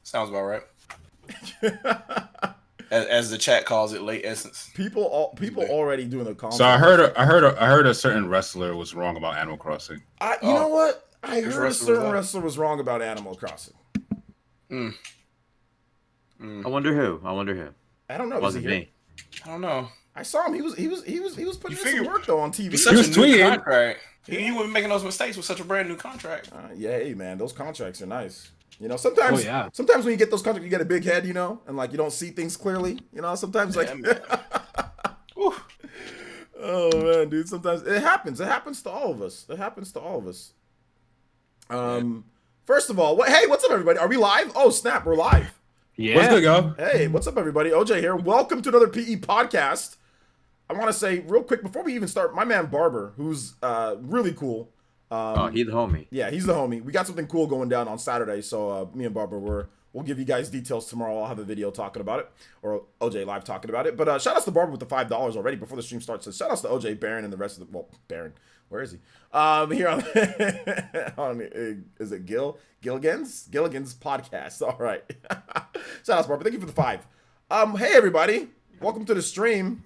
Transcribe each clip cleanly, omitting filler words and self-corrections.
Sounds about right. As the chat calls it, late essence. People already doing the comments. So I heard a certain wrestler was wrong about Animal Crossing. You know what? I heard a certain wrestler was wrong about Animal Crossing. I wonder who. I don't know. Wasn't me. I don't know. I saw him. He was putting in some work though on TV. He was tweeting. Contract. He wouldn't making those mistakes with such a brand new contract. Yeah, hey man, those contracts are nice. You know, sometimes when you get those contracts, you get a big head, you know, and like you don't see things clearly. You know, sometimes like. Oh man, dude! Sometimes it happens. It happens to all of us. First of all, hey, what's up, everybody? Are we live? Oh snap, we're live. Yeah. What's good, yo? Hey, what's up, everybody? OJ here. Welcome to another PE podcast. I want to say real quick before we even start, my man Barber, who's really cool. He's the homie. Yeah, he's the homie. We got something cool going down on Saturday, so me and Barber we'll give you guys details tomorrow. I'll have a video talking about it, or OJ live talking about it. But shout outs to Barber with the $5 already before the stream starts. So shout outs to OJ, Baron, and the rest of the Baron. Where is he? Here on is it Gilligan's podcast? All right. Shout outs, Barber. Thank you for the $5. Hey everybody, welcome to the stream.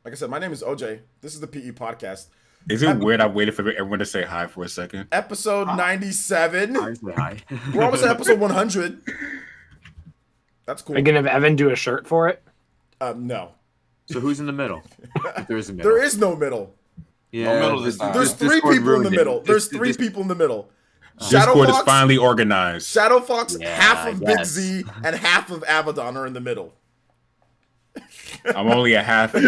Like I said, my name is OJ. This is the PE podcast. Is it weird I waited for everyone to say hi for a second? Episode 97. Hi. We're almost at episode 100. That's cool. Are you going to have Evan do a shirt for it? No. So who's in the middle? If there is a middle. There is no middle. Yeah, no middle this time. There's three people in the middle. There's three people in the middle. Discord is finally organized. Shadow Fox, half of Big Z, and half of Abaddon are in the middle. I'm only a half a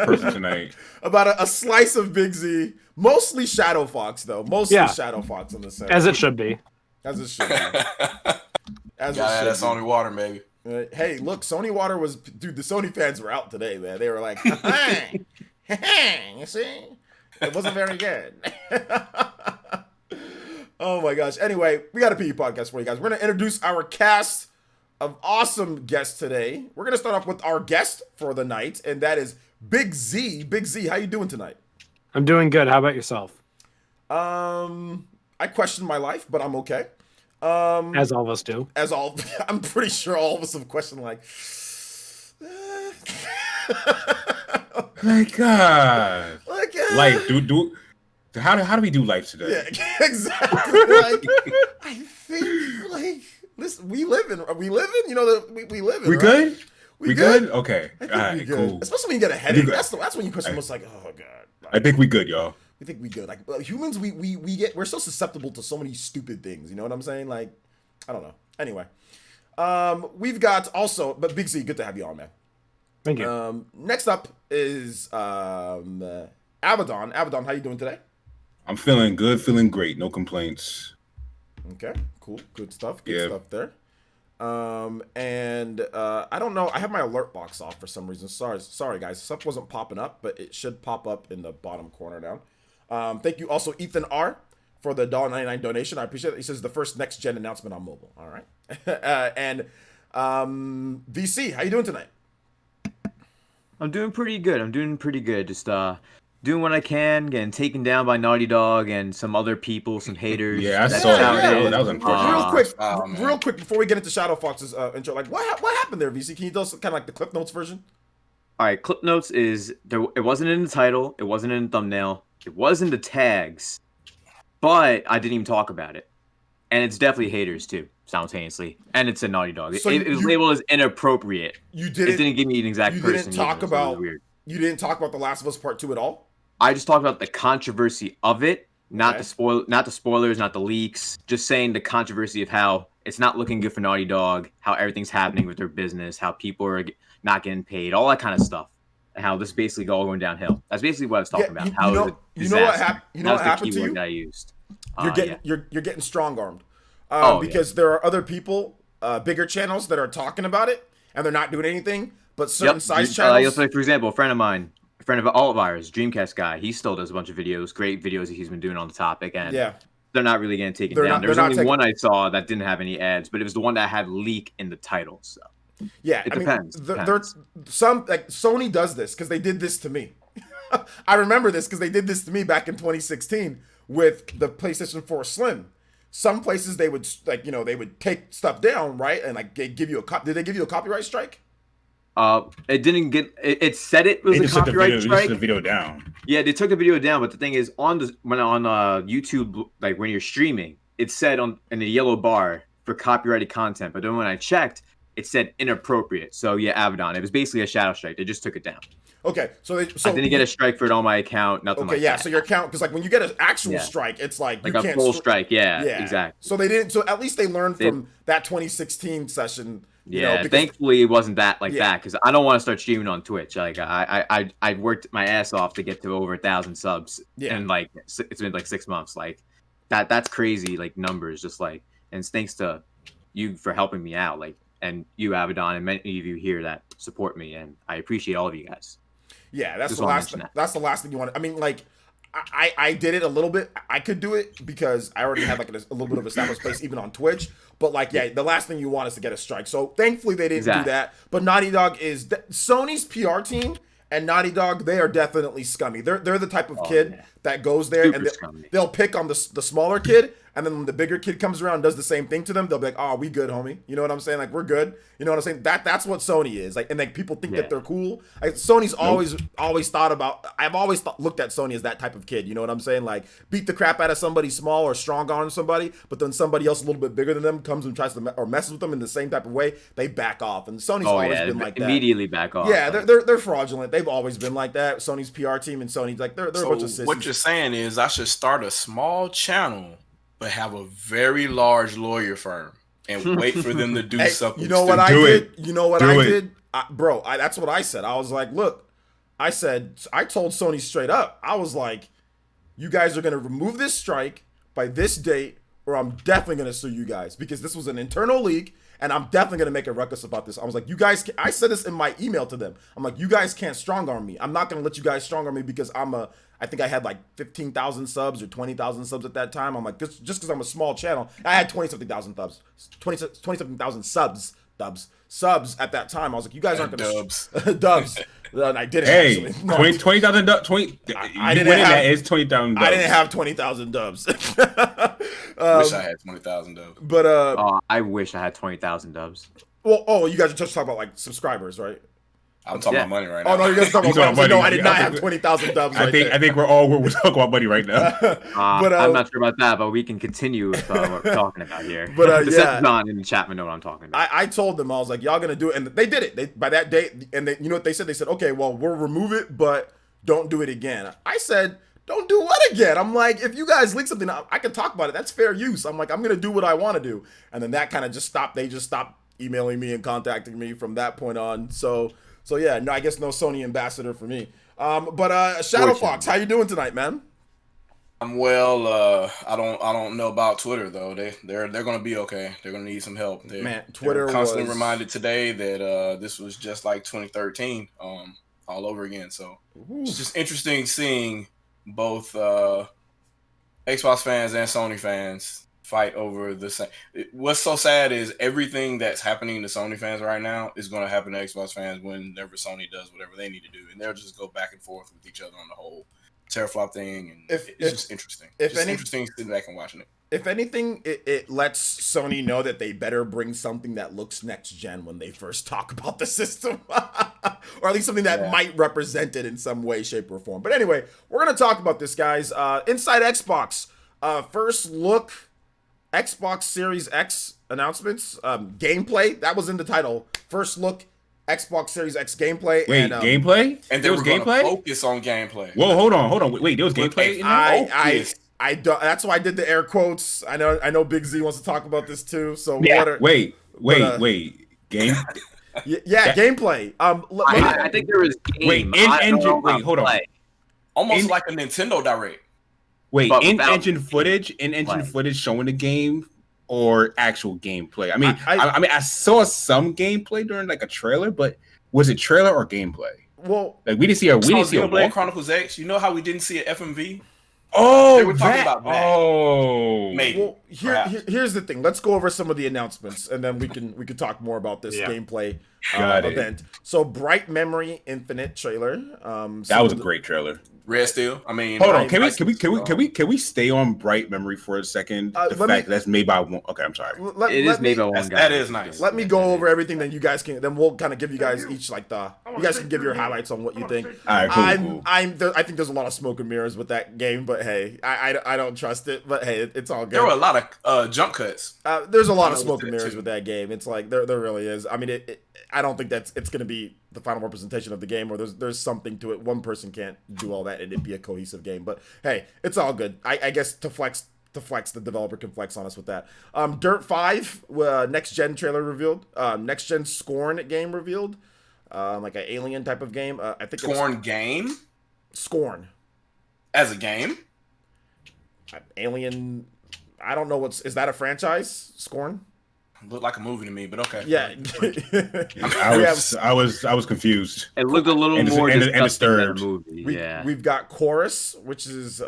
person tonight. About a slice of Big Z, mostly Shadow Fox though. Shadow Fox in the center. As it should be. As it should be. As it should be. Sony Water, maybe. Hey, look, Sony Water was, dude. The Sony fans were out today, man. They were like, hey, you see, it wasn't very good. Oh my gosh. Anyway, we got a PE podcast for you guys. We're gonna introduce our cast of awesome guests today. We're gonna start off with our guest for the night, and that is Big Z. Big Z, how you doing tonight? I'm doing good. How about yourself? I question my life, but I'm okay. As all of us do. I'm pretty sure all of us have questioned like. My God. Life, how do we do life today? Yeah, exactly. Like, I think like. Listen, we live in, you know, we live in. We right? good? We good? Okay. All right, cool. Especially when you get a headache. That's when you question most like, oh God. Like, I think we good, y'all. We think we good. Like humans, we're so susceptible to so many stupid things. You know what I'm saying? Like, I don't know. Anyway, we've got also, but Big Z, good to have you on, man. Thank you. Next up is Abaddon. Abaddon, how you doing today? I'm feeling good, feeling great. No complaints. Okay, cool. Good stuff. Good stuff there. And I don't know. I have my alert box off for some reason. Sorry, guys. Stuff wasn't popping up, but it should pop up in the bottom corner now. Thank you also, Ethan R, for the $1.99 donation. I appreciate it. He says the first next gen announcement on mobile. All right. And VC, how you doing tonight? I'm doing pretty good. Just doing what I can, getting taken down by Naughty Dog and some other people, some haters. Yeah, I saw that. That was unfortunate. Real quick, before we get into Shadow Fox's intro, like what happened there, VC? Can you tell us kind of like the Clip Notes version? All right, Clip Notes is there. It wasn't in the title. It wasn't in the thumbnail. It wasn't the tags, but I didn't even talk about it. And it's definitely haters too, simultaneously. And it's a Naughty Dog. So it was labeled as inappropriate. You didn't. It didn't give me an exact person. You didn't talk about. Weird. You didn't talk about The Last of Us Part 2 at all? I just talked about the controversy of it, not the spoilers, not the leaks. Just saying the controversy of how it's not looking good for Naughty Dog, how everything's happening with their business, how people are not getting paid, all that kind of stuff, and how this is basically all going downhill. That's basically what I was talking about. You know what happened to you? That I used. You're getting strong armed, because there are other people, bigger channels that are talking about it, and they're not doing anything. But certain size channels, like for example, a friend of mine. A friend of all of ours, Dreamcast guy, he still does a bunch of videos, great videos that he's been doing on the topic, and they're not really getting taken down. There's only one I saw that didn't have any ads, but it was the one that had leak in the title. So yeah, it depends. There's some like Sony does this because they did this to me. I remember this because they did this to me back in 2016 with the PlayStation 4 Slim. some places they would like, they would take stuff down, right? And like give you did they give you a copyright strike? It didn't get. It said it was a copyright strike. They took the video down. Yeah, they took the video down, but the thing is, on YouTube, like when you're streaming, it said in the yellow bar for copyrighted content. But then when I checked, it said inappropriate. So yeah, Abaddon. It was basically a shadow strike. They just took it down. Okay, so I didn't get a strike for it on my account. Nothing like that. Yeah, so your account, because like when you get an actual strike, it's like you can't a full strike. Yeah, exactly. So they didn't. So at least they learned from that 2016 session. Thankfully it wasn't that because I don't want to start streaming on Twitch. Like I worked my ass off to get to over 1,000 subs, and like it's been like 6 months. Like that's crazy. Like numbers, just like, and it's thanks to you for helping me out. Like, and you, Abaddon, and many of you here that support me, and I appreciate all of you guys. Yeah, that's the last. That's the last thing you want. I mean, like, I did it a little bit. I could do it because I already had like a little bit of established space even on Twitch. But like, the last thing you want is to get a strike. So thankfully they didn't do that. But Naughty Dog is Sony's PR team and Naughty Dog. They are definitely scummy. They're the type of kid that goes there and they'll pick on the smaller kid. And then when the bigger kid comes around and does the same thing to them, they'll be like, "Oh, we good, homie." You know what I'm saying? Like, we're good. You know what I'm saying? That's what Sony is. Like, and like people think that they're cool. Like, Sony's always thought about. I've always looked at Sony as that type of kid. You know what I'm saying? Like, beat the crap out of somebody small or strong on somebody, but then somebody else a little bit bigger than them comes and tries to or messes with them in the same type of way. They back off, and Sony's always been like that. Immediately back off. Yeah, they're fraudulent. They've always been like that. Sony's PR team and Sony's like they're a bunch of sissies. What you're saying is I should start a small channel, but have a very large lawyer firm and wait for them to do something. You know what I did? You know what I did? Bro, that's what I said. I was like, look, I told Sony straight up. I was like, you guys are going to remove this strike by this date or I'm definitely going to sue you guys because this was an internal leak and I'm definitely going to make a ruckus about this. I was like, you guys, I said this in my email to them. I'm like, you guys can't strong arm me. I'm not going to let you guys strong arm me because I think I had like 15,000 subs or 20,000 subs at that time. I'm like, just because I'm a small channel, I had 20-something thousand subs, 20-something thousand subs at that time. I was like, you guys aren't going to dubs. And I didn't. Hey, no. 20,000 dubs. 20. I didn't have. That is 20,000. I didn't have 20,000 dubs. Wish I had 20,000 dubs. But I wish I had 20,000 dubs. Well, you guys are just talking about like subscribers, right? I'm talking about money right now. Oh no, you're just talking about money. No, I did not have 20,000 dubs. I think we're talking about money right now. But I'm not sure about that, but we can continue with what we're talking about here. But Decepticon in the chat know what I'm talking about. I told them I was like, y'all gonna do it, and they did it. By that date, and you know what they said? They said, okay, well, we'll remove it, but don't do it again. I said, don't do what again? I'm like, if you guys leak something, I can talk about it. That's fair use. I'm like, I'm gonna do what I want to do, and then that kind of just stopped. They just stopped emailing me and contacting me from that point on. So yeah, no, I guess no Sony ambassador for me. But Shadow Fox, how you doing tonight, man? I'm well. I don't know about Twitter though. They're gonna be okay. They're gonna need some help. Twitter constantly reminded today that this was just like 2013, all over again. So it's just interesting seeing both Xbox fans and Sony fans fight over the same. What's so sad is everything that's happening to Sony fans right now is going to happen to Xbox fans whenever Sony does whatever they need to do, and they'll just go back and forth with each other on the whole teraflop thing, and it's just interesting. Interesting sitting back and watching it. If anything, it lets Sony know that they better bring something that looks next gen when they first talk about the system, or at least something that might represent it in some way, shape, or form. But anyway, we're going to talk about this, guys. Inside Xbox, first look. Xbox Series X announcements, gameplay, that was in the title. First look, Xbox Series X gameplay. Wait, gameplay? And there was gameplay? Focus on gameplay. Whoa, hold on. Wait, there was gameplay in there? I don't. That's why I did the air quotes. I know Big Z wants to talk about this too. So wait. Game? Gameplay. I think there was game. Wait, hold on. Almost like a Nintendo Direct. Wait, in-engine footage showing the game or actual gameplay? I mean, I saw some gameplay during like a trailer, but was it trailer or gameplay? Well, like we didn't see a Xenoblade Chronicles X. You know how we didn't see an FMV? Oh, they were talking about that. Oh, maybe. Well, here's the thing. Let's go over some of the announcements, and then we can talk more about this gameplay event. So, Bright Memory Infinite trailer. That was a great trailer. Red Steel. I mean, hold on. Can we stay on Bright Memory for a second? The fact that's made by one. Okay, I'm sorry. It is made by one guy. That is nice. Let me go over everything, then you guys can. Then we'll kind of give you guys each you guys can give your highlights on what you think. All right, cool. I think there's a lot of smoke and mirrors with that game, but hey, I don't trust it. But hey, it's all good. There were a lot of jump cuts. There's a lot of smoke and mirrors with that game. It's like there really is. I mean, I don't think it's going to be the final representation of the game, or there's something to it. One person can't do all that and it'd be a cohesive game. But hey, it's all good. I guess to flex, the developer can flex on us with that. Dirt 5 next gen trailer revealed. Next gen Scorn game revealed. Like an Alien type of game. I think Scorn game. Scorn as a game. Alien. I don't know is that a franchise? Scorn. Looked like a movie to me, but okay. Yeah. I was confused. It looked a little more disgusting than a movie. We've got Chorus, which is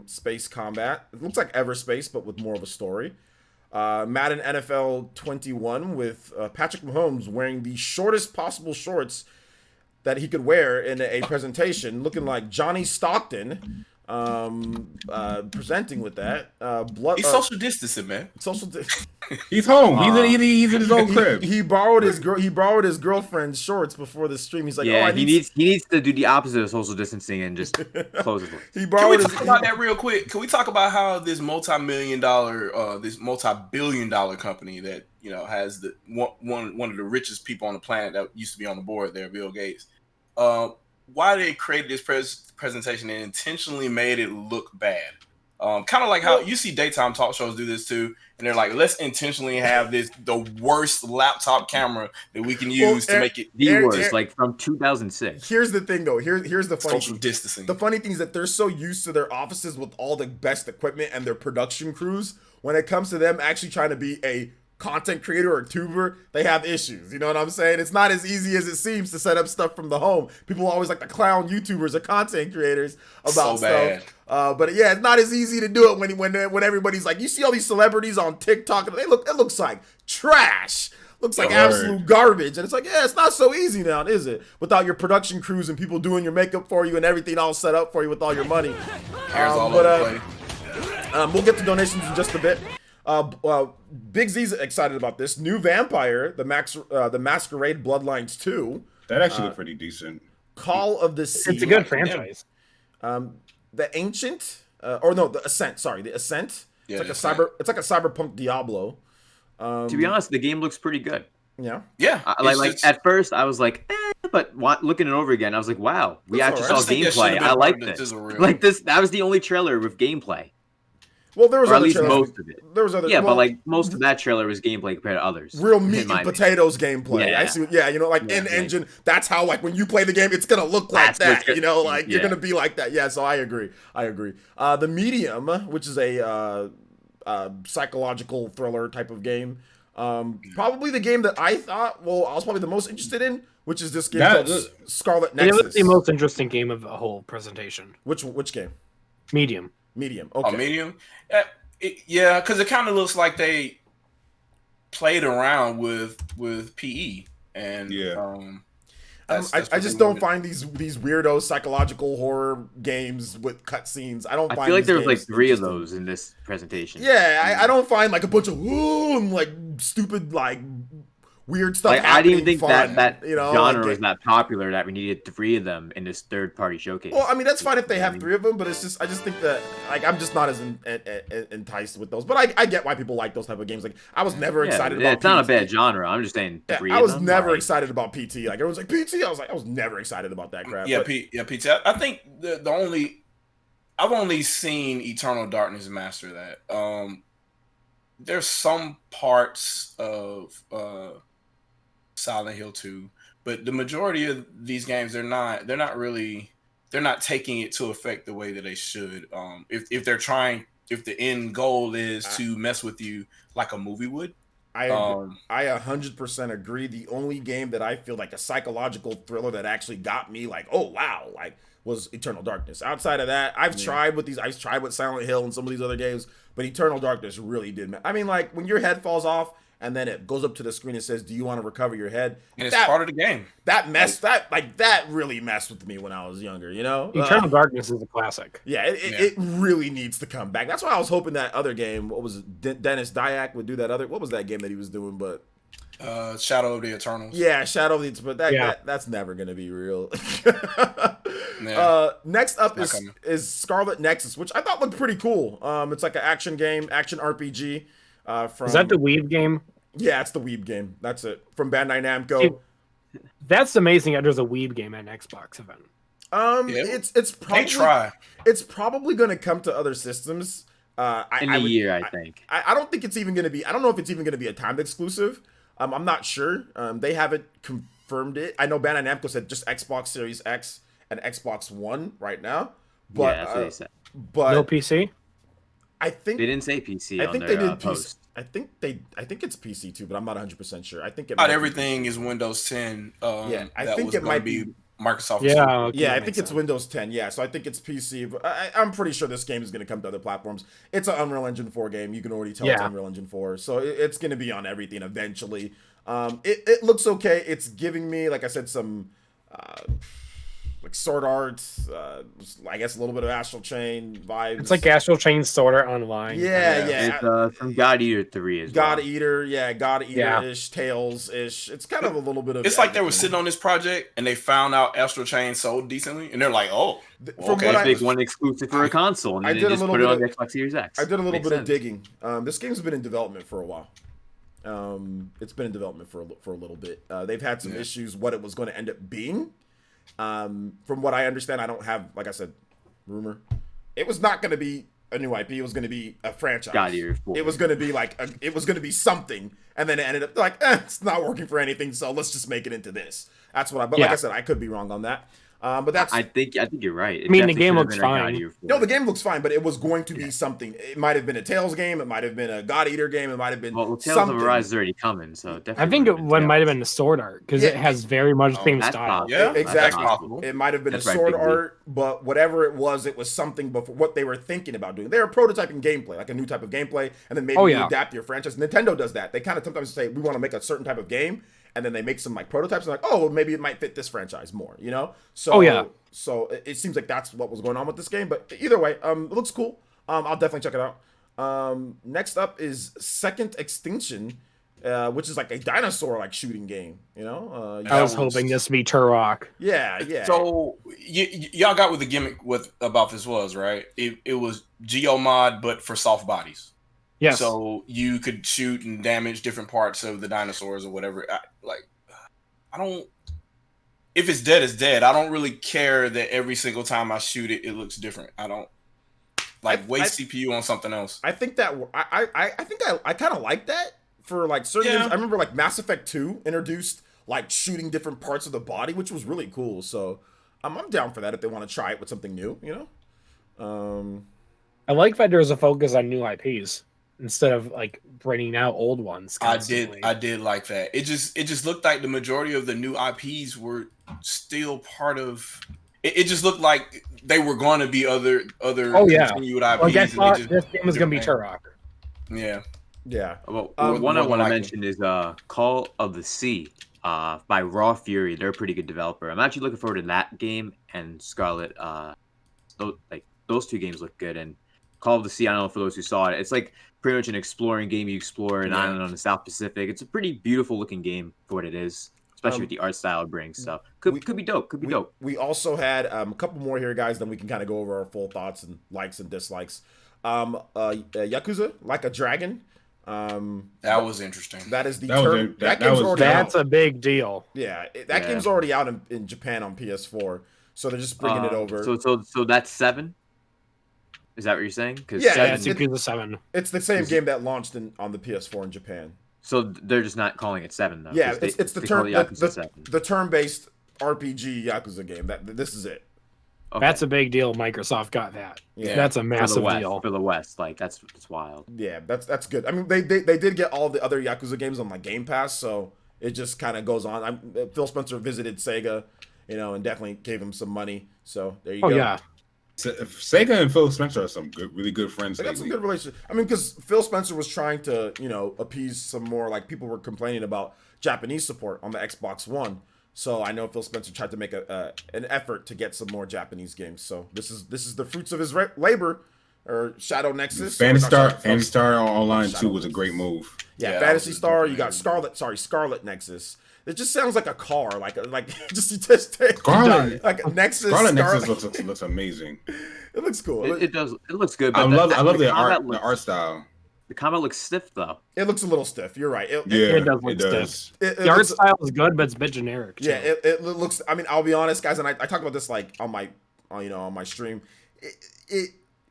space combat. It looks like Everspace, but with more of a story. Madden NFL 21 with Patrick Mahomes wearing the shortest possible shorts that he could wear in a presentation, looking like Johnny Stockton. Presenting with that he's social distancing, man. He's home. He's in his own crib. He borrowed his girlfriend's shorts before the stream. He's like, he needs to do the opposite of social distancing and just close his lips. Can we talk about that real quick? Can we talk about how this multi-billion dollar company that has the one of the richest people on the planet that used to be on the board there, Bill Gates, why they created this presentation and intentionally made it look bad. Kind of like how you see daytime talk shows do this too, and they're like, let's intentionally have the worst laptop camera that we can use to make it the worst, like from 2006. Here's the thing though. Here's the funny social distancing. The funny thing is that they're so used to their offices with all the best equipment and their production crews. When it comes to them actually trying to be a content creator or tuber, they have issues. You know what I'm saying? It's not as easy as it seems to set up stuff from the home. People always like to clown YouTubers or content creators about stuff. But yeah, it's not as easy to do it when everybody's like, you see all these celebrities on TikTok and it looks like trash. Looks like absolute garbage. And it's like, yeah, it's not so easy now, is it? Without your production crews and people doing your makeup for you and everything all set up for you with all your money. We'll get to donations in just a bit. Big Z's excited about this new Vampire, the Masquerade Bloodlines 2. That actually looked pretty decent. Call of the Sea. It's a good franchise. The Ancient, the Ascent. Sorry, the Ascent. Yeah, it's like a cyberpunk Diablo. To be honest, the game looks pretty good. Yeah. At first I was like, but looking it over again, I was like, wow, we actually saw gameplay. I like this. Like this, that was the only trailer with gameplay. Well, there was at least most of it. There was other. Yeah, but like most of that trailer was gameplay compared to others. Real meat and potatoes gameplay. Yeah. I see. Yeah, in engine. That's how when you play the game, it's gonna look like that. You're gonna be like that. Yeah. So I agree. The Medium, which is a psychological thriller type of game, probably the game that I was probably the most interested in, which is this game called Scarlet Nexus. It was the most interesting game of the whole presentation. Which game? Medium. Okay. Oh, Medium? Yeah, because it kind of looks like they played around with PE. And I just don't find these weirdo psychological horror games with cutscenes. I feel like there was like 3 of those in this presentation. Yeah, I don't find like a bunch of like stupid like weird stuff. Like, I didn't think that genre was that popular that we needed 3 of them in this third-party showcase. Well, I mean, that's fine if they have 3 of them, but I just think that like I'm just not as enticed with those. But I get why people like those type of games. Like I was never excited about. It's not a bad genre. I'm just saying. I was never excited about PT. Like everyone's like PT. I was never excited about that crap. Yeah, PT. I think I've only seen Eternal Darkness master that. There's some parts of Silent Hill 2, but the majority of these games they're not taking it to effect the way that they should. If the end goal is to mess with you like a movie would. I 100% agree. The only game that I feel like a psychological thriller that actually got me like, oh wow, like was Eternal Darkness. Outside of that, I've tried with Silent Hill and some of these other games, but Eternal Darkness really did. I mean, like when your head falls off and then it goes up to the screen and says, "Do you want to recover your head?" And it's part of the game. That really messed with me when I was younger. Eternal Darkness is a classic. Yeah, it really needs to come back. That's why I was hoping that other game, what was it, Dennis Dyack would do that other. What was that game that he was doing? But Shadow of the Eternals. Yeah, Shadow of the, but that's never gonna be real. Next up is Scarlet Nexus, which I thought looked pretty cool. It's like an action game, action RPG. Is that the Weeb game? Yeah, it's the Weeb game. That's it. From Bandai Namco. See, that's amazing that there's a Weeb game at an Xbox event. It's probably it's probably gonna come to other systems. In a year, I think. I don't think it's even gonna be. I don't know if it's even gonna be a timed exclusive. I'm not sure. They haven't confirmed it. I know Bandai Namco said just Xbox Series X and Xbox One right now. But, that's what they said. But no PC. I think they didn't say PC. I think on they their, did post. PC. I think it's PC too, but I'm not 100% sure. I think not everything is Windows 10. I think it might be Microsoft. Yeah, okay, yeah, I think it's Windows 10. Yeah, so I think it's PC. But I'm pretty sure this game is going to come to other platforms. It's an Unreal Engine 4 game. You can already tell it's Unreal Engine 4, so it's going to be on everything eventually. It looks okay. It's giving me, like I said, some like Sword Art, I guess a little bit of Astral Chain vibes. It's like Astral Chain Sword Art Online. Yeah. It's from God Eater 3 as God well. Eater, God Eater-ish, Tales-ish. It's kind of a little bit of... It's like they were sitting on this project and they found out Astral Chain sold decently, and they're like, oh, okay. Big one exclusive for a console, and then they just put it on the Xbox Series X. I did a little bit of digging. This game's been in development for a while. It's been in development for a little bit. They've had some issues what it was going to end up being. From what I understand, I don't have, like I said, rumor. It was not going to be a new IP. It was going to be a franchise. It was going to be it was going to be something, and then it ended up like, it's not working for anything, so let's just make it into this. That's what but like I said, I could be wrong on that. But that's. I think you're right. I mean, the game looks fine. No, the game looks fine, but it was going to be something. It might have been a Tales game. It might have been a God Eater game. It might have been Tales something. of Arise is already coming, so definitely. I think it might have been the Sword Art because it has very much the same style. Possible. Yeah, exactly. It might have been a Sword Art, but whatever it was something before what they were thinking about doing. They were prototyping gameplay, like a new type of gameplay, and then maybe you adapt your franchise. Nintendo does that. They kind of sometimes say we want to make a certain type of game. And then they make some like prototypes and like, oh, well, maybe it might fit this franchise more, So, so it seems like that's what was going on with this game. But either way, it looks cool. I'll definitely check it out. Next up is Second Extinction, which is like a dinosaur like shooting game. I was hoping this would be Turok. Yeah. So y'all got what the gimmick about this was, right? It was Geomod, but for soft bodies. Yes. So you could shoot and damage different parts of the dinosaurs or whatever. I don't. If it's dead, it's dead. I don't really care that every single time I shoot it, it looks different. I don't waste CPU on something else. I think that I kind of like that for like certain games. I remember like Mass Effect 2 introduced like shooting different parts of the body, which was really cool. So I'm down for that if they want to try it with something new. I like that there's a focus on new IPs. Instead of like bringing out old ones constantly. I did like that. It just looked like the majority of the new IPs were still part of. It just looked like they were going to be other continued IPs. Well, guess what? This game is going to be Turok. Yeah. Well, one I want to mention is Call of the Sea by Raw Fury. They're a pretty good developer. I'm actually looking forward to that game and Scarlet. Those two games look good. And Call of the Sea, I don't know for those who saw it. It's like pretty much an exploring game. You explore an island on the South Pacific. It's a pretty beautiful looking game for what it is, especially with the art style it brings. So could be dope. Could be dope. We also had a couple more here, guys. Then we can kind of go over our full thoughts and likes and dislikes. Yakuza, Like a Dragon. That was interesting. That is that game's already out. That's a big deal. Yeah, that game's already out in Japan on PS4. So they're just bringing it over. So that's 7. Is that what you're saying? It's Yakuza 7. It's the same game that launched on the PS4 in Japan. So they're just not calling it 7 though. Yeah, it's the turn-based RPG Yakuza game. This is it. Okay. That's a big deal. Microsoft got that. Yeah, that's a massive deal for the West. Like that's wild. Yeah, that's good. I mean, they did get all the other Yakuza games on Game Pass, so it just kind of goes on. Phil Spencer visited Sega, and definitely gave him some money. So there you go. Yeah. Sega and Phil Spencer are some really good friends. They got some good relationship. I mean, because Phil Spencer was trying to, appease some more, like, people were complaining about Japanese support on the Xbox One. So I know Phil Spencer tried to make an effort to get some more Japanese games. So this is the fruits of his labor. Or Shadow Nexus. Phantasy Star Online 2 was a great move. Yeah, Phantasy Star. You got Scarlet Nexus. It just sounds like a car, like Scarlet, like a Nexus. Nexus looks amazing. It looks cool. It does. It looks good. But I love the art style. The combat looks stiff though. It looks a little stiff. You're right. It does look stiff. The art style is good, but it's a bit generic. Too. Yeah, it looks. I mean, I'll be honest, guys, and I talked about this like on my stream.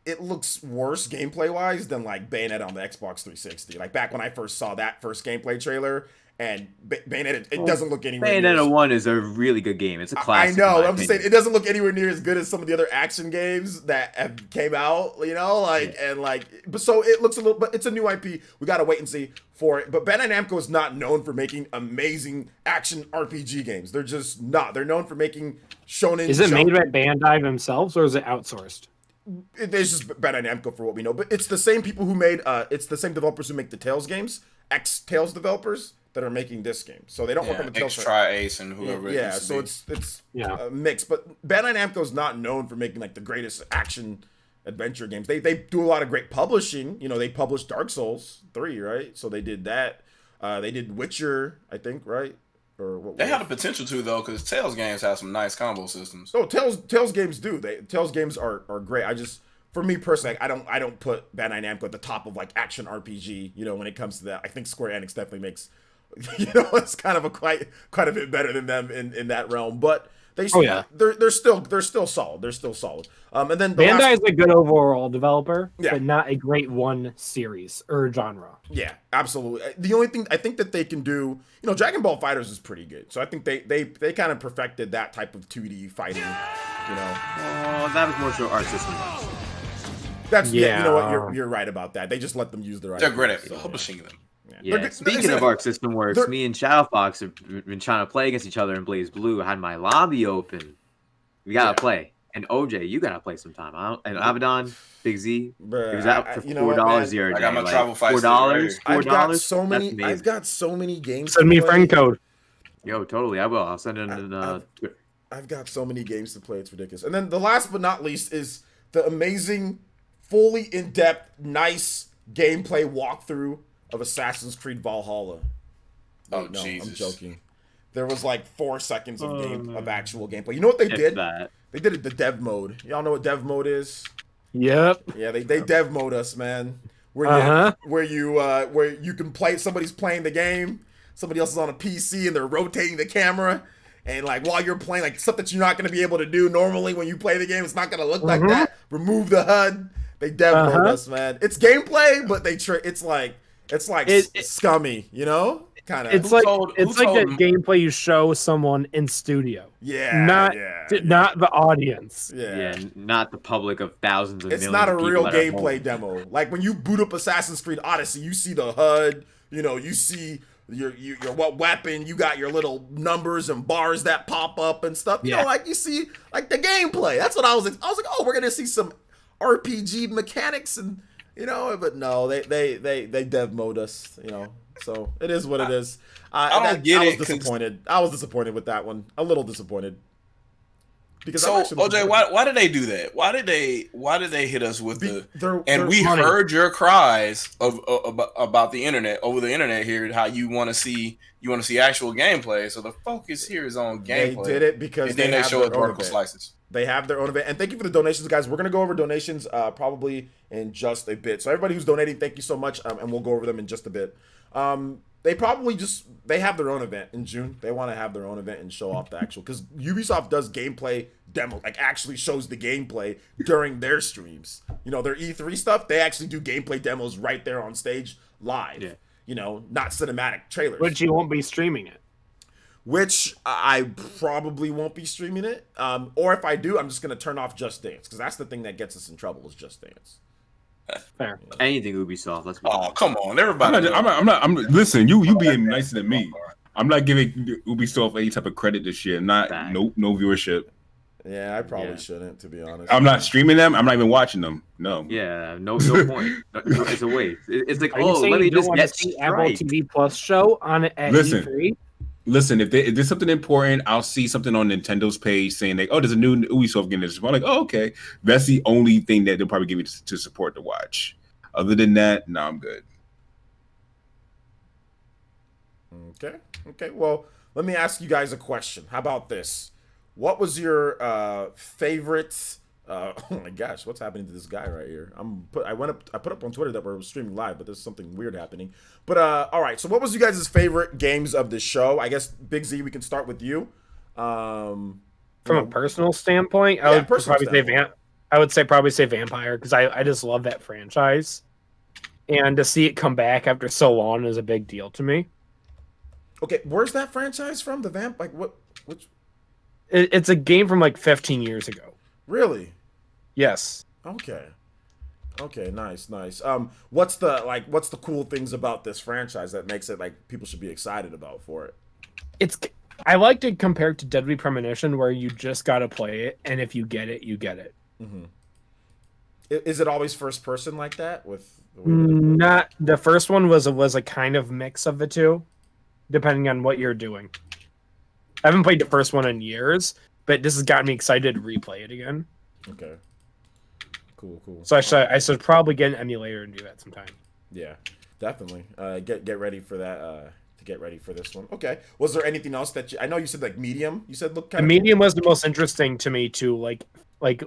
It looks worse gameplay wise than like Bayonetta on the Xbox 360. Like back when I first saw that first gameplay trailer, and Bayonetta, it doesn't look anywhere. Bayonetta 1 is a really good game. It's a classic. I know. I'm just saying it doesn't look anywhere near as good as some of the other action games that have came out. But so it looks a little. But it's a new IP. We gotta wait and see for it. But Bandai Namco is not known for making amazing action RPG games. They're just not. They're known for making shonen. Is it made by Bandai themselves or is it outsourced? It's just Bandai Namco for what we know, but it's the same people who made. It's the same developers who make the Tales games, ex-Tales developers that are making this game. So they don't work on the Tales. Ace and whoever. Yeah, so it's a mix. But Bandai Namco is not known for making like the greatest action adventure games. They do a lot of great publishing. They published Dark Souls 3, right? So they did that. They did Witcher, I think, right? Or what? They have the potential to though, because Tales games have some nice combo systems. Oh, Tales games do. Tales games are great. For me personally, I don't put Bandai Namco at the top of like action RPG. When it comes to that, I think Square Enix definitely makes, it's kind of quite a bit better than them in that realm. But they're still solid. They're still solid. And then Bandai is a good overall developer, but not a great one series or genre. Yeah, absolutely. The only thing I think that they can do, Dragon Ball FighterZ is pretty good. So I think they kind of perfected that type of 2D fighting. That was more so art system. That's you know what, you're right about that. They just let them use their. They're great at publishing them. Yeah. Speaking of Arc System Works, me and Shadow Fox have been trying to play against each other in Blaze Blue. I had my lobby open. We gotta play. And OJ, you gotta play sometime. And Abaddon, Big Z. Bruh, it was out for $4 the other day. I got my travel fights. $4. I've got so many games. Send me a friend code. Yo, totally. I will. I'll send it in Twitter. I've got so many games to play. It's ridiculous. And then the last but not least is the amazing, fully in-depth, nice gameplay walkthrough of Assassin's Creed Valhalla. Oh, no, Jesus. I'm joking. There was like 4 seconds of actual gameplay. You know what they did? They did it the dev mode. Y'all know what dev mode is? Yep. Yeah, they dev mode us, man. Where you can play, somebody's playing the game, somebody else is on a PC and they're rotating the camera, and like while you're playing, like stuff that you're not gonna be able to do normally when you play the game, it's not gonna look like that. Remove the HUD. They dev mode us, man. It's gameplay, but it's scummy, kind of. It's like the gameplay you show someone in studio. Yeah, not the audience. Yeah, not the public of thousands of millions. It's not a real gameplay demo. Like when you boot up Assassin's Creed Odyssey, you see the HUD. You see your what weapon. You got your little numbers and bars that pop up and stuff. You see like the gameplay. That's what I was like, oh, we're gonna see some RPG mechanics and but no, they dev mode us. So it is what it is. I was disappointed. I was disappointed with that one. A little disappointed. Because OJ, why did they do that? Why did they hit us with we heard your cries about the internet over the internet here, how you want to see actual gameplay. So the focus here is on gameplay. They did it because they show us vertical slices. They have their own event. And thank you for the donations, guys. We're going to go over donations probably in just a bit. So everybody who's donating, thank you so much. And we'll go over them in just a bit. They have their own event in June. They want to have their own event and show off the actual, because Ubisoft does gameplay demo, like actually shows the gameplay during their streams. Their E3 stuff, they actually do gameplay demos right there on stage live. Yeah. Not cinematic trailers. But you won't be streaming it. Which I probably won't be streaming it. Or if I do, I'm just going to turn off Just Dance, because that's the thing that gets us in trouble is Just Dance. Fair. Anything Ubisoft. Let's come on, everybody. I'm not. Listen, you being nicer than me. I'm not giving Ubisoft any type of credit this year. No viewership. Yeah, I probably shouldn't, to be honest. I'm not streaming them. I'm not even watching them. No. Yeah, no point. It's a waste. It's like, let me just get the Apple TV Plus show on at E3. Listen, if there's something important, I'll see something on Nintendo's page saying like, "Oh, there's a new Ubisoft game." I'm like, "Oh, okay." That's the only thing that they'll probably give me to support to watch. Other than that, no, I'm good. Okay. Well, let me ask you guys a question. How about this? What was your favorite? Oh my gosh, what's happening to this guy right here? I put up on Twitter that we're streaming live, but there's something weird happening. But all right. So, what was you guys' favorite games of the show? I guess Big Z, we can start with you. From a personal standpoint, I would probably say Vampire because I just love that franchise, and to see it come back after so long is a big deal to me. Okay, where's that franchise from? The Vamp? Like what? Which? It's a game from like 15 years ago. Really? Yes. Okay, nice. What's the cool things about this franchise that makes it like people should be excited about for it? I liked it compared to Deadly Premonition, where you just gotta play it, and if you get it, you get it. Mm-hmm. Is it always first person like that? Not the first one was a kind of mix of the two, depending on what you're doing. I haven't played the first one in years, but this has gotten me excited to replay it again. Okay. Cool. So I should probably get an emulator and do that sometime. Yeah, definitely. Get ready for that. To get ready for this one. Okay. Was there anything else that I know you said like Medium? You said look. Medium was the most interesting to me to like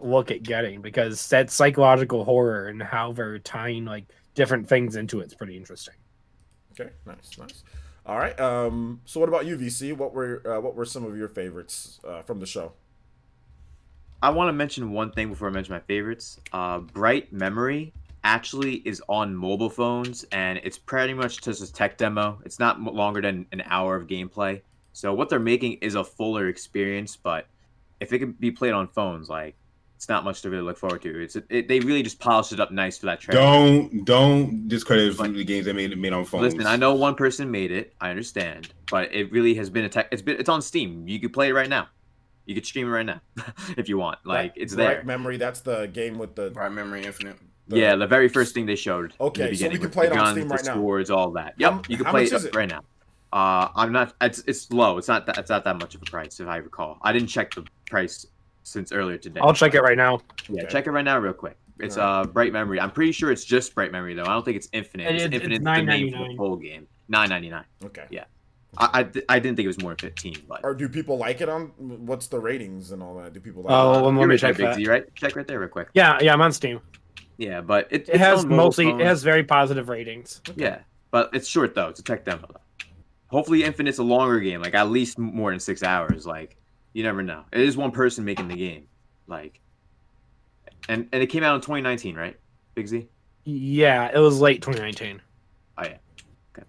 look at getting because that psychological horror and how they're tying like different things into it's pretty interesting. Okay. Nice. All right. So what about you, VC? What were some of your favorites from the show? I want to mention one thing before I mention my favorites. Bright Memory actually is on mobile phones, and it's pretty much just a tech demo. It's not longer than an hour of gameplay. So what they're making is a fuller experience, but if it can be played on phones, like it's not much to really look forward to. They really just polished it up nice for that trailer. Don't discredit the games they made on phones. Listen, I know one person made it. I understand, but it really has been it's on Steam. You could play it right now. You could stream it right now if you want. Like it's there. Bright Memory. That's the game with the Bright Memory Infinite. The very first thing they showed. Okay, so we can play it on Steam right now. Swords, all that. Yep, you can play it right now. I'm not. It's low. It's not that much of a price, if I recall. I didn't check the price since earlier today. I'll check it right now. Yeah, check it right now, real quick. It's Bright Memory. I'm pretty sure it's just Bright Memory though. I don't think it's Infinite. It's Infinite. It's $9.99 for the full game. $9.99. Okay. Yeah. I didn't think it was more than 15, but or do people like it on what's the ratings and all that? Do people like let me check that. Z, right? Check right there real quick. Yeah, I'm on Steam. Yeah, but it has it has very positive ratings. Okay. Yeah, but it's short though. It's a tech demo though. Hopefully Infinite's a longer game, like at least more than 6 hours. Like you never know. It is one person making the game. Like and it came out in 2019, right? Big Z? Yeah, it was late 2019. Oh yeah. Okay.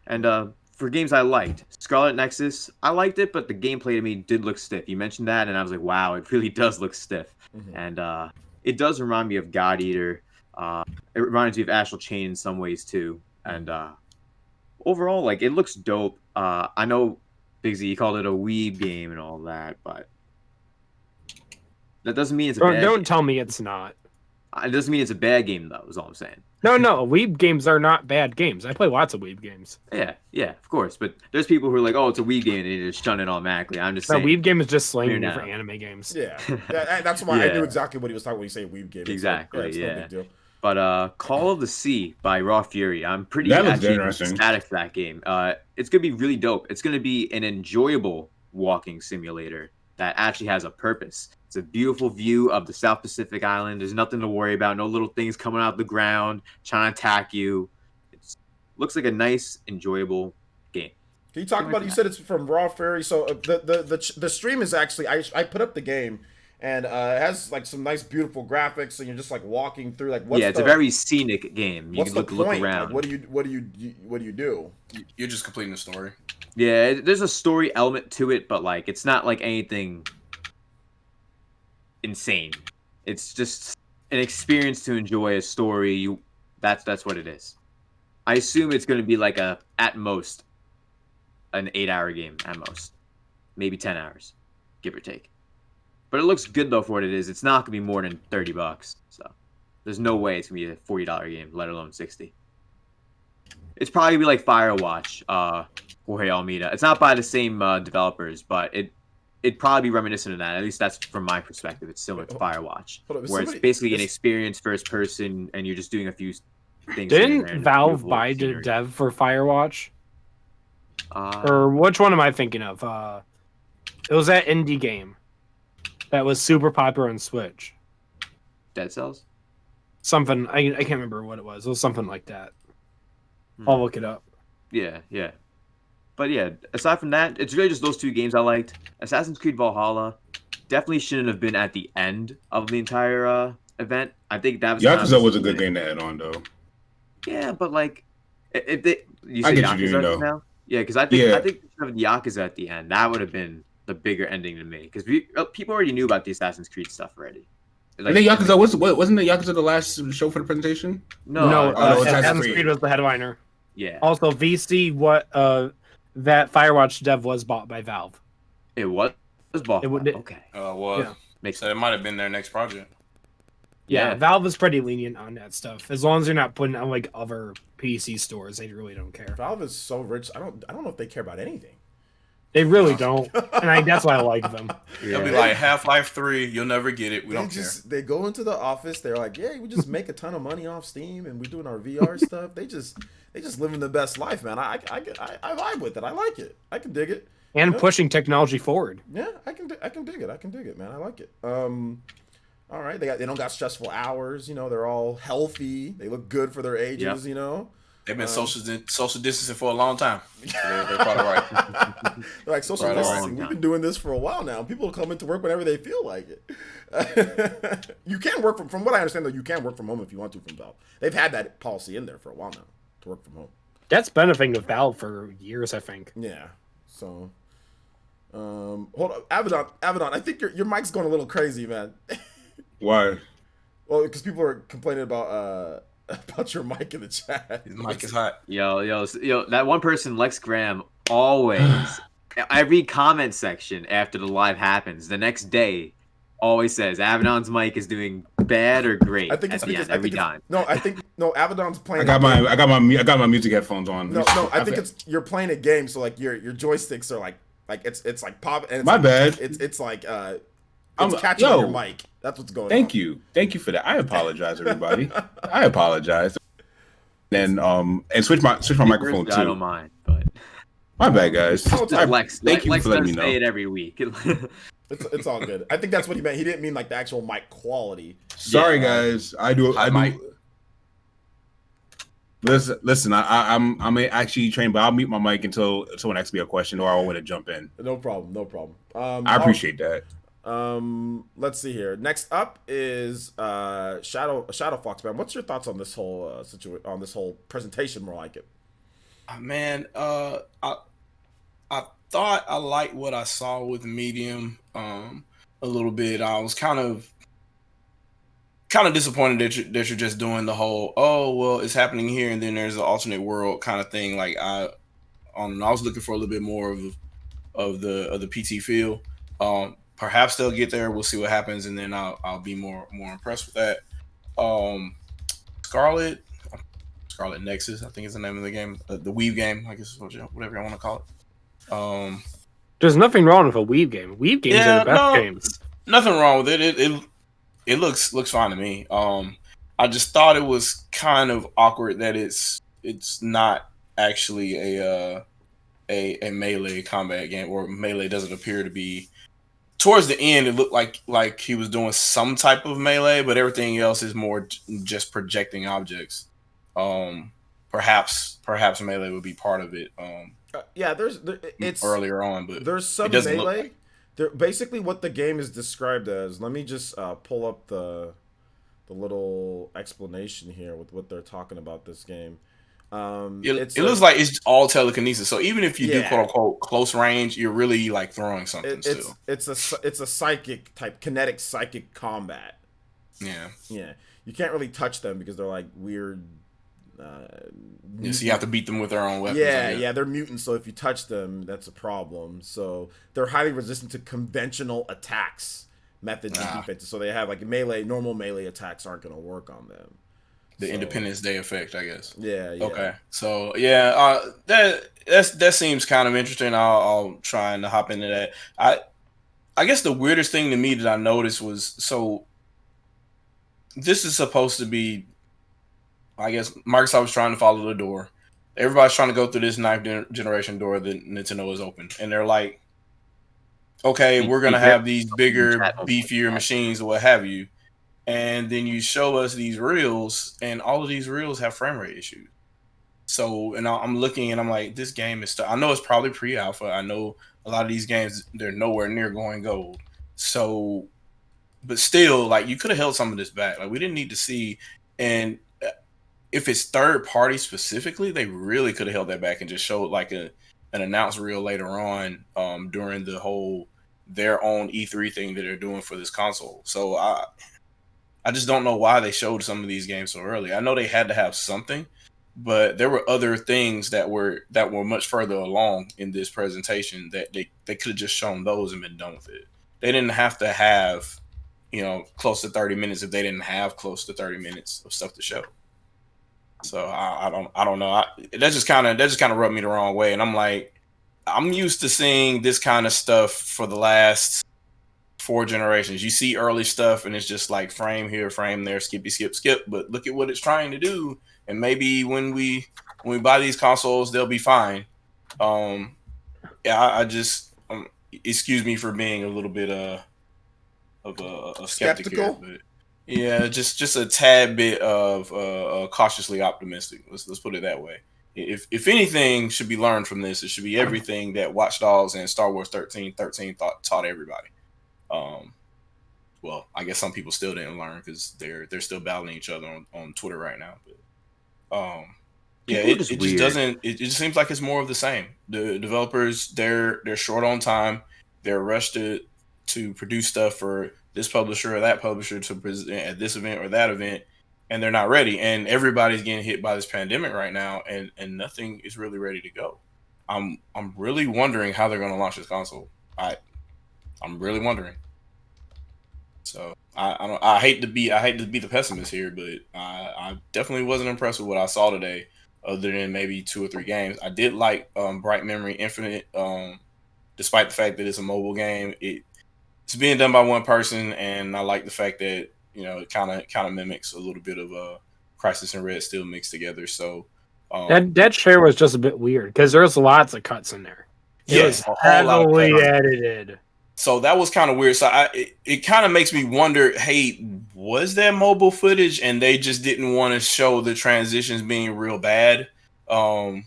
And for games I liked, Scarlet Nexus, I liked it, but the gameplay to me did look stiff. You mentioned that, and I was like, wow, it really does look stiff. Mm-hmm. And it does remind me of God Eater. It reminds me of Astral Chain in some ways, too. And overall, like, it looks dope. I know Big Z, you called it a weeb game and all that, but that doesn't mean it's a bad game. Don't tell me it's not. It doesn't mean it's a bad game, though, is all I'm saying. No, weeb games are not bad games. I play lots of weeb games. Yeah, of course. But there's people who are like, oh, it's a weeb game, and they just shun it automatically. I'm just saying. No, weeb game is just slang for anime games. Yeah, that's why I knew exactly what he was talking when he said weeb game. Exactly, it's no big deal. But Call of the Sea by Raw Fury, I'm pretty ecstatic for that game. It's going to be really dope. It's going to be an enjoyable walking simulator that actually has a purpose. It's a beautiful view of the South Pacific Island. There's nothing to worry about. No little things coming out of the ground trying to attack you. It looks like a nice, enjoyable game. Can you talk about it? You said it's from Raw Fury. So the stream is actually, I put up the game, and it has like some nice, beautiful graphics, and you're just like walking through like it's a very scenic game. You can look around. Like, what do you do? You're just completing the story. Yeah, there's a story element to it, but like it's not like anything insane. It's just an experience to enjoy a story. That's what it is. I assume it's going to be like at most an 8-hour game at most, maybe 10 hours, give or take. But it looks good though for what it is. It's not gonna be more than $30, so there's no way it's gonna be a $40 game, let alone 60. It's probably gonna be like Firewatch, Jorge Almeida. It's not by the same developers, but it'd probably be reminiscent of that. At least that's from my perspective. It's similar to Firewatch, where it's basically an experience first person, and you're just doing a few things. Didn't Valve buy the dev for Firewatch? Or which one am I thinking of? It was that indie game that was super popular on Switch. Dead Cells? Something, I can't remember what it was. It was something like that. I'll look it up. Yeah. But yeah, aside from that, it's really just those two games I liked. Assassin's Creed Valhalla definitely shouldn't have been at the end of the entire event. I think that was Yakuza was a good game to add on, though. Yeah, but like, if they, you I say get Yakuza now? Yeah, because I think they should have Yakuza at the end. That would have been the bigger ending to me, because people already knew about the Assassin's Creed stuff already. Like, I think Yakuza wasn't the Yakuza the last show for the presentation? No, Assassin's Creed was the headliner. Yeah. Also, VC, that Firewatch dev was bought by Valve. It was bought. Okay. Makes sense. It might have been their next project. Yeah, Valve is pretty lenient on that stuff. As long as they're not putting it on like other PC stores, they really don't care. Valve is so rich. I don't know if they care about anything. They really don't, and that's why I like them. It'll be like Half-Life 3. You'll never get it. We don't care. They go into the office. They're like, yeah, we just make a ton of money off Steam, and we're doing our VR stuff. They just living the best life, man. I vibe with it. I like it. I can dig it. And pushing technology forward. Yeah, I can dig it. I can dig it, man. I like it. All right, they don't got stressful hours. You know, they're all healthy. They look good for their ages. Yep. You know. They've been social distancing for a long time. So they're probably right. They're like, social distancing. We've been doing this for a while now. People come into work whenever they feel like it. You can work from what I understand, though. You can work from home if you want to from Valve. They've had that policy in there for a while now to work from home. That's been a thing with Valve for years, I think. Yeah. So, hold on, Abaddon. I think your mic's going a little crazy, man. Why? Well, because people are complaining about your mic in the chat. His mic is hot. Yo, that one person, Lex Graham, always, every comment section after the live happens, the next day, always says Abaddon's mic is doing bad or great. I think it's because every time. Abaddon's playing. I got my music headphones on. No, I think it's you're playing a game, so like your joysticks are like it's like pop. And it's my bad. It's like it's catching your mic. That's what's going on. Thank you for that. I apologize, everybody. I apologize. And switch my microphone too. I don't mind, but my bad, guys. Lex, thank you for letting me know. Say it every week. It's all good. I think that's what he meant. He didn't mean like the actual mic quality. Sorry, guys. I do. Listen. I'm actually trained, but I'll mute my mic until someone asks me a question or I want to jump in. No problem. I appreciate that. Let's see here. Next up is Shadow Fox, man. What's your thoughts on this whole on this whole presentation? More like it. Man, I thought I liked what I saw with Medium a little bit. I was kind of disappointed that you're just doing the whole it's happening here and then there's an alternate world kind of thing. Like I was looking for a little bit more of the PT feel. Perhaps they'll get there. We'll see what happens, and then I'll be more impressed with that. Scarlet Nexus, I think is the name of the game. The Weave game, I guess, whatever I want to call it. There's nothing wrong with a Weave game. Weave games are the best games. Nothing wrong with it. It looks fine to me. I just thought it was kind of awkward that it's not actually a melee combat game, or melee doesn't appear to be. Towards the end, it looked like he was doing some type of melee, but everything else is more just projecting objects. Perhaps melee would be part of it. It's earlier on, but there's some melee. Basically, what the game is described as. Let me just pull up the little explanation here with what they're talking about this game. It looks like it's all telekinesis. So even if you do quote unquote close range, you're really like throwing something. It's a psychic type, kinetic psychic combat. Yeah. You can't really touch them because they're like weird. So you have to beat them with their own weapons. Yeah, they're mutants. So if you touch them, that's a problem. So they're highly resistant to conventional attacks. methods and defenses. So they have like normal melee attacks aren't going to work on them. The Independence Day effect, I guess. Yeah. Okay. So yeah, that seems kind of interesting. I'll try and hop into that. I guess the weirdest thing to me that I noticed was, so this is supposed to be, I guess Microsoft was trying to follow the door. Everybody's trying to go through this 9th generation door that Nintendo has opened, and they're like, okay, we're gonna have these bigger, beefier machines or what have you. And then you show us these reels, and all of these reels have frame rate issues. So, and I'm looking, and I'm like, this game is I know it's probably pre-alpha. I know a lot of these games, they're nowhere near going gold. So, but still, like, you could have held some of this back. Like, we didn't need to see. And if it's third party specifically, they really could have held that back and just showed like an announced reel later on during the whole their own E3 thing that they're doing for this console. So I just don't know why they showed some of these games so early. I know they had to have something, but there were other things that were much further along in this presentation that they could have just shown those and been done with it. They didn't have to have, close to 30 minutes if they didn't have close to 30 minutes of stuff to show. So I don't know. That just kind of rubbed me the wrong way. And I'm like, I'm used to seeing this kind of stuff for the last 4 generations. You see early stuff and it's just like frame here, frame there, skippy skip skip, but look at what it's trying to do, and maybe when we buy these consoles they'll be fine. I just excuse me for being a little bit of a skeptic here, but yeah, just a tad bit of cautiously optimistic. Let's put it that way. If anything should be learned from this, it should be everything that Watch Dogs and Star Wars 13 taught everybody. Well, I guess some people still didn't learn because they're still battling each other on Twitter right now. But yeah, it just doesn't. It just seems like it's more of the same. The developers they're short on time. They're rushed to produce stuff for this publisher or that publisher to present at this event or that event, and they're not ready. And everybody's getting hit by this pandemic right now, and nothing is really ready to go. I'm really wondering how they're going to launch this console. I'm really wondering. So I hate to be the pessimist here, but I definitely wasn't impressed with what I saw today, other than maybe 2 or 3 games. I did like Bright Memory Infinite, despite the fact that it's a mobile game. It's being done by one person, and I like the fact that it kind of mimics a little bit of Crisis and Red Steel mixed together. So that share was just a bit weird because there's lots of cuts in there. It was heavily edited. So that was kind of weird. So it kind of makes me wonder, hey, was that mobile footage and they just didn't want to show the transitions being real bad? That's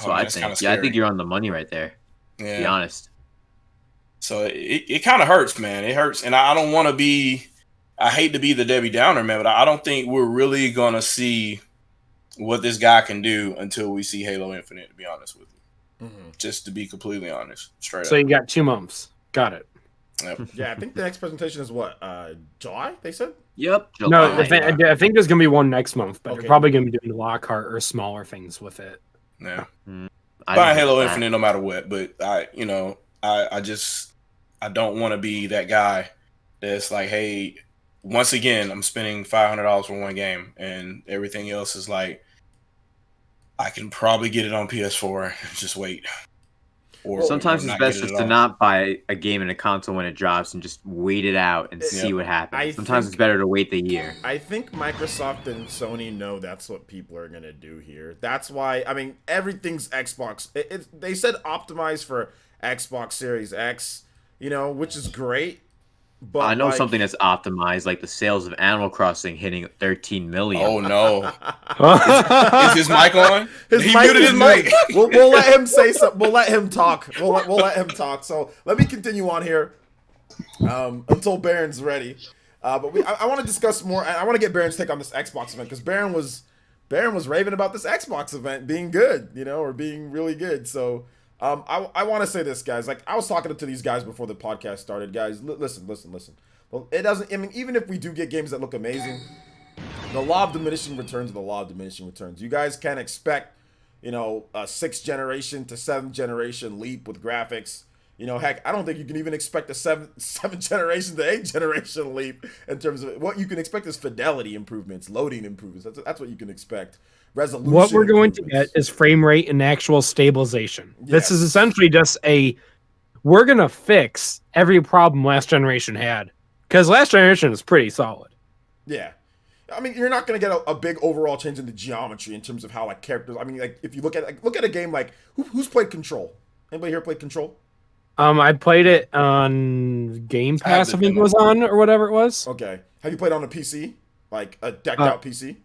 what I think. Yeah, I think you're on the money right there. Yeah. To be honest. So it kind of hurts, man. It hurts. And I don't want to be, I hate to be the Debbie Downer, man, but I don't think we're really going to see what this guy can do until we see Halo Infinite, to be honest with you. Mm-hmm. Just to be completely honest, straight up. So you got 2 months. Got it. Yep. Yeah, I think the next presentation is what? July, they said? Yep. July. No, I think there's going to be one next month, but they're probably going to be doing Lockhart or smaller things with it. Yeah. Buying Halo Infinite no matter what, but I don't want to be that guy that's like, hey, once again, I'm spending $500 for one game, and everything else is like, I can probably get it on PS4. Just wait. Or sometimes it's best just to not buy a game in a console when it drops and just wait it out and see what happens. Sometimes it's better to wait the year. I think Microsoft and Sony know that's what people are going to do here. That's why, I mean, everything's Xbox. They said optimized for Xbox Series X, which is great. But I know something that's optimized, like the sales of Animal Crossing hitting 13 million. Oh no! Is his mic on? He muted his mic. We'll let him say something. We'll let him talk. We'll let him talk. So let me continue on here until Baron's ready. But I want to discuss more. I want to get Baron's take on this Xbox event because Baron was raving about this Xbox event being good, or being really good. So. I want to say this, guys. Like, I was talking to these guys before the podcast started. Guys, listen. Well, it doesn't. I mean, even if we do get games that look amazing, the law of diminishing returns. You guys can't expect, a 6th generation to 7th generation leap with graphics. You know, heck, I don't think you can even expect a seven generation to 8 generation leap in terms of what you can expect is fidelity improvements, loading improvements. That's what you can expect. Resolution. What we're going to get is frame rate and actual stabilization. Yes. This is essentially just we're going to fix every problem last generation had, because last generation is pretty solid. Yeah. I mean, you're not going to get a big overall change in the geometry in terms of how like characters. I mean, like if you look at a game like who's played Control? Anybody here played Control? I played it on Game Pass, I think it was on, or whatever it was. Okay. Have you played on a PC? Like a decked out PC?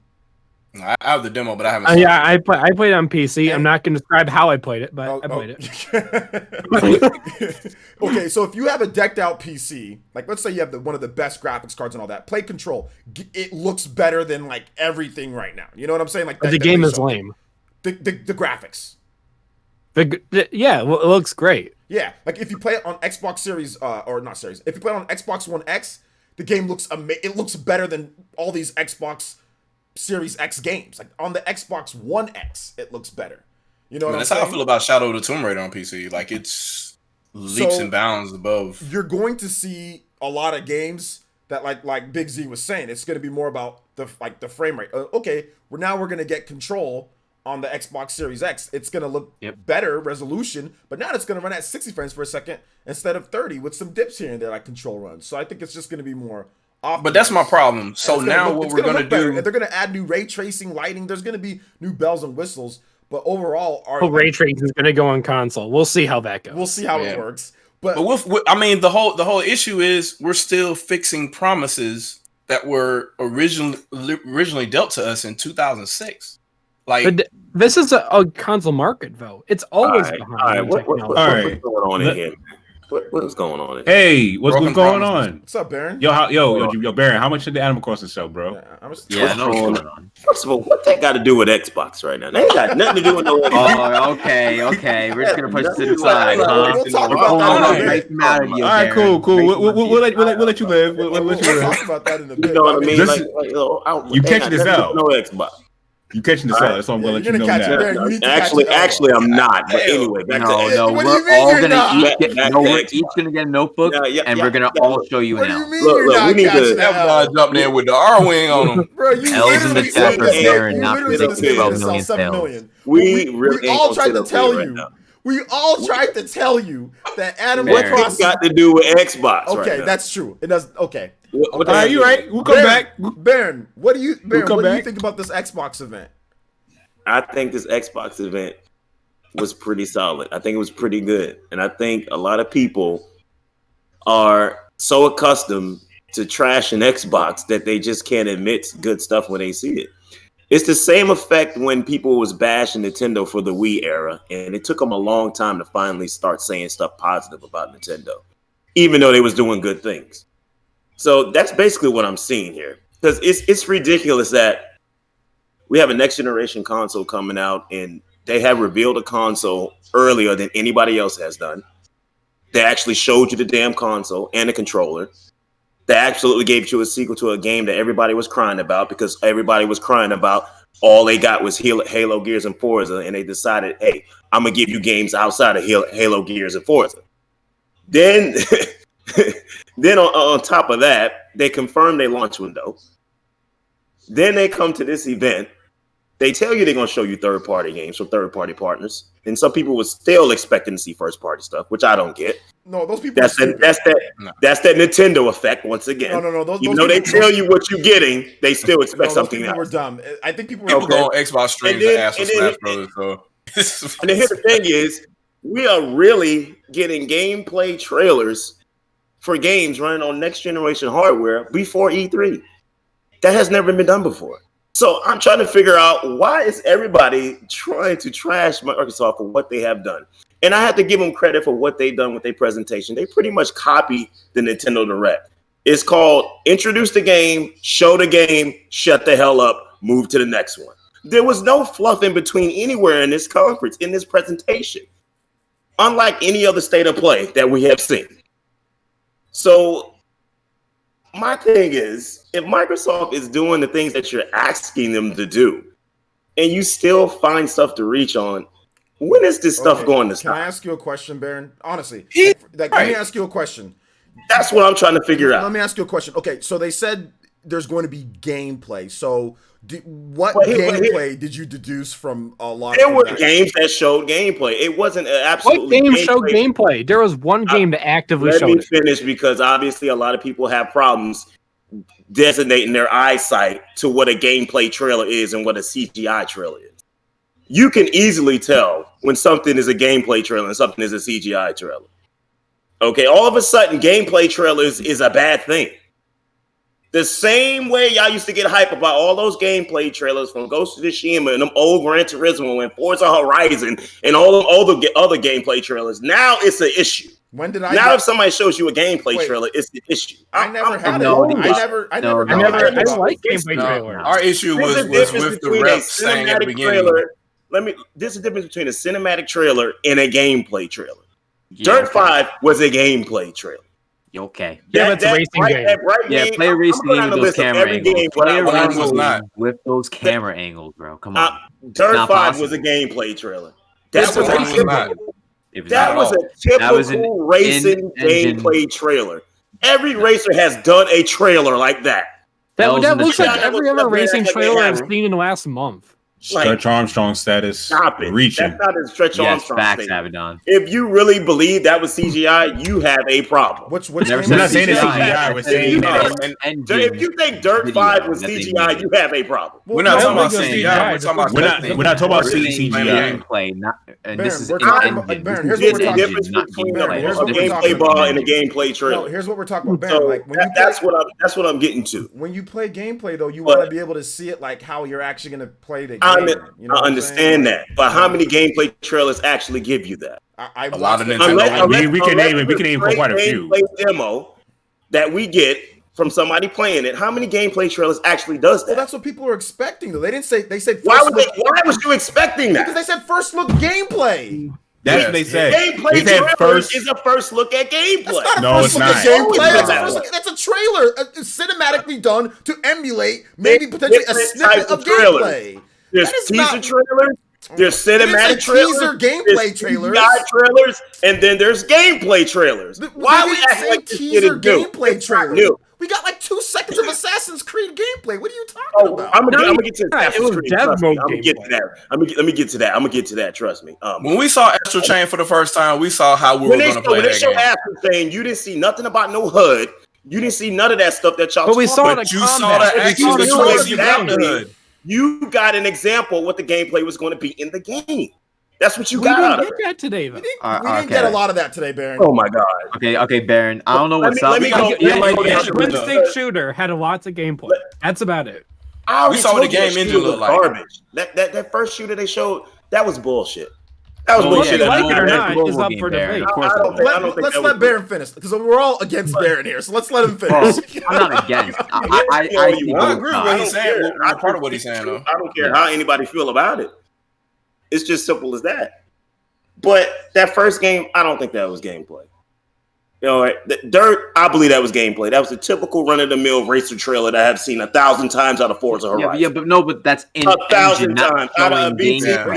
I have the demo, but I haven't. Yeah, I played it on PC. I'm not going to describe how I played it, but I played it. Okay, so if you have a decked out PC, like let's say you have one of the best graphics cards and all that, play Control. It looks better than like everything right now. You know what I'm saying? Like the game is lame. The graphics. Yeah, well, it looks great. Yeah, like if you play it on Xbox Series or not Series, if you play it on Xbox One X, the game looks it looks better than all these Xbox Series X games. Like on the Xbox One X, it looks better. You know what I'm saying? That's how I feel about Shadow of the Tomb Raider on PC. Like it's leaps and bounds above. You're going to see a lot of games that like Big Z was saying, it's going to be more about the frame rate. Okay, we're going to get Control on the Xbox Series X. It's going to look better resolution, but now it's going to run at 60 frames per second instead of 30 with some dips here and there like Control runs. So I think it's just going to be more optimized. But that's my problem. So now what we're going to do... And they're going to add new ray tracing, lighting. There's going to be new bells and whistles. But overall... ray tracing is going to go on console. We'll see how that goes. We'll see how it works. But I mean, the whole issue is we're still fixing promises that were originally dealt to us in 2006. Like, but this is a console market, though. It's always behind. All right, what's going on in here? What's going on in here? Hey, what's going on? What's up, Baron? Yo, Baron, how much did the Animal Crossing sell, bro? Yeah, no, what's going on? First of all, what that got to do with Xbox right now? They ain't got nothing to do with no Xbox. Oh, okay. We're just gonna push it to the side, huh? We'll talk about that. All right, cool. We'll let you live. We'll let you live. We'll talk about that in a bit. You know what I mean? You catching this out? No Xbox. You catching this out? So I'm gonna let you know now. Actually, I'm not. But anyway, we're each gonna get a notebook, and we're gonna all show you an L. Look, we need to jump there with the R wing on them. L's in the chat for Baron, not predicting 12 million sales. We all tried to tell you. We all tried to tell you that Animal Crossing got to do with Xbox. Okay, that's true. It does. Okay. All right, you right. We'll come back. Baron, what do you think about this Xbox event? I think this Xbox event was pretty solid. I think it was pretty good. And I think a lot of people are so accustomed to trash an Xbox that they just can't admit good stuff when they see it. It's the same effect when people was bashing Nintendo for the Wii era, and it took them a long time to finally start saying stuff positive about Nintendo, even though they was doing good things. So that's basically what I'm seeing here, because it's ridiculous that we have a next generation console coming out, and they have revealed a console earlier than anybody else has done. They actually showed you the damn console and the controller. They absolutely gave you a sequel to a game that everybody was crying about, because everybody was crying about all they got was Halo, Gears, and Forza, and they decided, hey, I'm going to give you games outside of Halo, Gears, and Forza. Then on top of that, they confirmed their launch window. Then they come to this event. They tell you they're going to show you third-party games from third-party partners. And some people were still expecting to see first-party stuff, which I don't get. No, those people. That's that Nintendo effect once again. No. Even though they tell you what you're getting, they still expect something else. We're dumb. I think people go on Xbox streams and ask for Smash Brothers. So. And then here's the thing is, we are really getting gameplay trailers for games running on next generation hardware before E3. That has never been done before. So I'm trying to figure out, why is everybody trying to trash Microsoft for what they have done? And I have to give them credit for what they've done with their presentation. They pretty much copied the Nintendo Direct. It's called introduce the game, show the game, shut the hell up, move to the next one. There was no fluff in between anywhere in this conference, in this presentation, unlike any other state of play that we have seen. So my thing is, if Microsoft is doing the things that you're asking them to do, and you still find stuff to reach on, When is this stuff going to stop? Can I ask you a question, Baron? Honestly, Right. let me ask you a question. That's what I'm trying to figure out. Let me ask you a question. Okay, so they said there's going to be gameplay. So what gameplay did you deduce from a lot There of were games that showed gameplay. It wasn't absolutely. What game showed gameplay? There was one game that actively showed it. Let me finish because obviously a lot of people have problems designating their eyesight to what a gameplay trailer is and what a CGI trailer is. You can easily tell when something is a gameplay trailer and something is a CGI trailer. Okay, all of a sudden, gameplay trailers is a bad thing. The same way y'all used to get hype about all those gameplay trailers from Ghost of Tsushima and them old Gran Turismo and Forza Horizon and all the other gameplay trailers. Now it's an issue. When did I? Now, if somebody shows you a gameplay trailer, it's the issue. I never had it. I never like gameplay trailers. Our issue was with the rep saying at the beginning. There's a difference between a cinematic trailer and a gameplay trailer. Dirt 5 was a gameplay trailer. Okay. Yeah, that's a racing game. Player racing game with those camera angles. Player racing was not with those camera angles, bro. Come on. Dirt 5 was a gameplay trailer. That was not. That was a typical racing gameplay trailer. Every racer has done a trailer like that. That looks like every other racing trailer I've seen in the last month. Stretch Armstrong status. Stop it. Reaching. That's not a Stretch Armstrong facts, statement. Abaddon. If you really believe that was CGI, you have a problem. Which We're not saying it's CGI. We're saying if you think Dirt 5 was CGI, you have a problem. We're not talking about CGI. We're talking about we're not talking about CGI. Gameplay. This is here's what we're difference between a gameplay ball and a gameplay trailer. Here's what we're talking about, Baron. Like, that's what I'm getting to. When you play gameplay, though, you want to be able to see it like how you're actually going to play the game. I understand that, but how many gameplay trailers actually give you that? A lot of Nintendo. We can name quite a few. Demo that we get from somebody playing it. How many gameplay trailers actually does that? Well, that's what people are expecting, though. They didn't say. They said. Why was you expecting that? Because they said first look gameplay. That's what they said. Gameplay trailer is a first look at gameplay. That's not That's a trailer, cinematically done to emulate maybe potentially a snippet of gameplay. There's teaser trailers. There's cinematic trailers. Teaser gameplay trailers. Trailers, and then there's gameplay trailers. Why we acting like teaser gameplay trailers? We got like 2 seconds of Assassin's Creed gameplay. What are you talking about? I'm gonna get to Assassin's Creed. Dev mode I'm gonna get to that. Let me get to that. I'm gonna get to that. Trust me. When we saw Astral Chain for the first time, we saw how we were going to play that game. Astral Chain, you didn't see nothing about no HUD. You didn't see none of that stuff that y'all. But we saw the you saw the actual choice you got the HUD. You got an example of what the gameplay was going to be in the game. That's what you got out of it. We didn't get that today, though. We didn't get a lot of that today, Baron. Oh my god. Okay, Baron. I don't know what's up. Twin Stick Shooter had lots of gameplay. That's about it. We saw what the game engine looked like. Garbage. That first shooter they showed, that was bullshit. That was bullshit. Whether you like it or not is up for debate. Let's let Baron finish because we're all against Baron here. So let's let him finish. I'm not against. I agree with what he's saying. Part of what he's saying, though. I don't care how anybody feel about it. It's just simple as that. But that first game, I don't think that was gameplay. You know, Dirt, I believe that was gameplay. That was a typical run-of-the-mill racer trailer that I've seen 1,000 times out of Forza Horizon. But that's in 1,000 times out of BT. That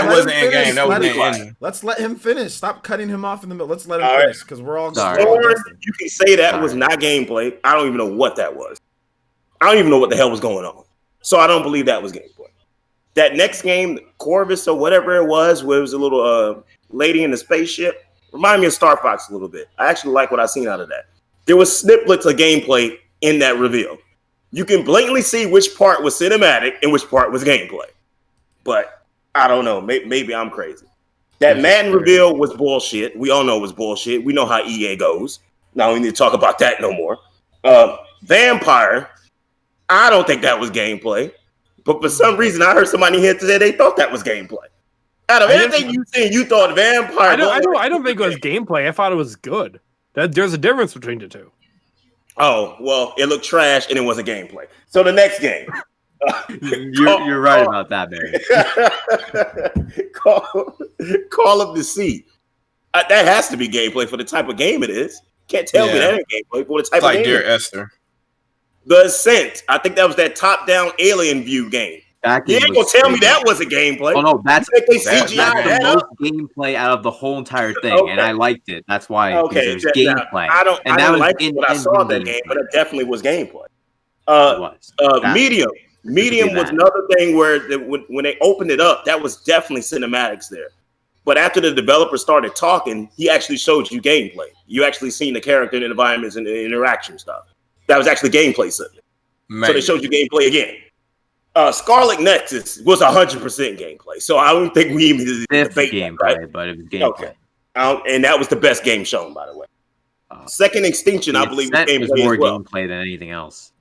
wasn't in game. That was in engine. Let's let him finish. Stop cutting him off in the middle. Let's let him finish because we're all. You can say that was not gameplay. I don't even know what that was. I don't even know what the hell was going on. So I don't believe that was gameplay. That next game, Corvus or whatever it was, where it was a little lady in the spaceship. Remind me of Star Fox a little bit. I actually like what I seen out of that. There was snippets of gameplay in that reveal. You can blatantly see which part was cinematic and which part was gameplay. But I don't know. Maybe I'm crazy. That Madden reveal was bullshit. We all know it was bullshit. We know how EA goes. Now we need to talk about that no more. Vampire, I don't think that was gameplay. But for some reason, I heard somebody here today, they thought that was gameplay. Out of everything you seen, you thought Vampire. I don't think it was gameplay. I thought it was good. There's a difference between the two. Oh, well, it looked trash and it wasn't gameplay. So the next game. You're right about that, Barry. Call of the Sea. That has to be gameplay for the type of game it is. Can't tell me that ain't gameplay for the type of game. Like Dear Esther. The Ascent. I think that was that top-down alien view game. You ain't gonna tell me that wasn't gameplay. Oh no, that's CGI the most gameplay out of the whole entire thing, and I liked it. That's why. Okay, there's gameplay. I didn't like what I saw that game, but it definitely was gameplay. Medium was another thing where when they opened it up, that was definitely cinematics there. But after the developer started talking, he actually showed you gameplay. You actually seen the character and the environments and the interaction stuff. That was actually gameplay something. So they showed you gameplay again. Scarlet Nexus was 100% gameplay. So I don't think we even debate gameplay, right? But it was gameplay. Okay. And that was the best game shown, by the way. Second Extinction, I believe, was more gameplay than anything else.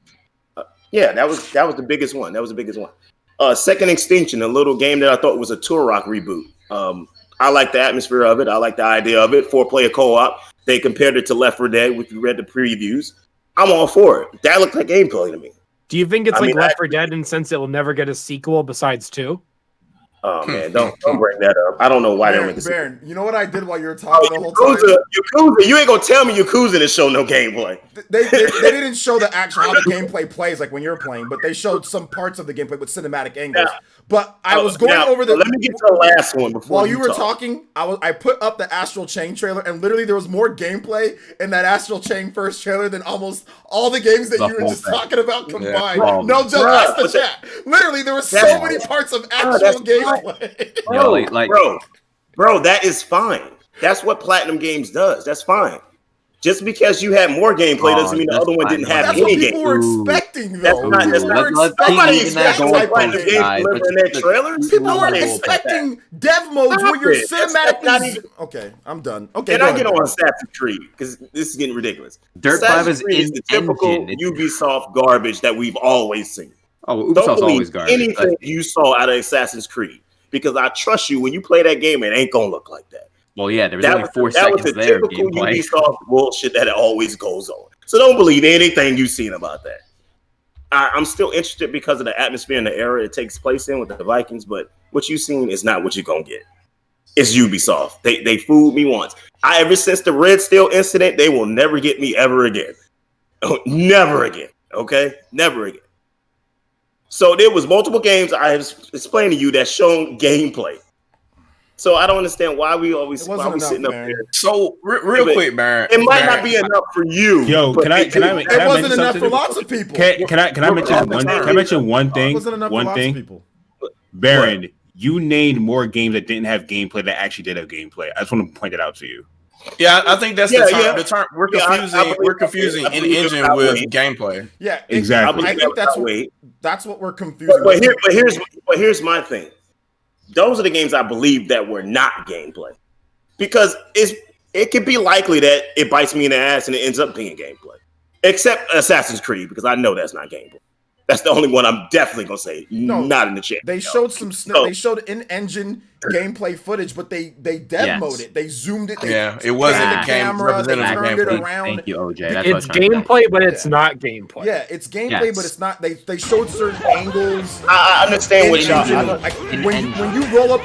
Yeah, that was the biggest one. That was the biggest one. Second Extinction, a little game that I thought was a Turok reboot. I like the atmosphere of it. I like the idea of it. 4-player co-op. They compared it to Left 4 Dead, if you read the previews. I'm all for it. That looked like gameplay to me. Do you think it's Left 4 Dead in the sense it will never get a sequel besides 2? Oh man, don't bring that up. I don't know why they're making Baron, you know what I did while you were talking the whole time? Yakuza, you ain't gonna tell me Yakuza didn't show no gameplay. They didn't show the actual how the gameplay plays like when you're playing, but they showed some parts of the gameplay with cinematic angles. Yeah. But I was going over the. Let me get to the last one before. While you were talking, I put up the Astral Chain trailer, and literally there was more gameplay in that Astral Chain first trailer than almost all the games that you were just talking about combined. Yeah. No joke, ask the chat. Literally, there were so many parts of actual gameplay. Bro, that is fine. That's what Platinum Games does. That's fine. Just because you had more gameplay doesn't mean the other one didn't have any gameplay. That's what people were expecting, though. Nobody expecting Platinum Games delivering their trailers. People were expecting dev modes where you're cinematically... Okay, I'm done. Okay, can I get on Assassin's Creed? Because this is getting ridiculous. Dirt 5 is the typical Ubisoft garbage that we've always seen. Oh, Ubisoft's always garbage. Anything you saw out of Assassin's Creed. Because I trust you, when you play that game, it ain't going to look like that. Well, yeah, there was only 4 seconds there. That was the typical Ubisoft bullshit that it always goes on. So don't believe anything you've seen about that. I'm still interested because of the atmosphere and the era it takes place in with the Vikings, but what you've seen is not what you're going to get. It's Ubisoft. They fooled me once. Ever since the Red Steel incident, they will never get me ever again. Never again. Okay? Never again. So there was multiple games I have explained to you that shown gameplay. So I don't understand why we sitting up there. So real quick, Baron. It might not be enough for you. Yo, can I it wasn't enough for lots of people. Can I mention one thing? It wasn't enough for lots of people. Baron, you named more games that didn't have gameplay that actually did have gameplay. I just want to point that out to you. Yeah, I think that's the term. We're confusing an engine with gameplay. Yeah, exactly. I think that's what we're confusing. But here's my thing. Those are the games I believe that were not gameplay, because it could be likely that it bites me in the ass and it ends up being gameplay. Except Assassin's Creed, because I know that's not gameplay. That's the only one I'm definitely gonna say not in the chat. They showed they showed in-engine gameplay footage, but they dev mode it. They zoomed it. It wasn't the camera. They turned it around. Thank you, OJ. It's gameplay, but it's not gameplay. Yeah, it's gameplay, but it's not. They showed certain angles. I understand what y'all. When you roll up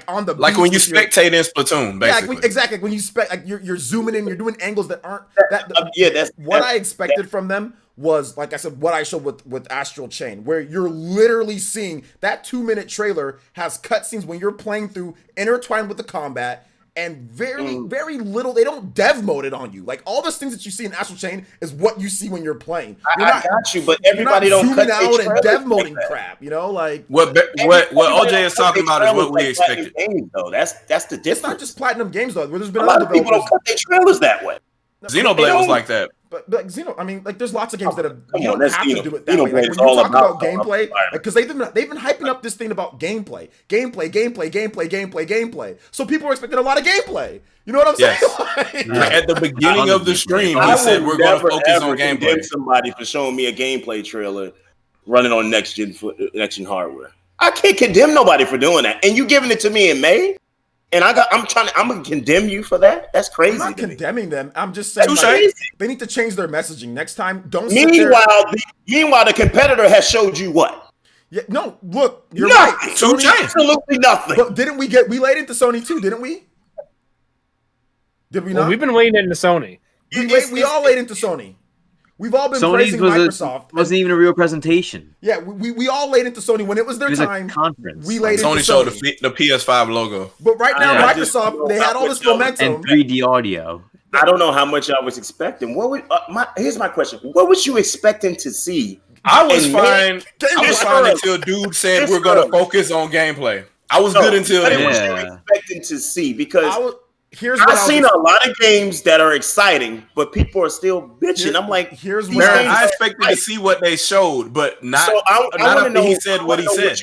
on the like when you spectate in Splatoon, basically. Yeah, exactly. When you you're zooming in, you're doing angles that aren't that's what I expected from them. Was, like I said, what I showed with Astral Chain, where you're literally seeing that 2-minute trailer has cutscenes when you're playing through intertwined with the combat, and very little, they don't dev mode it on you. Like, all those things that you see in Astral Chain is what you see when you're playing. I got you, but everybody don't cut out and dev moding crap, you know? Like, what OJ is talking about is what we expected. Games, though. That's the difference. It's not just Platinum Games, though. Where there's been a lot of people don't cut their trailers that way. Xenoblade was like that. But Xeno, I mean, like, there's lots of games that have you don't have to do it that way. Like, when you talk about gameplay, because they've been hyping up this thing about gameplay. So people are expecting a lot of gameplay. You know what I'm saying? Like, at the beginning of the stream, he said we're going to focus on gameplay. Somebody for showing me a gameplay trailer running on next gen hardware. I can't condemn nobody for doing that. And you giving it to me in May? And I'm gonna condemn you for that. That's crazy. I'm not condemning them. I'm just saying they need to change their messaging next time. Don't. Meanwhile, the competitor has showed you what? Yeah, no. Look, you're right. Sony, absolutely nothing. But didn't we laid into Sony too? Didn't we? Did we not? We've been laying into Sony. We all laid into Sony. We've all been Sony's praising Microsoft. Wasn't even a real presentation. Yeah, we all laid into Sony when it was their time. Conference. We laid into Sony showed the PS5 logo. But right now, Microsoft, they had all this momentum. And 3D audio. I don't know how much I was expecting. Here's my question. What was you expecting to see? I was fine until dude said we're going to focus on gameplay. I was good until then. What was you expecting to see? Because I've seen a lot of games that are exciting, but people are still bitching. I'm like, I expected to see what they showed, but not. So not after he said what he said.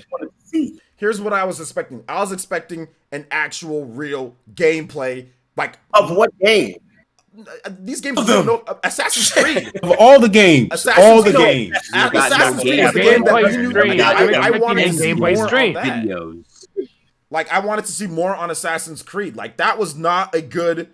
Here's what I was expecting. I was expecting an actual, real gameplay, like of what game? These games don't know. Assassin's Creed. Of all the games. Assassin's Creed is a game that I wanted to see more on that. Videos. Like, I wanted to see more on Assassin's Creed. Like, that was not a good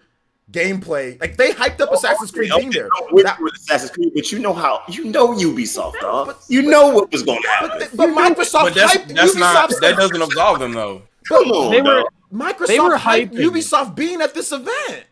gameplay. Like, they hyped up Assassin's Creed being there. With Assassin's Creed, but you know Ubisoft, dog. You know what was going to happen. But Microsoft hyped Ubisoft. That doesn't absolve them, though. Come on, Microsoft hyped Ubisoft being at this event.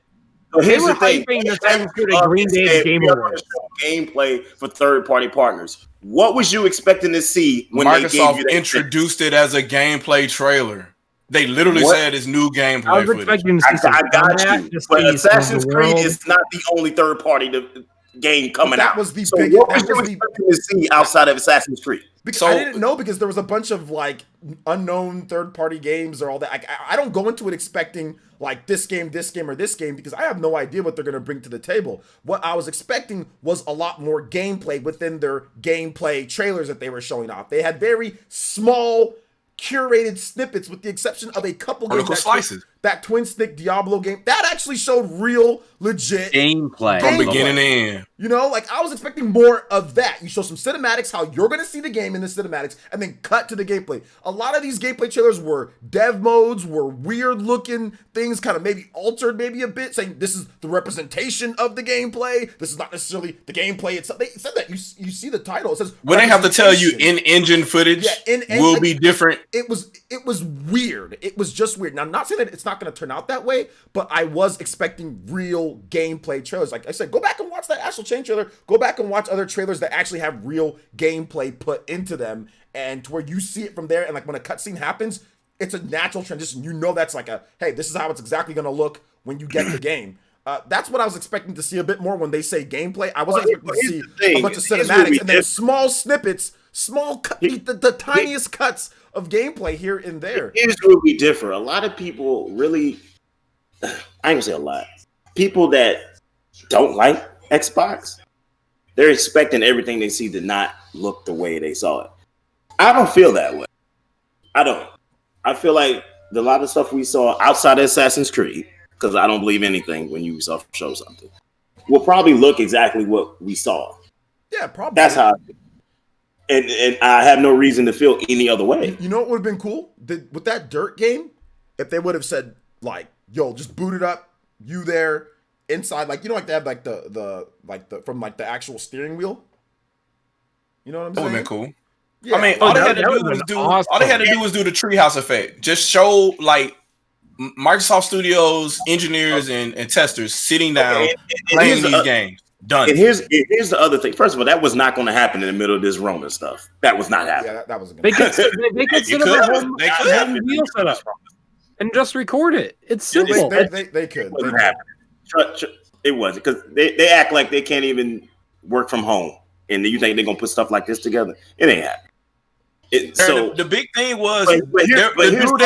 They were hyping Assassin's Creed at Green Day's Game Awards. Gameplay for third-party partners. What was you expecting to see when Microsoft introduced it as a gameplay trailer? They literally said it's new gameplay footage. I got you. But Assassin's Creed is not the only third-party game coming out. That was the biggest. What was you expecting to see outside of Assassin's Creed? Because I didn't know, because there was a bunch of like unknown third-party games or all that. I don't go into it expecting like this game, or this game, because I have no idea what they're going to bring to the table. What I was expecting was a lot more gameplay within their gameplay trailers that they were showing off. They had very small, curated snippets, with the exception of a couple games. That twin stick Diablo game that actually showed real, legit gameplay from beginning to end. You know, like I was expecting more of that. You show some cinematics, how you're going to see the game in the cinematics, and then cut to the gameplay. A lot of these gameplay trailers were dev modes, were weird looking things, kind of maybe altered maybe a bit, saying this is the representation of the gameplay. This is not necessarily the gameplay itself. They said that. You see the title. It says when they have to tell you in-engine footage will be different. It was weird. It was just weird. Now, I'm not saying that it's not going to turn out that way, but I was expecting real gameplay trailers. Like I said, go back and watch that Astral Chain trailer. Go back and watch other trailers that actually have real gameplay put into them, and to where you see it from there. And like when a cutscene happens, it's a natural transition. You know that's like hey, this is how it's exactly going to look when you get the game. That's what I was expecting to see a bit more when they say gameplay. I wasn't expecting to see a bunch of cinematics and then small snippets, the tiniest cuts of gameplay here and there. Here's where we differ. A lot of people really, I ain't gonna say a lot, people that don't like Xbox, they're expecting everything they see to not look the way they saw it. I don't feel that way. I don't. I feel like a lot of stuff we saw outside of Assassin's Creed, because I don't believe anything when Ubisoft shows something, will probably look exactly what we saw. Yeah, probably. That's how I feel. And I have no reason to feel any other way. You know what would have been cool? With that Dirt game, if they would have said, like, yo, just boot it up, you there, inside, like, you know, like they have like the from like the actual steering wheel. You know what I'm saying? That would have been cool. Yeah. I mean, all they had to do was do the treehouse effect. Just show like Microsoft Studios engineers and testers sitting down playing these games. Done. And here's the other thing. First of all, that was not going to happen in the middle of this Rona stuff. That was not happening. Yeah, that wasn't going to happen. They could set up a home wheel setup and just record it. It's simple. They could. It wasn't happening. It wasn't, because they act like they can't even work from home. And you think they're going to put stuff like this together? It ain't happening. So the big thing was the dude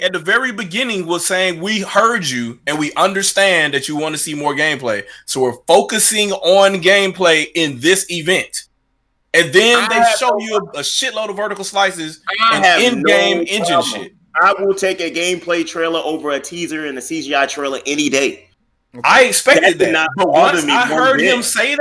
at the very beginning was saying, we heard you and we understand that you want to see more gameplay, so we're focusing on gameplay in this event. And then they show you a shitload of vertical slices and in-game engine shit. I will take a gameplay trailer over a teaser and a CGI trailer any day. Okay. I expected that, but once I heard him say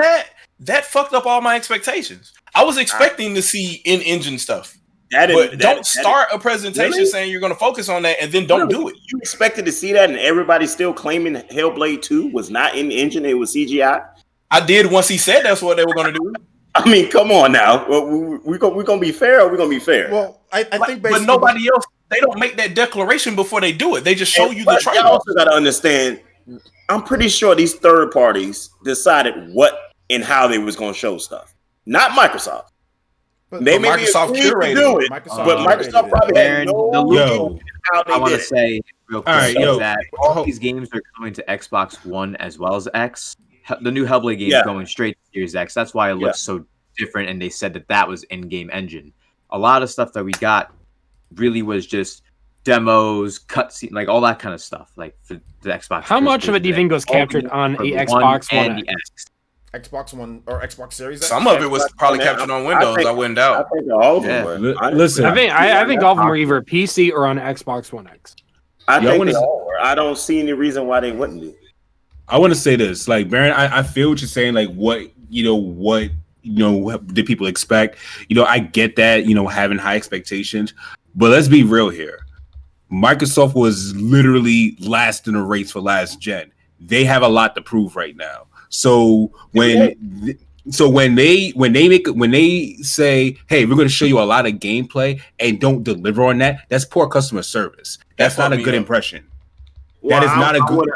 that fucked up all my expectations. I was expecting to see in-engine stuff. But don't start a presentation saying you're going to focus on that and then don't do it. You expected to see that, and everybody's still claiming Hellblade 2 was not in engine, it was CGI? I did once he said that's what they were going to do. I mean, come on now. We're going to be fair, or we're going to be fair? Well, I think but nobody else, they don't make that declaration before they do it. They just show you the trailer. You also got to understand, I'm pretty sure these third parties decided what in how they was going to show stuff. Not Microsoft. But They may Microsoft be agreed to do it, but Microsoft probably had no yo, how they I want did to it. say real quick All right, yo, that all these games are coming to Xbox One as well as X. The new Hellblade game is going straight to Series X. That's why it looks so different. And they said that was in-game engine. A lot of stuff that we got really was just demos, cutscene, like all that kind of stuff. Like for the Xbox. How much of it do you think was captured on the Xbox One and the X? Xbox One or Xbox Series X? Some of it was probably captured on Windows. I wouldn't doubt. I think all of them were. Listen, I think all of them were either PC or on Xbox One X. I think they all were. I don't see any reason why they wouldn't be. I want to say this, like Baron, I feel what you're saying. Like what did people expect? I get that, having high expectations, but let's be real here. Microsoft was literally last in the race for last gen. They have a lot to prove right now. So when they say, hey, we're going to show you a lot of gameplay and don't deliver on that, that's poor customer service. That's not a good impression. Well, that is not a good.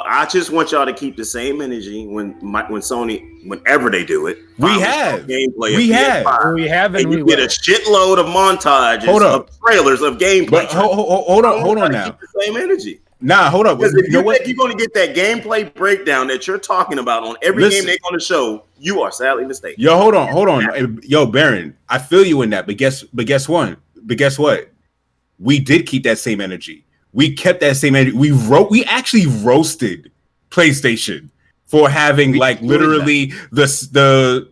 I just want y'all to keep the same energy when Sony, whenever they do it. We have gameplay. We have, and you get a shitload of montages of trailers of gameplay. But hold on now. Keep the same energy. Nah, hold up. Because if you think you're going to get that gameplay breakdown that you're talking about on every game they're going to show, you are sadly mistaken. Yo, hold on. Yo, Baron, I feel you in that. But guess what? We did keep that same energy. We kept that same energy. We actually roasted PlayStation for having literally the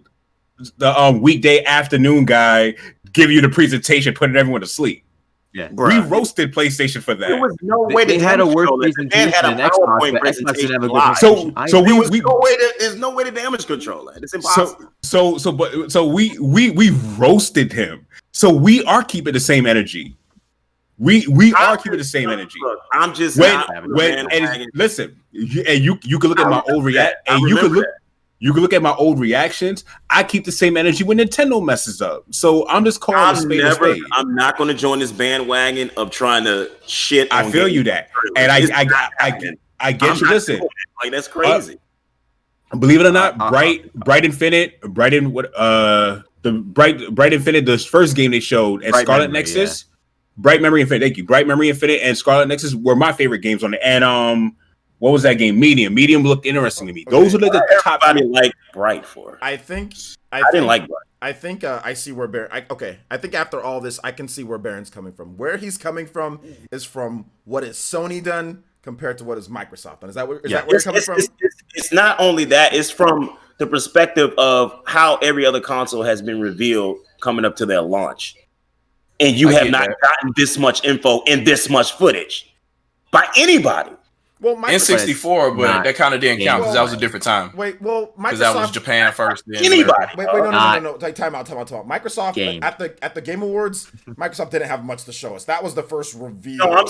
weekday afternoon guy give you the presentation, putting everyone to sleep. Yeah, we roasted PlayStation for that. There was no way they had a work presentation in Xbox, but Xbox didn't have a good presentation. There's no way to damage control that. It's impossible. So we roasted him. So we are keeping the same energy. We are keeping the same energy. Look, I'm just listen. You can look at my old you can look at my old reactions. I keep the same energy when Nintendo messes up. So I'm just calling a spade. I'm not going to join this bandwagon of trying to shit. I feel you that, and I get you. Listen, like that's crazy. Believe it or not, Bright Infinite, the first game they showed at Scarlet Nexus. Yeah. Bright Memory Infinite, thank you. Bright Memory Infinite and Scarlet Nexus were my favorite games on it. And what was that game? Medium looked interesting to me. Those are the top. Everybody like Bright for. I think I didn't like Bright. I think I see where Baron. I think after all this, I can see where Baron's coming from. Where he's coming from is from what is Sony done compared to what is Microsoft done. Is that where you're coming from? It's not only that. It's from the perspective of how every other console has been revealed coming up to their launch. And you have not gotten this much info and this much footage by anybody. Well, N64, but that kind of didn't count because that was a different time. Because that was Japan first. Anybody? No. Time out. Microsoft at the Game Awards, Microsoft didn't have much to show us. That was the first reveal. No, I'm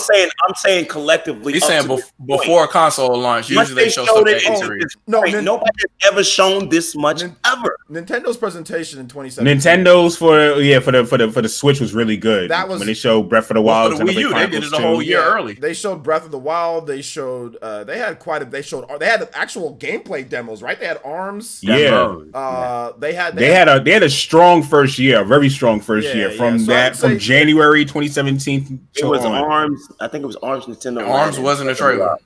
saying collectively. He's saying before a console launch, usually they show stuff at E3. Nobody has ever shown this much ever. Nintendo's presentation in 2017. Nintendo's for the Switch was really good. That was when they showed Breath of the Wild. For the Wii U, they did it a whole year early. They showed Breath of the Wild. They showed. They had actual gameplay demos, right? They had ARMS. Yeah. They had a strong first year, a very strong first year from January 2017. It was ARMS. I think it was ARMS Nintendo. ARMS wasn't a trailer.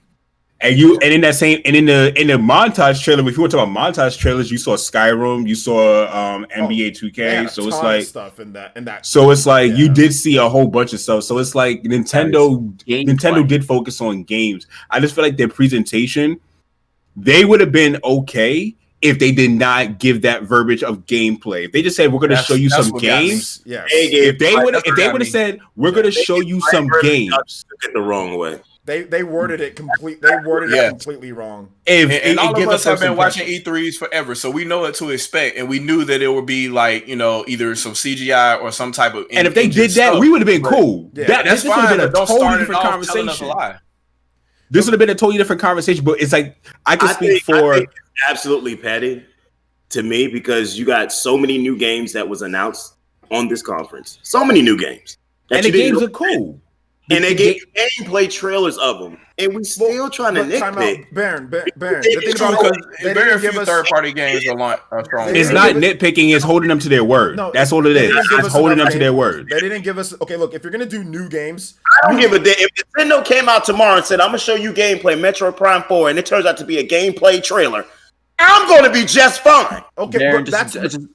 And in the montage trailer, if you want to talk about montage trailers, you saw Skyrim, you saw NBA 2K. So it's like stuff in that. So it's like you did see a whole bunch of stuff. So it's like Nintendo did focus on games. I just feel like their presentation, they would have been okay if they did not give that verbiage of gameplay. If they just said we're going to show you some games, if they would have said we're going to show you some games, took it the wrong way. They worded it completely wrong. And all of us have been watching E3s forever, so we know what to expect, and we knew that it would be like either some CGI or some type of. And if they did that, we would have been cool. Yeah, this would have been a totally different conversation. This would have been a totally different conversation, but it's like I think it's absolutely petty to me because you got so many new games that was announced on this conference. So many new games, and the games are cool. And they gave gameplay trailers of them, and we still trying to nitpick. Baron. The thing about it, very few third-party games are strong. It's not nitpicking; it's holding them to their word. No, that's all it is. It's holding them to their word. They didn't give us. Okay, look, if you're gonna do new games, I don't give a damn. If Nintendo came out tomorrow and said, "I'm gonna show you gameplay Metroid Prime 4," and it turns out to be a gameplay trailer, I'm going to be just fine. Okay, but that's nothing.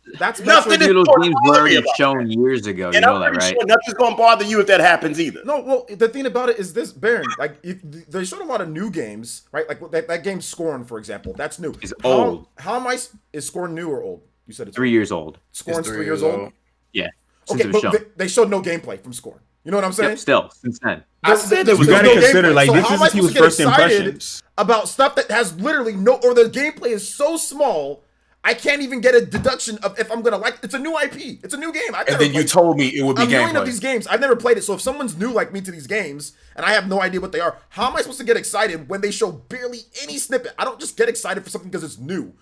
Those games were already shown years ago. You know that, right? Sure nothing's going to bother you if that happens either. No, well, the thing about it is this, Baron. Like, they showed a lot of new games, right? Like that game Scorn, for example. That's new. It's old. How am I? Is Scorn new or old? You said it's 3 years old. Scorn's 3 years old. Yeah. Okay, but they showed no gameplay from Scorn. You know what I'm saying? Yep, still, since then. I said there was you got to consider, gameplay. like, so this is people's first impressions. About stuff that has literally no, or the gameplay is so small, I can't even get a deduction of if I'm going to like, it's a new IP. It's a new game. And then you told me it would be gameplay. A million of these games, I've never played it. So if someone's new like me to these games, and I have no idea what they are, how am I supposed to get excited when they show barely any snippet? I don't just get excited for something because it's new.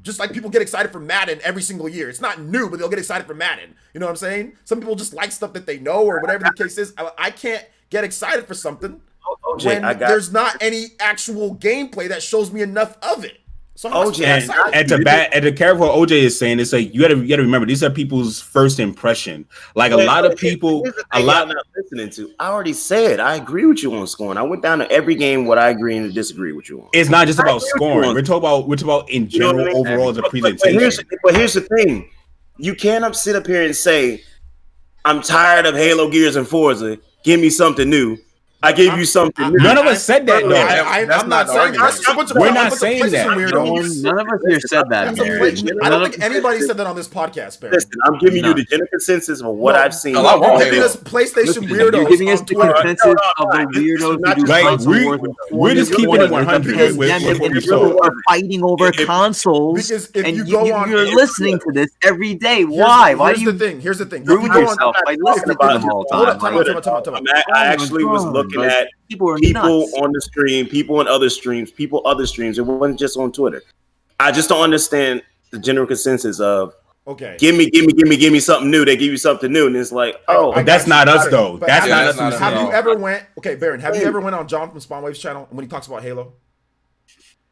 Just like people get excited for Madden every single year. It's not new, but they'll get excited for Madden. You know what I'm saying? Some people just like stuff that they know or whatever the case is. I can't get excited for something when there's not any actual gameplay that shows me enough of it. So and to carry what OJ is saying, it's like you gotta remember these are people's first impression. Like a lot of people, I'm not listening to. I already said I agree with you on Scorn. I went down to every game what I agree and disagree with you on. It's not just about Scorn. We're talking about in general overall as a presentation. But here's the thing: you can't sit up here and say, "I'm tired of Halo, Gears, and Forza. Give me something new." I gave you something new. None of us said that, though. I'm not saying that. We're not saying that. None of us here said that. I don't think anybody said that on this podcast, Barry. Listen, I'm giving you the general consensus of what I've seen. You're giving us PlayStation weirdos. You're giving us the consensus of the weirdos who do we're just keeping it 100 with what we saw. Are fighting over consoles, and you're listening to this every day. Why? Why do you? Here's the thing. Ruin yourself by listening to them all the time. I actually was looking at people on the stream, people on other streams, other streams. It wasn't just on Twitter. I just don't understand the general consensus of give me something new. They give you something new, and it's like, but that's not us though. That's not us. Have you ever went? Okay, Baron, have you ever went on John from Spawnwave's channel and when he talks about Halo?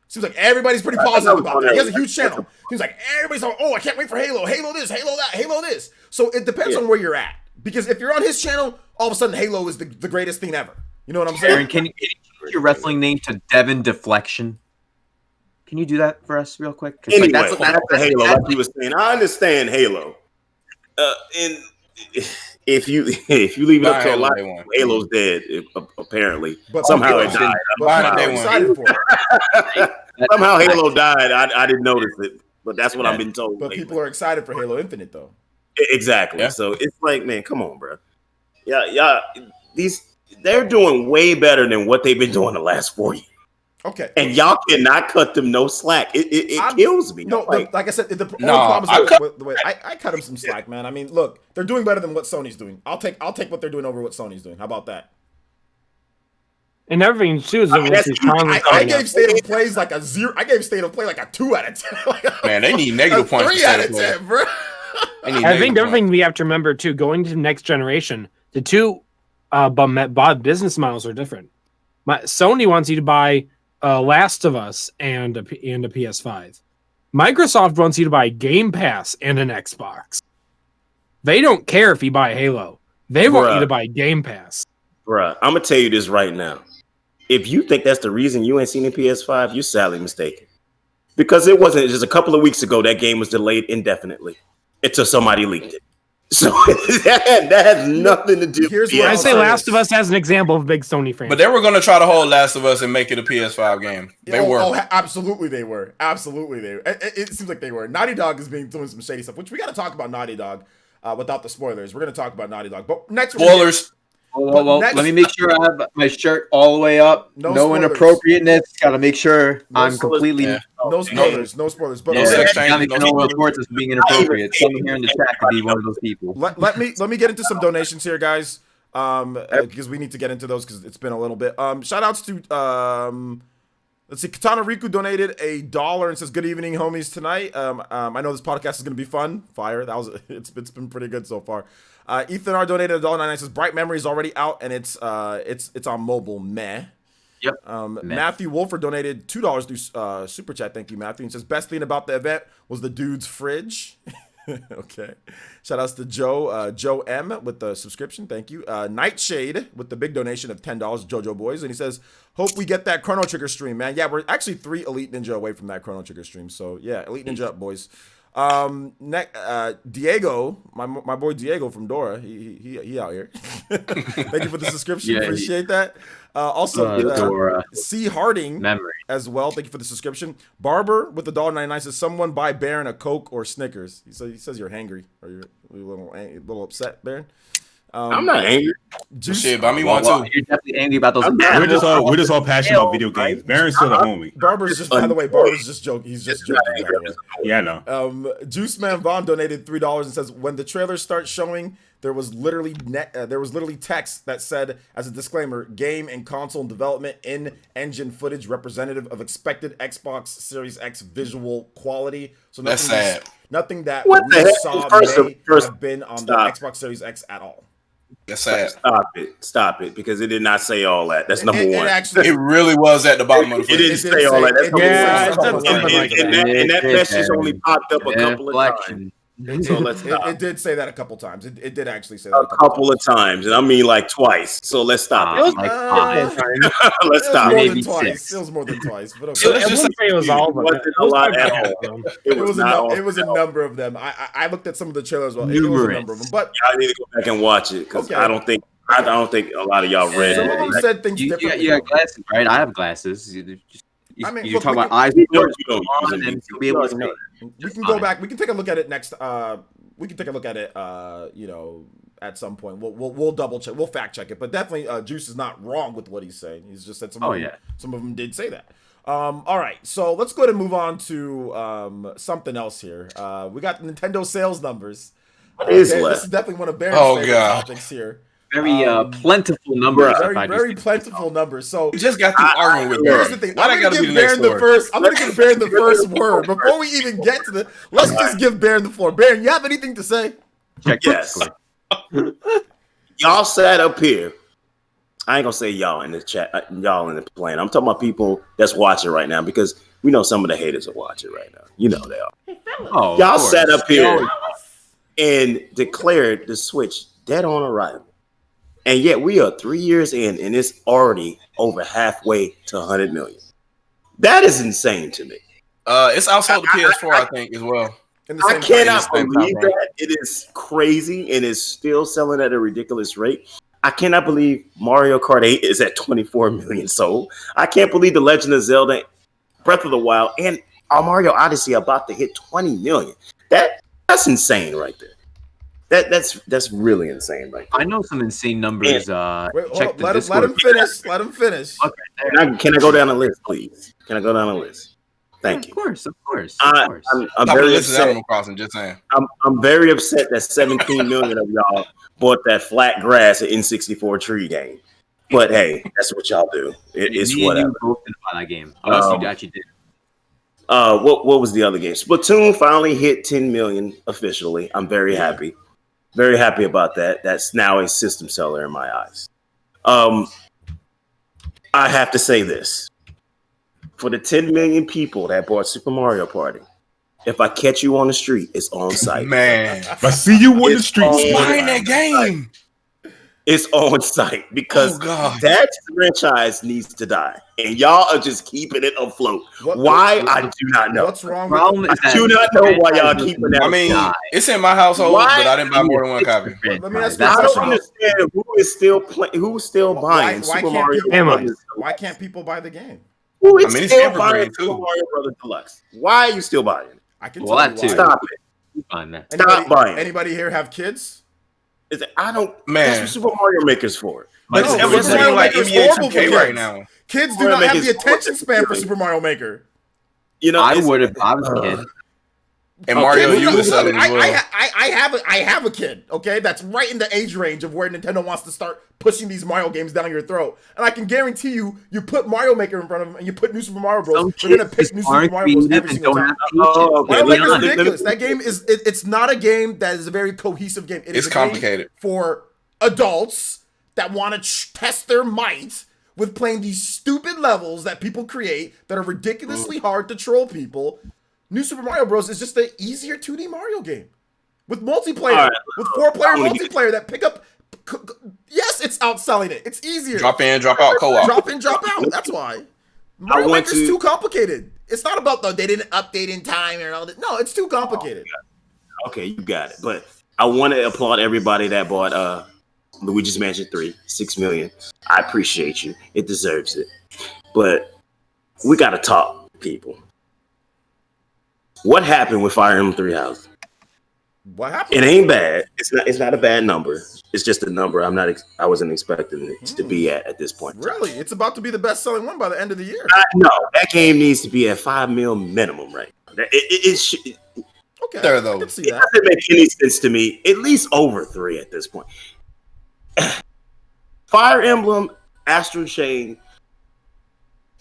Seems like everybody's pretty positive about that. He has a huge channel. He's like, everybody's like, I can't wait for Halo, Halo this, Halo that, Halo this. So it depends on where you're at. Because if you're on his channel, all of a sudden Halo is the greatest thing ever. You know what I'm saying? Aaron, can you change your wrestling name to Devin Deflection? Can you do that for us real quick? Anyway, that's Halo, like he was saying. I understand Halo. And if you leave it up to a lot, Halo's dead, apparently. But somehow it died. I'm excited for it. Somehow Halo died. I didn't notice it, but that's what I've been told. But people are excited for Halo Infinite, though. Exactly. Yeah. So it's like, man, come on, bro. Yeah. They're doing way better than what they've been doing the last 4 years. Okay. And y'all cannot cut them no slack. It kills me. No, like I said, the problem is I cut them some slack, man. I mean, look, they're doing better than what Sony's doing. I'll take what they're doing over what Sony's doing. How about that? And everything too is I gave State of Plays like a 0. I gave State of Play like a 2 out of 10. Man, they need negative points. 3 out of 10, bro. I think the other thing we have to remember too, going to the next generation, the two business models are different. Sony wants you to buy Last of Us and a PS5. Microsoft wants you to buy Game Pass and an Xbox. They don't care if you buy Halo. They want you to buy Game Pass. Bruh, I'm gonna tell you this right now. If you think that's the reason you ain't seen the PS5, you're sadly mistaken. Because it wasn't just a couple of weeks ago that game was delayed indefinitely until somebody leaked it. So that has nothing to do. Here's why I say Last of Us as an example of a big Sony fan. But they were going to try to hold Last of Us and make it a PS5 game. They were. Oh, absolutely they were. Absolutely they were. It seems like they were. Naughty Dog is doing some shady stuff, which we got to talk about Naughty Dog without the spoilers. We're going to talk about Naughty Dog. But next spoilers. Well, let me make sure I have my shirt all the way up. No inappropriateness. Got to make sure I'm completely. Yeah. No spoilers. No spoilers. But no reports as being inappropriate. Someone here in the chat could be one of those people. Let me get into some donations here, guys. Because we need to get into those because it's been a little bit. Shout outs to Let's see. Katana Riku donated $1 and says, "Good evening, homies. Tonight, I know this podcast is gonna be fun. Fire. It's been pretty good so far." Ethan R donated $1.99 says, "Bright Memory is already out and it's on mobile. Meh." Yep. Matthew Wolford donated $2 through super chat. Thank you, Matthew. And says, "Best thing about the event was the dude's fridge." Okay. Shout outs to Joe M with the subscription. Thank you. Nightshade with the big donation of $10, Jojo Boys. And he says, "Hope we get that Chrono Trigger stream, man." Yeah, we're actually 3 Elite Ninja away from that Chrono Trigger stream. So yeah, Elite Ninja up, boys. Diego, my boy Diego from Dora, he out here. Thank you for the subscription. Yeah, appreciate that. Also, Dora. C Harding Memory. as well. Thank you for the subscription. Barber with the $1.99 says, "Someone buy Baron a Coke or Snickers." He says you're hangry or you're a little upset, Baron. I'm not angry. Shit, buy me one too. You're definitely angry about those. We're just all passionate about video games. Baron's still a homie. Barber's just, by the way, Barber's just joking. He's just joking. By the way. Yeah, I know. Juice Man Vaughn donated $3 and says, "When the trailers start showing, there was literally text that said as a disclaimer, game and console development in-engine footage representative of expected Xbox Series X visual quality." So that's sad. Nothing that What we the heck? saw First have been on stop. the Xbox Series X at all. That's sad. Stop it, because it did not say all that. That's number one. It really was at the bottom of the It didn't say all that. That's number one. something like that. And that message only popped up a couple of times. So let's stop. It did say that a couple times. It did actually say that A couple of times, and I mean like twice. So let's stop. Let's It stop. was more Maybe than twice. 6. It was more than twice. But okay. So let's I just wouldn't say it was all of It them. wasn't a lot at all. It was a number of them. I looked at some of the trailers. Well, it was a number of them. But I need to go back and watch it because I don't think a lot of y'all read some of it. them said things differently. You got glasses, right? I have glasses. I mean, you're look, talking we about eyes. You don't use And them. you'll be able to know. We can go back. We can take a look at it next. We can take a look at it. At some point, we'll double check. We'll fact check it. But definitely, Juice is not wrong with what he's saying. He's just said some of them did say that. All right, so let's go ahead and move on to something else here. We got Nintendo sales numbers. This is definitely one of Baron's favorite topics here. Very plentiful numbers. Very plentiful numbers. So You just got through arguing with here's Baron. the thing. Why I'm I gonna gotta be give the next Baron the story? first. I'm gonna give Baron the first word before we even get to the. Let's just give Baron the floor. Baron, you have anything to say? Yes. Y'all sat up here. I ain't gonna say y'all in the chat, y'all in the plane. I'm talking about people that's watching right now because we know some of the haters are watching right now. You know they are. Oh, Y'all sat up here and declared the Switch dead on arrival. And yet we are 3 years in and it's already over halfway to 100 million. That is insane to me. It's outside the PS4, I think, as well. I cannot believe that. It is crazy and is still selling at a ridiculous rate. I cannot believe Mario Kart 8 is at 24 million sold. I can't believe The Legend of Zelda, Breath of the Wild, and Mario Odyssey are about to hit 20 million. That's insane right there. That's really insane right there. I know some insane numbers. Wait, let him finish. Let him finish. Okay. Can I go down the list, please? Can I go down the list? Thank you. Of course. I'm very upset. Animal Crossing, just saying. I'm very upset that 17 million of y'all bought that flat grass N64 tree game. But hey, that's what y'all do. It's whatever. You both didn't buy that game. Unless you actually did. What was the other game? Splatoon finally hit 10 million officially. I'm very happy. Very happy about that. That's now a system seller in my eyes. I have to say this. For the 10 million people that bought Super Mario Party, if I catch you on the street, it's on site. Man, If I see you on the streets, buying that game. It's on site because that franchise needs to die, and y'all are just keeping it afloat. Why? I do not know. What's wrong? I do not know why y'all keeping that. I mean, it's in my household, but I didn't buy more than one copy. Let me ask you a I don't question. understand who's still buying Super Mario Brothers. Why can't people buy the game? Who is it's still evergreen, buying too. Super Mario Brothers Deluxe? Why are you still buying it? I can Well, tell that you too. why. Stop it. Stop buying it. Anybody here have kids? I don't. Man. That's what Super Mario Maker's for. But it's No, everything Super Mario like Maker's NBA horrible 2K for right kids. now. Kids do Mario not have Maker's the attention horrible. span for Super Mario Maker. You know, I would if I was a kid. And Mario U is selling as well. I have a kid, okay, that's right in the age range of where Nintendo wants to start pushing these Mario games down your throat. And I can guarantee you put Mario Maker in front of them and you put New Super Mario Bros. They're gonna pick New Super Mario Bros. Every single time. Mario Maker is ridiculous. That game it's not a game that is a very cohesive game. It's complicated for adults that want to test their might with playing these stupid levels that people create that are ridiculously hard to troll people. New Super Mario Bros. Is just an easier 2D Mario game. With multiplayer, with 4-player multiplayer that pick up... Yes, it's outselling it. It's easier. Drop in, drop out, co-op. Drop in, drop out. That's why. Mario Maker's too complicated. It's not about they didn't update in time and all that. No, it's too complicated. Okay, you got it. But I want to applaud everybody that bought Luigi's Mansion 3, 6 million. I appreciate you. It deserves it. But we got to talk, people. What happened with Fire Emblem Three Houses? What happened? It ain't bad. It's not a bad number. It's just a number I wasn't expecting it to be at this point. Really? It's about to be the best-selling one by the end of the year. No, that game needs to be at 5 mil minimum, right? It should. Okay, there though. I can see that. It doesn't make any sense to me. At least over 3 at this point. Fire Emblem, Astral Chain.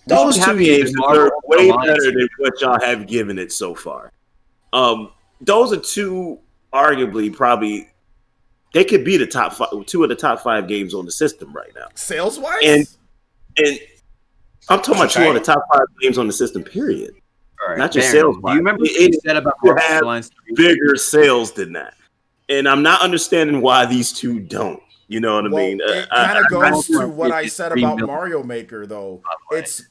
Those 2 games are way better than what y'all have given it so far. Those are 2, arguably, probably they could be the top 5, 2 of the top 5 games on the system right now, sales wise. And I'm talking about 2 of the top 5 games on the system. Period. Right, not just sales. Do you remember what you said about bigger sales than that? And I'm not understanding why these 2 don't. You know what I mean? It kind of goes to what I said about Mario Maker, though. It's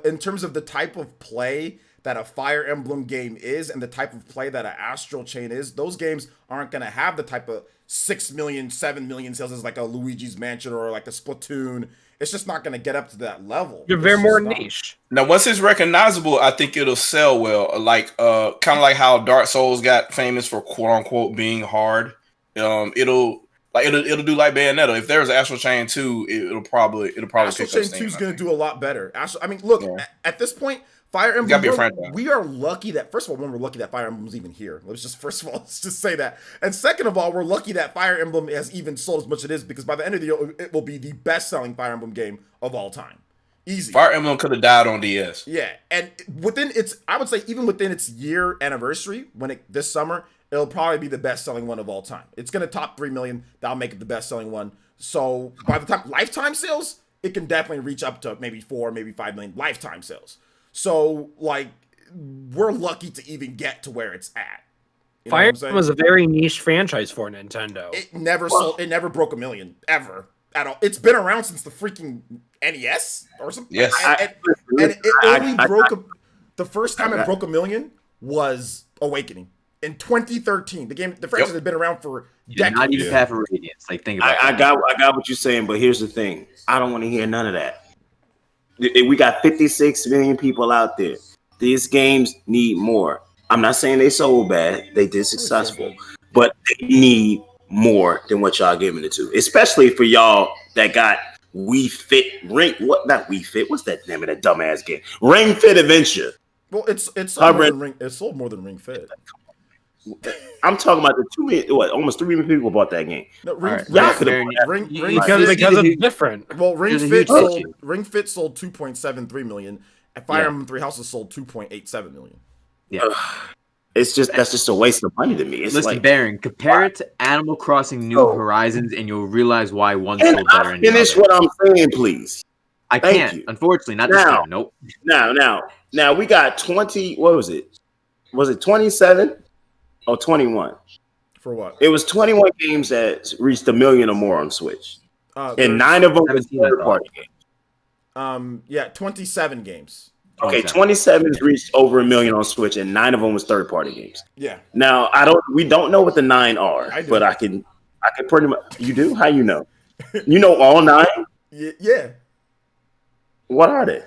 in terms of the type of play that a Fire Emblem game is and the type of play that an Astral Chain is. Those games aren't going to have the type of 6 million, 7 million sales as like a Luigi's Mansion or like a Splatoon. It's just not going to get up to that level. You're very more niche. Now, once it's recognizable, I think it'll sell well. Like, kind of like how Dark Souls got famous for quote unquote being hard. It'll do like Bayonetta. If there's Astral Chain 2, it'll probably Astral Chain 2 is going to do a lot better. Look, at this point, Fire Emblem, we are lucky that, first of all, we're lucky that Fire Emblem's even here. Let's just say that. And second of all, we're lucky that Fire Emblem has even sold as much as it is, because by the end of the year, it will be the best-selling Fire Emblem game of all time. Easy. Fire Emblem could have died on DS. Yeah, and I would say even within its year anniversary, this summer, it'll probably be the best-selling one of all time. It's going to top 3 million. That'll make it the best-selling one. So by the time lifetime sales, it can definitely reach up to maybe 4, maybe 5 million lifetime sales. So, like, we're lucky to even get to where it's at. Fire Emblem was a very niche franchise for Nintendo. It never sold. It never broke 1 million ever at all. It's been around since the freaking NES or something. Yes, and it only broke. The first time it broke 1 million was Awakening in 2013. The franchise had been around for decades. Not even Path of Radiance. Like, think about I got what you're saying, but here's the thing: I don't want to hear none of that. We got 56 million people out there. These games need more. I'm not saying they sold bad. They did successful. But they need more than what y'all giving it to. Especially for y'all that got Wii Fit Ring. What? Not Wii Fit. What's that name of that dumbass game? Ring Fit Adventure. Well, it's sold more than Ring Fit. I'm talking about the 2 million, almost 3 million people bought that game. No, y'all could have because it's different. Well, Ring Fit sold 2.73 million, and Fire Emblem Three Houses sold 2.87 million. Yeah, that's just a waste of money to me. It's Listen, Baron, compare it to Animal Crossing New Horizons, and you'll realize why one sold better. Finish what I'm saying, please. I can't, unfortunately, not this time. Nope. Now we got 20. What was it? Was it 27? Or 21. For what? It was 21 games that reached 1 million or more on Switch. And 9 of them were third-party games. 27 games. Okay, 27 reached over 1 million on Switch, and 9 of them was third-party games. Yeah. Now, we don't know what the 9 are, but I can pretty much. You do? How you know? You know all 9? Yeah. What are they?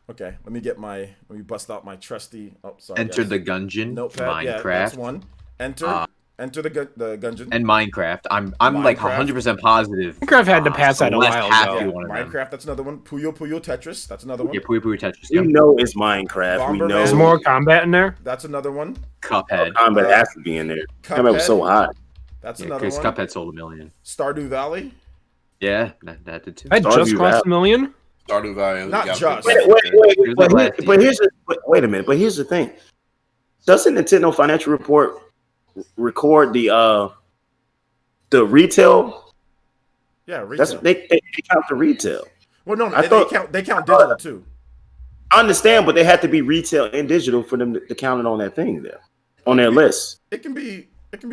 Okay, let me bust out my trusty. Oh, sorry. Enter the Gungeon. Notepad. Minecraft. Yeah, that's one. Enter the Gungeon. And Minecraft. I'm like 100% positive. Minecraft had to pass that a while ago. Minecraft, that's another one. Puyo Tetris, that's another one. Yeah, Puyo Tetris. You know it's Minecraft. We know. There's more combat in there. That's another one. Cuphead. Combat has to be in there. Combat was so hot. That's another one. Cuphead sold $1 million. Stardew Valley. Yeah, that did too. That just cost $1 million. Stardew Valley. Not just. Wait a minute. But here's the thing. Doesn't Nintendo Financial Report record the retail? Yeah, retail. That's they count the retail. Well, no, they count digital too. I understand, but they have to be retail and digital for them to count it on that thing there, on their list. It can be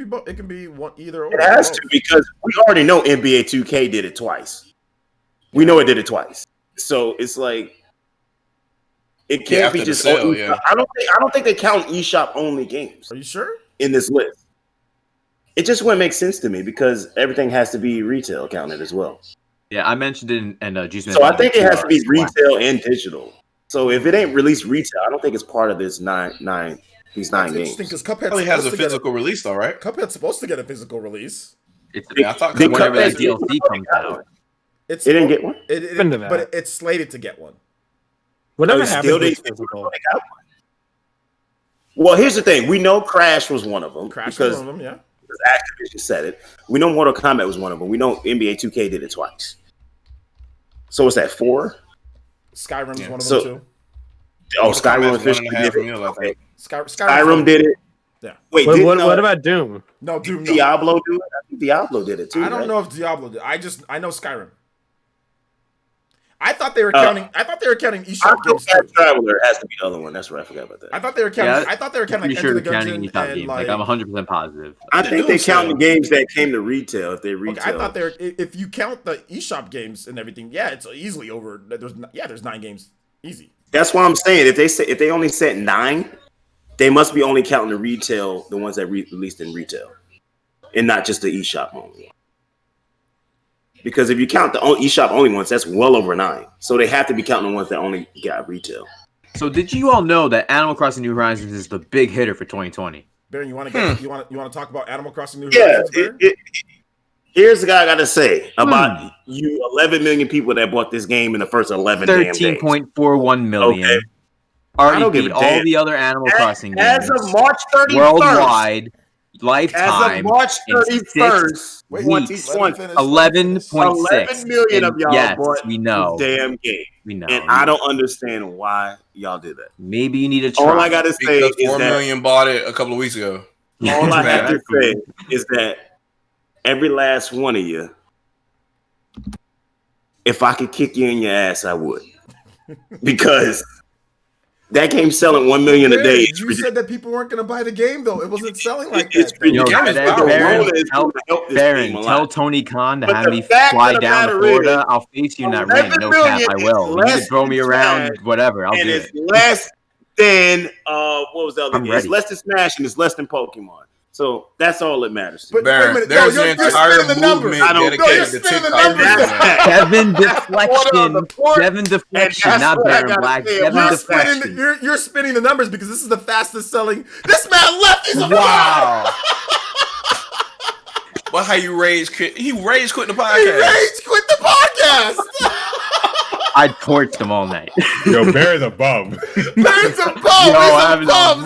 both. It can be one either or. It has to, because we already know NBA 2K did it twice. We know it did it twice, so it's like it can't be just. Sale, I don't think they count eShop only games. Are you sure? In this list, it just wouldn't make sense to me because everything has to be retail counted as well. Yeah, I mentioned it, and Juice. So I think it has to be retail and digital. So if it ain't released retail, I don't think it's part of this nine games. Because Cuphead only has a physical release, though, right? Cuphead's supposed to get a physical release. I thought whenever that DLC comes out, it didn't get one. But it's slated to get one. Whatever happened with physical. Well, here's the thing: we know Crash was one of them. Crash was one of them, yeah. Because Activision said it. We know Mortal Kombat was one of them. We know NBA 2K did it twice. So what's that, 4? Skyrim's one of them too. Oh, Skyrim officially did it. Okay. Skyrim did it. Yeah. Wait, what about Doom? No, Doom. Diablo do it? I think Diablo did it too. I don't know if Diablo did. I know Skyrim. I thought they were counting. I thought they were counting eShop games. Traveler has to be the other one. That's right. I forgot about that. I thought they were counting. I thought they were counting. Pretty sure they're counting eShop games. Like I'm 100% positive. I think they count the games that came to retail. If they retail, I thought they're. If you count the eShop games and everything, yeah, it's easily over. There's 9 games, easy. That's why I'm saying if they only set 9, they must be only counting the retail, the ones that released in retail, and not just the eShop only. Because if you count the eShop only ones, that's well over 9. So they have to be counting the ones that only got retail. So did you all know that Animal Crossing New Horizons is the big hitter for 2020? Baron, you want to talk about Animal Crossing New Horizons? Yeah. Here's the guy I got to say about you 11 million people that bought this game in the first 11 days. 13.41 million. Okay. Already beat all the other Animal Crossing games. As of March 31st. Worldwide. Lifetime. As of March 31st, 11.6 million of y'all bought we know. This damn game. We know. And I don't understand why y'all did that. Maybe you need to try. All I got to say is 4 million bought it a couple of weeks ago. All I have to say is that every last one of you, if I could kick you in your ass, I would. Because that game's selling 1 million a day. You said that people weren't going to buy the game, though. It wasn't selling like that. Baron, tell Tony Khan to have me fly down to Florida. I'll face you in that ring. No cap, I will. You can throw me around, whatever. I'll do it. And it's less than, what was the other game? It's less than Smash and it's less than Pokemon. So that's all that matters. But Baron, wait a minute. You're spinning the numbers. Devin deflection, not Baron Black. Devin deflection. You're spinning the numbers because this is the fastest selling. This man left. He's wow. Well, how you rage quit? He rage quit the podcast. He rage quit the podcast. I torched him all night. Yo, Baron's a bum. Baron's a bum. He's a bum,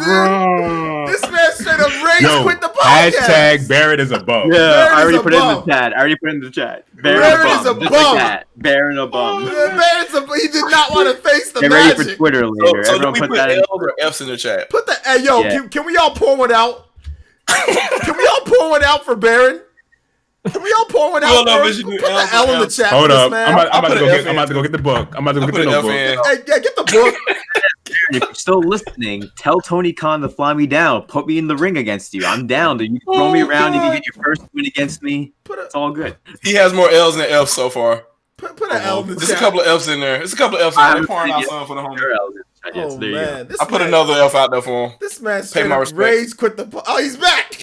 This man straight up rage quit the podcast. Hashtag Baron is a bum. Yeah, I already put it in the chat. Baron is a bum. Like Baron a bum. Baron's a bum. He did not want to face the Get magic. Ready for Twitter later. So everyone put that in. Or F's in the chat. Put the can we all pour one out? Can we all pour one out for Baron? Can we all pour one out? Put the L in the chat. Hold up. I'm about to go get the book. I'm about to go get the notebook. Hey, get the book. If you're still listening, tell Tony Khan to fly me down. Put me in the ring against you. I'm down. You can throw me around. You can get your first win against me. It's all good. He has more L's than F's so far. Put an L in the chat. There's a couple of F's in there. There's a couple of F's in there. Pouring out something for the home. Oh, man. I put another F out there for him. This man straight up rage quit the... Oh, he's back.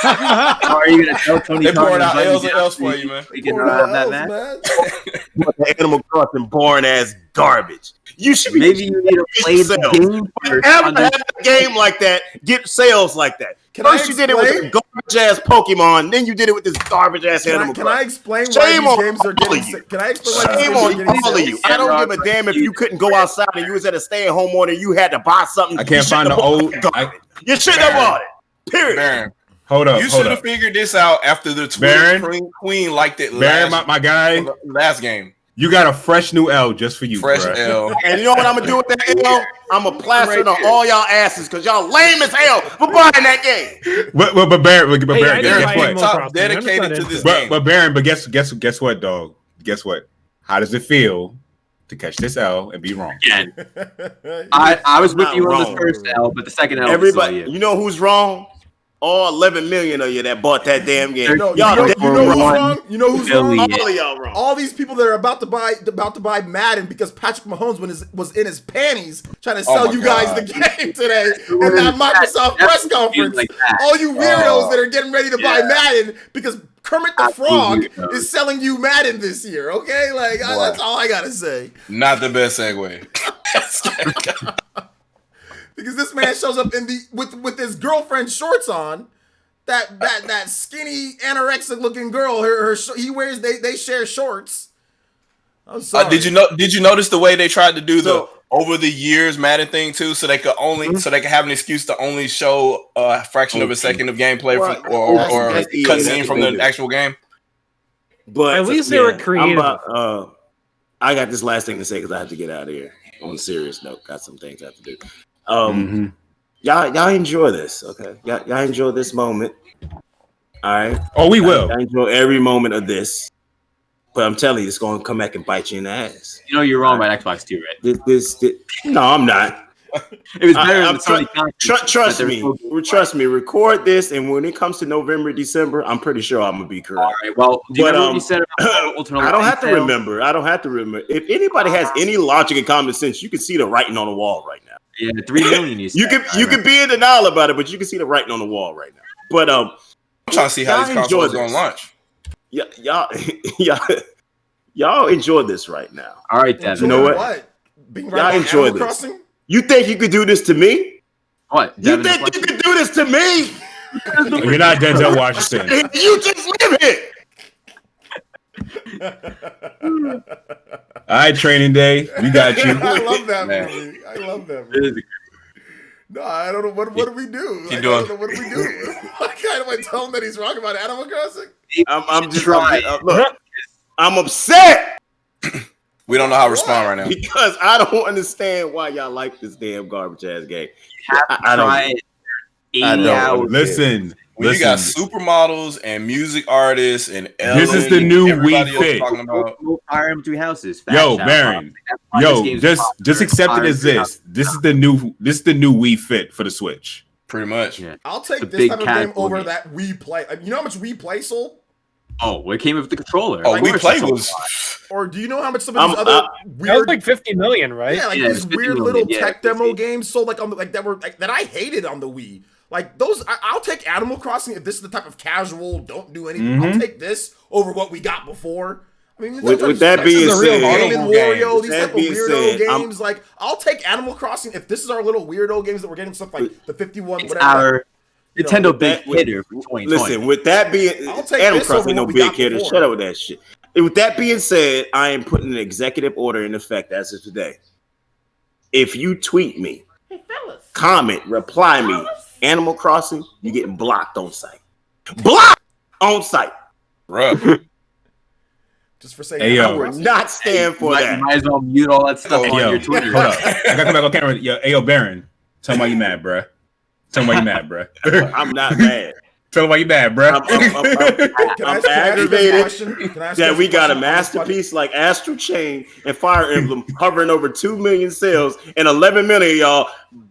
How are you going to tell Tony Khan? They pouring out L's and L's for you, man. We can have that, man. The Animal Crossing boring-ass garbage. You should be... Maybe you need to play the game first. Ever have a game like that, get sales like that. First you did it with a garbage-ass Pokemon, then you did it with this garbage-ass Animal Crossing. Can I explain why these games are getting... Can I explain why these games are getting all of you. I don't give a damn if you couldn't go outside and you was at a stay-at-home order and you had to buy something. I can't find the old... You shouldn't have bought it. Period. Baron, Hold up. you should have figured this out after the Twitter Queen liked it Baron, my guy. last game. You got a fresh new L just for you, Fresh bruh. L. And you know what I'm gonna do with that L? I'm gonna plaster it on all y'all asses because y'all lame as hell for buying that game. But Baron, guess what? Top dedicated to this game. But Baron, guess what, dog? Guess what? How does it feel to catch this L and be wrong? Yeah. I was with you on the first L, but the second L. Everybody, you know who's wrong? All 11 million of you that bought that damn game. No, you know who's wrong? You know who's wrong? All of y'all wrong. All these people that are about to buy Madden because Patrick Mahomes was in his panties trying to sell you guys the game today in that Microsoft press conference. Like all you weirdos that are getting ready to buy Madden because Kermit the Frog is selling you Madden this year. Okay, like that's all I gotta say. Not the best segue. Because this man shows up in with his girlfriend shorts on, that skinny anorexic looking girl. He wears they share shorts. I'm sorry. Did you notice the way they tried to do the over the years Madden thing too, so they could have an excuse to only show a fraction of a second of gameplay or cutscene from the actual game. But at least they were creative. I got this last thing to say because I have to get out of here. On a serious note, got some things I have to do. Y'all enjoy this, okay? Y'all enjoy this moment. All right. Oh, we will. I enjoy every moment of this. But I'm telling you, it's going to come back and bite you in the ass. You know you're wrong about Xbox too, right? This no, I'm not. It was better than the Sony Trust me. Record this, and when it comes to November, December, I'm pretty sure I'm gonna be correct. All right. Well, do you remember what you said about I don't have to remember. If anybody has any logic and common sense, you can see the writing on the wall right now. Yeah, 3 million. You could be in denial about it, but you can see the writing on the wall right now. But I'm trying to see how these consoles are gonna launch. Y'all enjoy this right now. All right, Devin. You know what? Y'all enjoy this. Crossing? You think you could do this to me? What? You think you could do this to me? You're not Denzel Washington. You just live it. All right, Training Day. We got you. I love that movie. I love that movie. No, I don't know. What do we do? I don't know. What do we do? What kind of I tell him that he's wrong about Animal Crossing? I'm just trying. Look, I'm upset. We don't know how to respond right now. Because I don't understand why y'all like this damn garbage ass game. I don't. 80 hours. Listen. You got supermodels and music artists and Ellen, this is the new Wii Fit. Fire in 3 houses. Yo, Baron. Just accept it as this. This is the new Wii Fit for the Switch. Pretty much. Yeah. I'll take this type of game over that Wii Play. You know how much Wii Play sold? Oh, it came with the controller. Oh, Wii Play was. Or do you know how much some of these other weird? That was like 50 million, right? Yeah, these weird little tech demo games sold like on the that I hated on the Wii. Like those, I'll take Animal Crossing if this is the type of casual, don't do anything. I'll take this over what we got before. I mean, with that being said, Wario, these type of weirdo games. Like, I'll take Animal Crossing if this is our little weirdo games that we're getting stuff like the 51, whatever. Our Nintendo big hitter for 2020. Listen, with that being, Animal Crossing no big hitter. Shut up with that shit. With that being said, I am putting an executive order in effect as of today. If you tweet me, comment, reply me, Animal Crossing, you're getting blocked on site. Blocked on site. Bruh. Just for saying, I would not stand for that. You might as well mute all that stuff on your Twitter. Hold up. I gotta come back on camera. Yo, Baron. Tell me why you mad, bruh. I'm not mad. Tell me why you mad, bruh. I'm aggravated that we got a masterpiece like Astral Chain and Fire Emblem hovering over 2 million sales and 11 million of y'all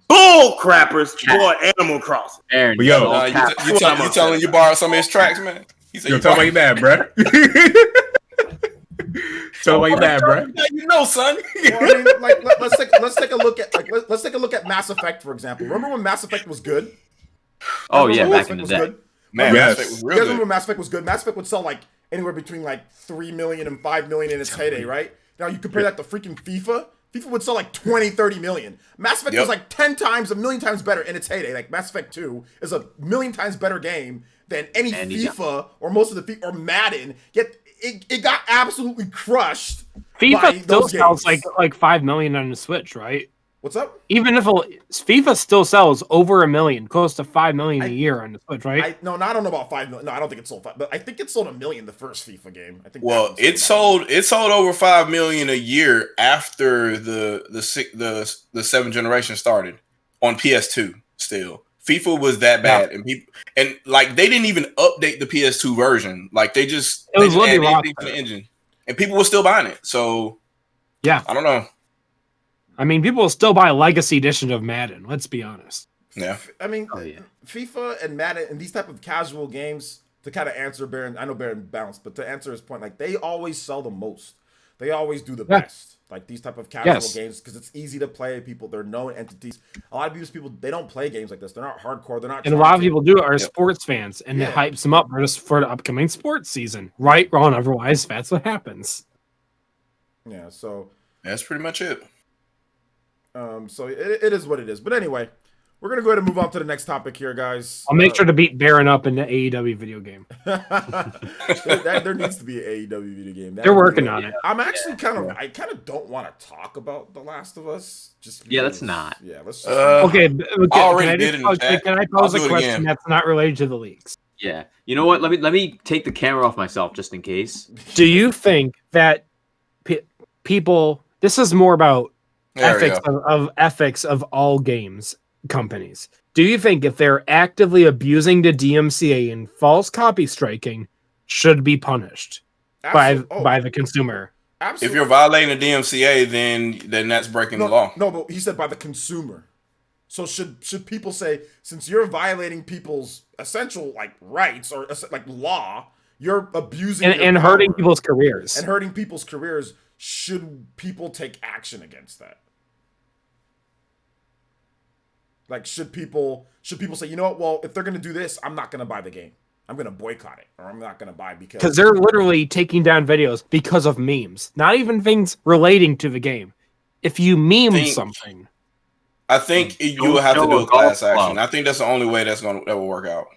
bull crappers bought Animal Crossing. Aaron, but yo, you telling you borrowed some of his tracks, man? He said, tell me why you mad, bruh. Tell me why you mad, bruh. You know, son. Well, I mean, let's take a look at Mass Effect, for example. Remember when Mass Effect was good? Oh yeah, back in the day. Man, yes. Mass Effect was real you guys good. remember Mass Effect was good? Mass Effect would sell like anywhere between like 3 million and 5 million in its heyday, right? Now you compare that to freaking FIFA. FIFA would sell like 20, 30 million. Mass Effect was like 10 times, a million times better in its heyday. Like Mass Effect 2 is a million times better game than any FIFA or most of the FIFA or Madden. Yet it got absolutely crushed. FIFA still sells like 5 million on the Switch, right? What's up? Even if FIFA still sells over 1 million, close to 5 million a year on the Switch, right? I don't know about 5 million. No, I don't think it sold 5, but I think it sold 1 million the first FIFA game. I think. Well, it sold over 5 million a year after the 7th generation started on PS2. Still, FIFA was that bad, and people like they didn't even update the PS2 version. Like they just added anything to the engine, and people were still buying it. So yeah, I don't know. I mean, people will still buy a Legacy Edition of Madden. Let's be honest. Yeah. I mean, FIFA and Madden and these type of casual games, to kind of answer Baron, I know Baron bounced, but to answer his point, like they always sell the most. They always do the best. Like these type of casual games, because it's easy to play. People, they're known entities. A lot of these people, they don't play games like this. They're not hardcore. They're not. And a lot of people do are sports fans, and it hypes them up just for the upcoming sports season. Right, wrong, otherwise, that's what happens. Yeah. So that's pretty much it. So it is what it is. But anyway, we're gonna go ahead and move on to the next topic here, guys. I'll make sure to beat Baron up in the AEW video game. there needs to be an AEW video game. They're working on it. I'm actually I kind of don't want to talk about The Last of Us. Just because, let's not. Yeah, let's. Just, okay. Can I pose a question that's not related to the leaks? Yeah. You know what? Let me take the camera off myself just in case. Do you think that people? This is more about ethics of all games companies. Do you think if they're actively abusing the DMCA and false copy striking should be punished by the consumer? Absolutely. If you're violating the DMCA, then that's breaking the law. No, but he said by the consumer. So should people say, since you're violating people's essential like rights or like law, you're abusing and hurting people's careers. And hurting people's careers, should people take action against that? Like, should people say, you know what? Well, if they're going to do this, I'm not going to buy the game. I'm going to boycott it, or I'm not going to buy because they're literally taking down videos because of memes, not even things relating to the game. If you meme something, I think you will have to do a class action. I think that's the only way that will work out.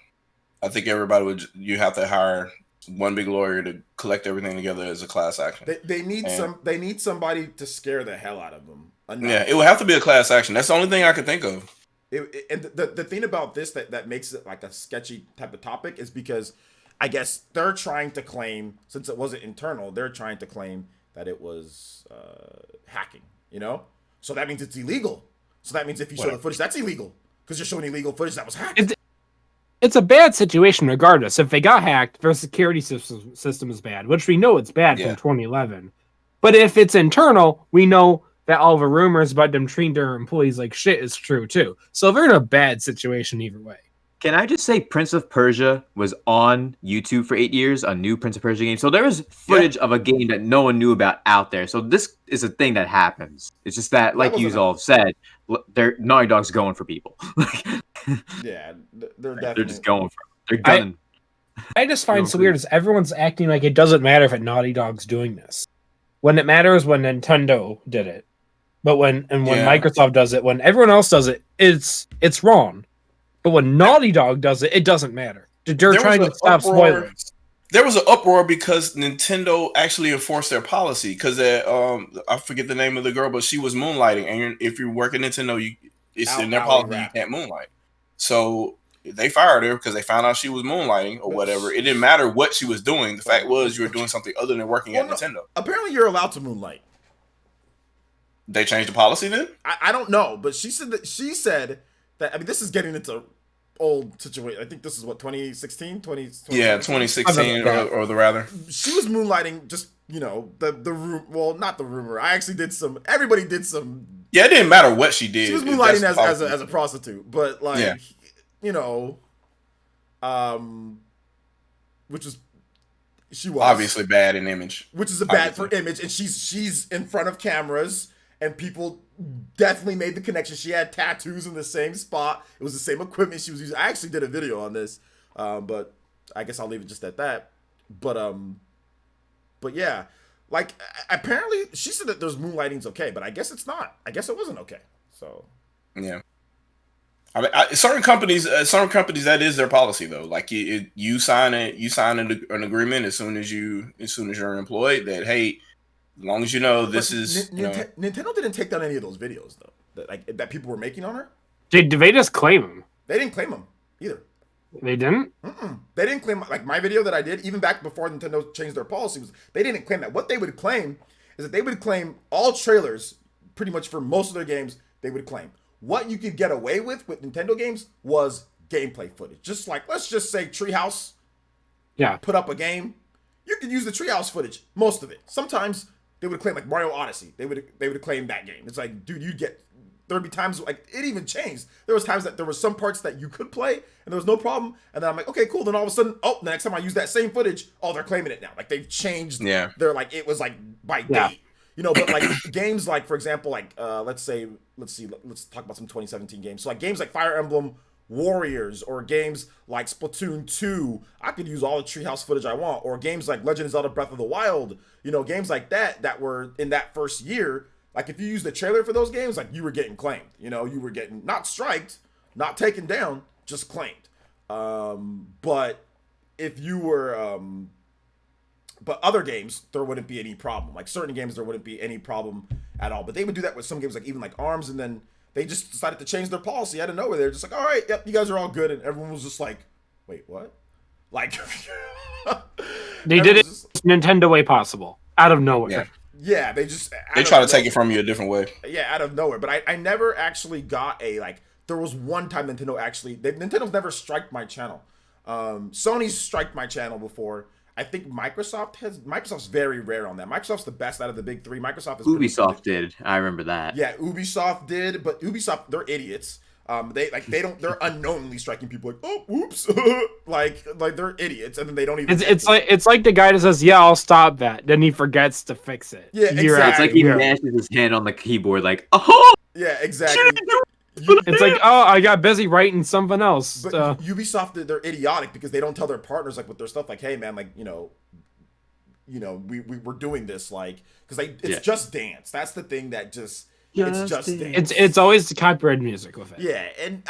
I think you have to hire one big lawyer to collect everything together as a class action. They need somebody to scare the hell out of them. Yeah, it will have to be a class action. That's the only thing I can think of. And the thing about this that makes it like a sketchy type of topic is because I guess they're trying to claim, since it wasn't internal, they're trying to claim that it was hacking, you know? So that means it's illegal. So that means if you show the footage, that's illegal because you're showing illegal footage that was hacked. It's a bad situation regardless. If they got hacked, their security system is bad, which we know it's bad from 2011. But if it's internal, we know that all the rumors about them treating their employees like shit is true too. So they're in a bad situation either way. Can I just say Prince of Persia was on YouTube for 8 years, a new Prince of Persia game. So there was footage of a game that no one knew about out there. So this is a thing that happens. It's just that, like you all said, Naughty Dog's going for people. Yeah, they're just going for them. They're gunning. I just find so weird is everyone's acting like it doesn't matter if Naughty Dog's doing this. When it matters when Nintendo did it. But when Microsoft does it, when everyone else does it, it's wrong. But when Naughty Dog does it, it doesn't matter. They're trying to stop spoilers. There was an uproar because Nintendo actually enforced their policy because I forget the name of the girl, but she was moonlighting, and if you work at Nintendo, it's in their policy you can't moonlight. So they fired her because they found out she was moonlighting or whatever. It didn't matter what she was doing. The fact was you were doing something other than working at Nintendo. Apparently, you're allowed to moonlight. They changed the policy then? I don't know, but she said that I mean, this is getting into old situation. I think this is what 2016. Yeah, 2016 or the rather. She was moonlighting, just the well, not the rumor. I actually did some. Everybody did some. Yeah, it didn't matter what she did. She was moonlighting as a prostitute, but like which is she was obviously bad in image, which is bad for image, and she's in front of cameras. And people definitely made the connection. She had tattoos in the same spot. It was the same equipment she was using. I actually did a video on this, but I guess I'll leave it just at that. But yeah, like apparently she said that there's moonlighting's okay, but I guess it's not. I guess it wasn't okay. So yeah, I mean, certain companies that is their policy though. Like you sign an agreement as soon as you're employed that hey. As long as you know this is Nintendo didn't take down any of those videos though that people were making on her. Did they just claim them? They didn't claim them either. They didn't? They didn't claim, like my video that I did, even back before Nintendo changed their policy, they didn't claim that. What they would claim is that they would claim all trailers, pretty much for most of their games, they would claim. What you could get away with Nintendo games was gameplay footage. Just like, let's just say Treehouse put up a game. You could use the Treehouse footage, most of it. Sometimes they would claim, like Mario Odyssey, they would claim that game. It's like, dude, you'd get... There'd be times, like, it even changed. There was times that there were some parts that you could play, and there was no problem. And then I'm like, okay, cool. Then all of a sudden, the next time I use that same footage, they're claiming it now. Like, they've changed. Yeah. They're like, it was like by date. You know, but like games like, for example, like, let's talk about some 2017 games. So like games like Fire Emblem Warriors, or games like Splatoon 2, I could use all the Treehouse footage I want. Or games like Legend of Zelda Breath of the Wild, you know, games like that were in that first year. Like, if you use the trailer for those games, like, you were getting claimed. You know, you were getting not striked, not taken down, just claimed. But if you were, but other games, there wouldn't be any problem. Like, certain games, there wouldn't be any problem at all. But they would do that with some games, like, even like ARMS, and then they just decided to change their policy out of nowhere. They're just like, all right, yep, you guys are all good. And everyone was just like, wait, what? Like, they did it Nintendo way possible, out of nowhere. Yeah, they try to take it from you a different way. Yeah, out of nowhere. But I never actually got there was one time Nintendo's never striked my channel. Sony's striked my channel before. I think Microsoft's very rare on that. Microsoft's the best out of the big three. Ubisoft did. I remember that. Yeah, Ubisoft did, but Ubisoft, they're idiots. They're unknowingly striking people like, oh, whoops, like they're idiots, and then they don't even. It's like the guy that says, "Yeah, I'll stop that," then he forgets to fix it. Yeah, exactly. It's like he mashes his hand on the keyboard, like, oh. Yeah, exactly. It's like, oh, I got busy writing something else. But Ubisoft, they're idiotic because they don't tell their partners, like, with their stuff, like, hey man, like, we're doing this, like, because it's Just Dance. That's the thing that just. It's Just Dance. It's always the copyrighted music with it. Yeah, and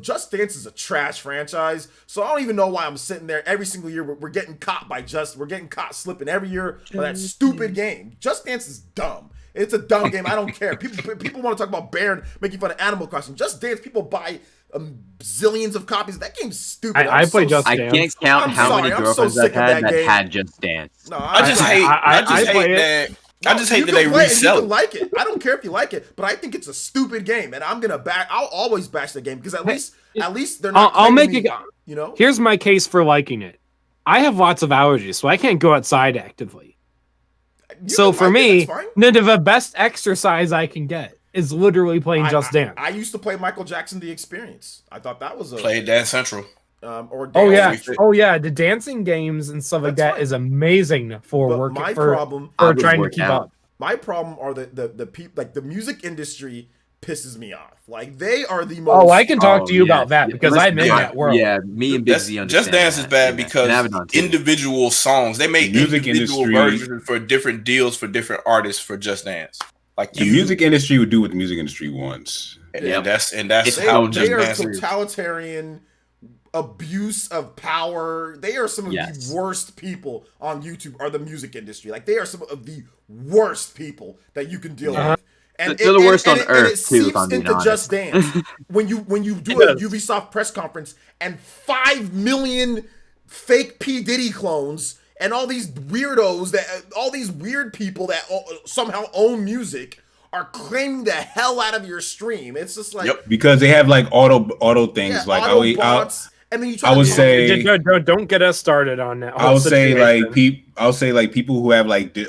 Just Dance is a trash franchise, so I don't even know why I'm sitting there every single year. We're getting caught we're getting caught slipping every year by that stupid game. Just Dance is dumb. It's a dumb game. I don't care. People want to talk about Baron making fun of Animal Crossing. Just Dance, people buy zillions of copies. That game's stupid. I play Just Dance. I can't count how many girlfriends I've had that had Just Dance. No, I just hate that. I just hate that they resell it. You can like it. I don't care if you like it, but I think it's a stupid game, and I'll always bash the game because at least they're not. I'll make it. You know. Here's my case for liking it. I have lots of allergies, so I can't go outside actively. So for me, the best exercise I can get is literally playing Just Dance. I used to play Michael Jackson: The Experience. I thought that was play Dance Central. The dancing games and stuff like that is amazing for working. For trying to keep up. My problem are the people, like the music industry pisses me off. Like they are the most. Oh, I can talk to you about that because I'm in that world. Yeah, me and Busy understand. Just Dance is bad because individual songs, they make music individual versions for different deals for different artists for Just Dance. Like the music industry would do what the music industry wants. And that's how Just Dance is. Totalitarian abuse of power. They are some of the worst people on YouTube. Are the music industry. Like they are some of the worst people that you can deal with. And they're the worst on earth. It seeps into Just Dance when you do a Ubisoft press conference and 5 million fake P Diddy clones and all these weirdos all these weird people that somehow own music are claiming the hell out of your stream. It's just like because they have like auto things like auto bots. And then I would say don't get us started on that. I'll say like people who have like Z.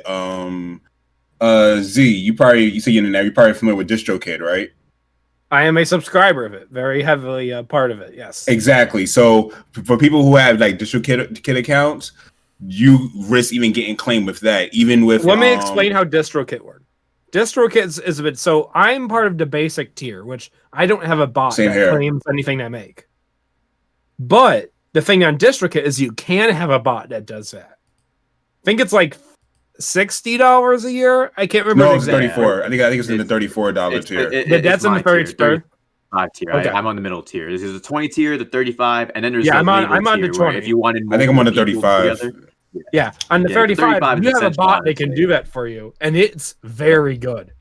You say you're probably familiar with DistroKid, right? I am a subscriber of it, very heavily part of it. Yes, exactly. So for people who have like DistroKid accounts, you risk even getting claimed with that. Even with let me explain how DistroKid works. DistroKid is a bit. So I'm part of the basic tier, which I don't have a bot that claims anything I make. But the thing on DistroKid is you can have a bot that does that. I think it's like $60 a year. I can't remember. No, it's 34. I think it's in the $34 tier. That's in the 34 tier. Okay. I'm on the middle tier. This is the 20 tier, the 35, and then there's I'm on the 20. If you wanted, I think I'm on the 35. Yeah, on the 35, you have a bot that can do that for you, and it's very good.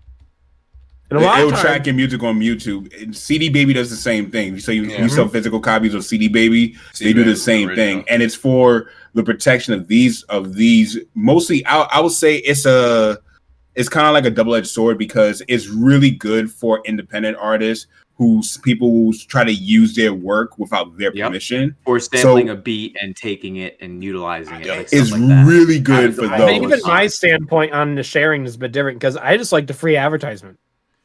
And it'll track your music on YouTube. And CD Baby does the same thing. So you sell physical copies of CD Baby, they do the same thing, and it's for the protection of these. Mostly, I would say it's kind of like a double-edged sword because it's really good for independent artists who try to use their work without their permission, or sampling a beat and taking it and utilizing it. Like it's really good for those. Even my standpoint on the sharing is a bit different because I just like the free advertisement.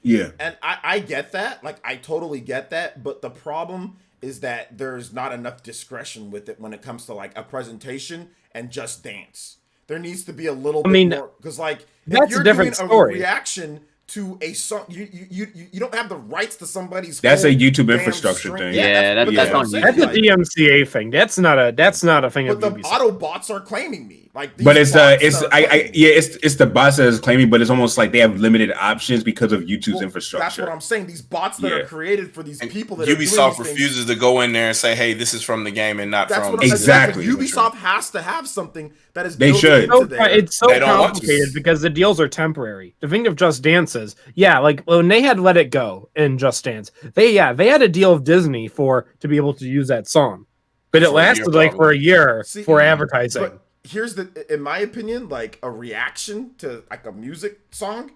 Yeah, and I get that. Like, I totally get that. But the problem is that there's not enough discretion with it when it comes to like a presentation and Just Dance. There needs to be a little bit more because, like, that's if you're a different doing story. A reaction to a song, you don't have the rights to somebody's. That's a YouTube infrastructure thing. Yeah, that's a DMCA thing. That's not a thing. But the Autobots are claiming me. Like, but it's the bots that is claiming, but it's almost like they have limited options because of YouTube's infrastructure. That's what I'm saying. These bots that are created for these people that Ubisoft refuses to go in there and say, "Hey, this is from the game and not from." Exactly. Ubisoft has to have something that is. They should. It's so complicated because the deals are temporary. The thing of Just Dance is, like when they had Let It Go in Just Dance, they had a deal of Disney to be able to use that song, but it lasted for a year for advertising. But here's in my opinion, like a reaction to like a music song,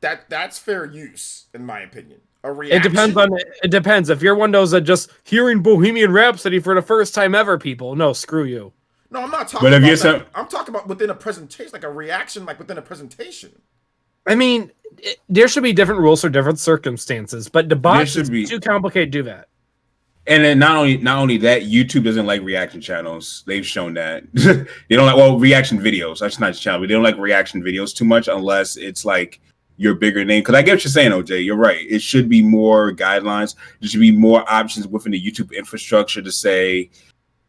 that's fair use in my opinion. A reaction. It depends. If you're one of those that just hearing Bohemian Rhapsody for the first time ever, people, no, screw you. No, I'm not talking about that. I'm talking about within a presentation, like a reaction, like within a presentation. I mean, there should be different rules for different circumstances, but the bots is too complicated to do that. And then not only that, YouTube doesn't like reaction channels. They've shown that they don't like reaction videos. That's not channel, but they don't like reaction videos too much unless it's like your bigger name. Because I get what you're saying, OJ. You're right. It should be more guidelines. There should be more options within the YouTube infrastructure to say,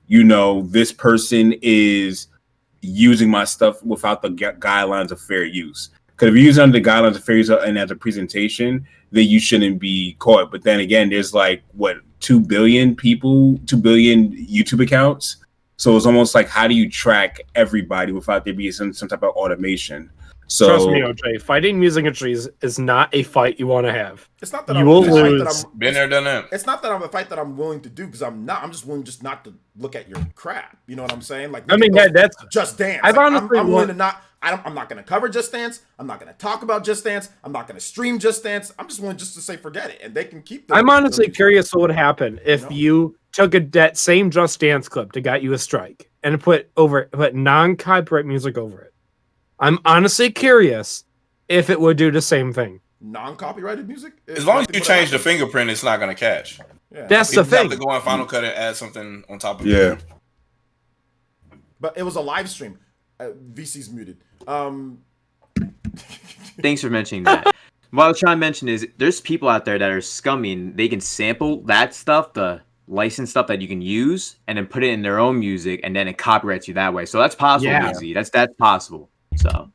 this person is using my stuff without the guidelines of fair use. Because if you're using under the guidelines of fair use and as a presentation, then you shouldn't be caught. But then again, there's 2 billion people, 2 billion YouTube accounts. So it's almost like, how do you track everybody without there being some type of automation? So trust me, OJ, fighting music industries is not a fight you want to have. It's not that you will lose. Been there, done that. It's not that I'm a fight that I'm willing to do because I'm not. I'm just willing just not to look at your crap. You know what I'm saying? Like, that's Just Dance. I'm willing to not. I'm not going to cover Just Dance. I'm not going to talk about Just Dance. I'm not going to stream Just Dance. I'm just willing just to say forget it, and they can keep. I'm honestly curious what would happen if you took that same Just Dance clip that got you a strike and put non-copyright music over it. I'm honestly curious if it would do the same thing. Non-copyrighted music? As long as you change the fingerprint, it's not going to catch. Yeah. That's the thing. You have to go in Final Cut and add something on top of it. Yeah. But it was a live stream. VC's muted. Thanks for mentioning that. What I was trying to mention is there's people out there that are scummy and they can sample that stuff, the licensed stuff that you can use, and then put it in their own music, and then it copyrights you that way. So that's possible, easy. That's possible. So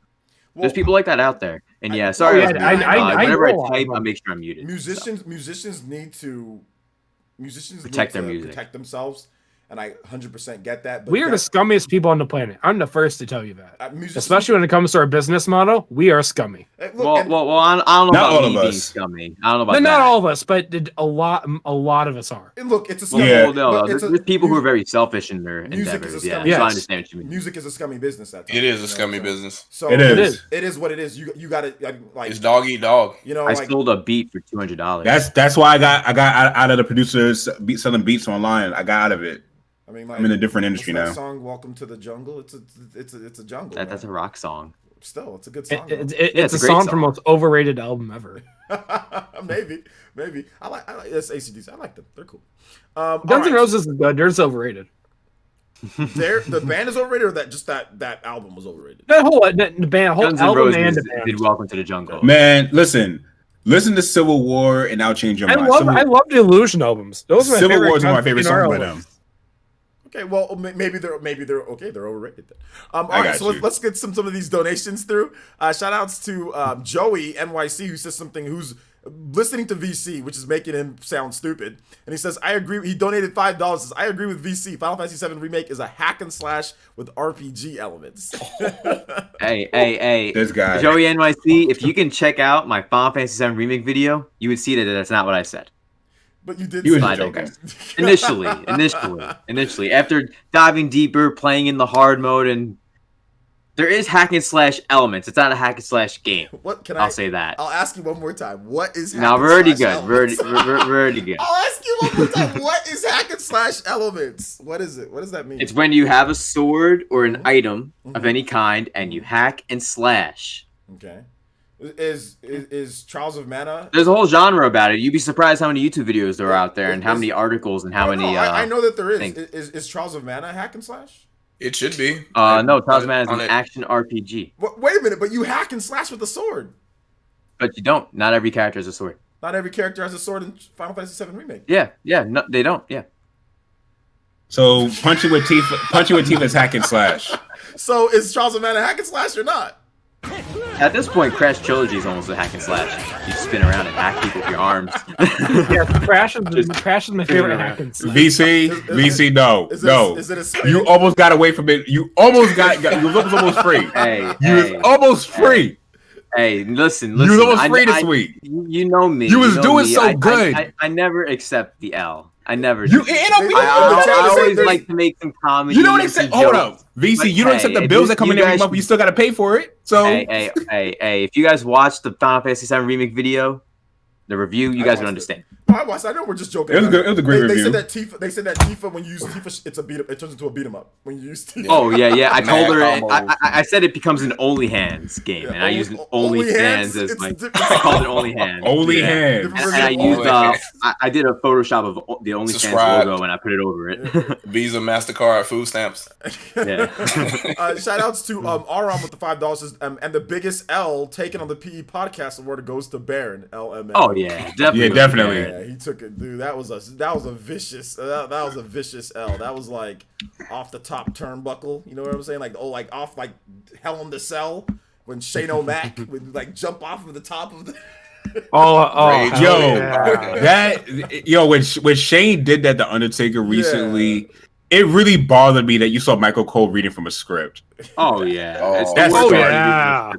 there's people like that out there. And sorry, whenever I type, I make sure I'm muted. Musicians need to protect their music, protect themselves. And I 100% get that. But we are the scummiest people on the planet. I'm the first to tell you that. Especially when it comes to our business model, we are scummy. I don't know about me being scummy. I don't know about that. Not all of us, but a lot of us are. And look, it's a scummy. There's people who are very selfish in their endeavors. So I understand what you mean. Music is a scummy business. It is a scummy business. So it is. It is what it is. You got to like. It's dog eat dog. I sold a beat for $200. That's why I got out of the producers selling beats online. I got out of it. I mean, I'm in a different industry now. Song "Welcome to the Jungle." It's a jungle. That's a rock song. Still, it's a good song. It's a song from most overrated album ever. maybe. I like it's AC/DC. I like them. They're cool. Guns N' Roses is good. They're overrated. The band is overrated, or that album was overrated. The whole album and the band. Did "Welcome to the Jungle." Man, listen to Civil War, and I'll change your mind. I love the Illusion albums. Those are my Civil War is one of my favorite songs by them. Okay, well, maybe they're okay. They're overrated then. All right, so let's get some of these donations through. Shout outs to Joey NYC, who says something. Who's listening to VC, which is making him sound stupid. And he says, I agree. He donated $5. Says, I agree with VC. Final Fantasy VII Remake is a hack and slash with RPG elements. Hey. This guy. Joey NYC, if you can check out my Final Fantasy VII Remake video, you would see that that's not what I said. But you did He was say joking. Initially. After diving deeper, playing in the hard mode, and there is hack and slash elements. It's not a hack and slash game. I'll say that. I'll ask you one more time. What is hack now and we're already slash good. We're elements? already good. I'll ask you one more time. What is hack and slash elements? What is it? What does that mean? It's when you have a sword or an item of any kind and you hack and slash. Okay. Is Trials of Mana? There's a whole genre about it. You'd be surprised how many YouTube videos there are out there and how many articles and how many. I know that there is. things. Is Trials of Mana hack and slash? It should be. No, Trials of Mana is an action RPG. Wait a minute, but you hack and slash with a sword. But you don't. Not every character has a sword. Not every character has a sword in Final Fantasy VII Remake. Yeah. No, they don't. Yeah. So punching with teeth is hack and slash. So is Trials of Mana hack and slash or not? At this point, Crash Trilogy is almost a hack and slash. You spin around and hack people with your arms. Yeah, Crash is my favorite hack and slash. VC, no. Is it a spin? You almost got away from it. You almost got you was almost free. You was almost free. Hey, listen. You was almost free this week. You know me. You was doing so good. I never accept the L. I never. I always like to make some comedy. You don't accept. Hold up, VC. You don't accept the bills that come in every month. You still got to pay for it. So hey. If you guys watch the Final Fantasy VII Remake video, the review, you guys would understand. I watched. I know we're just joking. It was good. It was a great review. They said that Tifa when you use Tifa, it's a beat up. It turns into a beat 'em up when you use Tifa. Oh yeah. I told her. I said it becomes an Only Hands game, and I use Only Hands as my. I called it Only Hands. Only Hands. And I used. I did a Photoshop of the Only Hands logo, and I put it over it. Visa, MasterCard, food stamps. Yeah. Shout outs to Aram with the $5 and the biggest L taken on the PE Podcast Award goes to Baron LMN. Oh yeah, definitely. Yeah, definitely. Yeah, he took it, dude. That was a vicious that was a vicious L. That was like off the top turnbuckle. You know what I'm saying? Like off like Hell in the Cell when Shane O'Mac would like jump off of the top of the. When Shane did that to Undertaker recently, it really bothered me that you saw Michael Cole reading from a script. Oh yeah,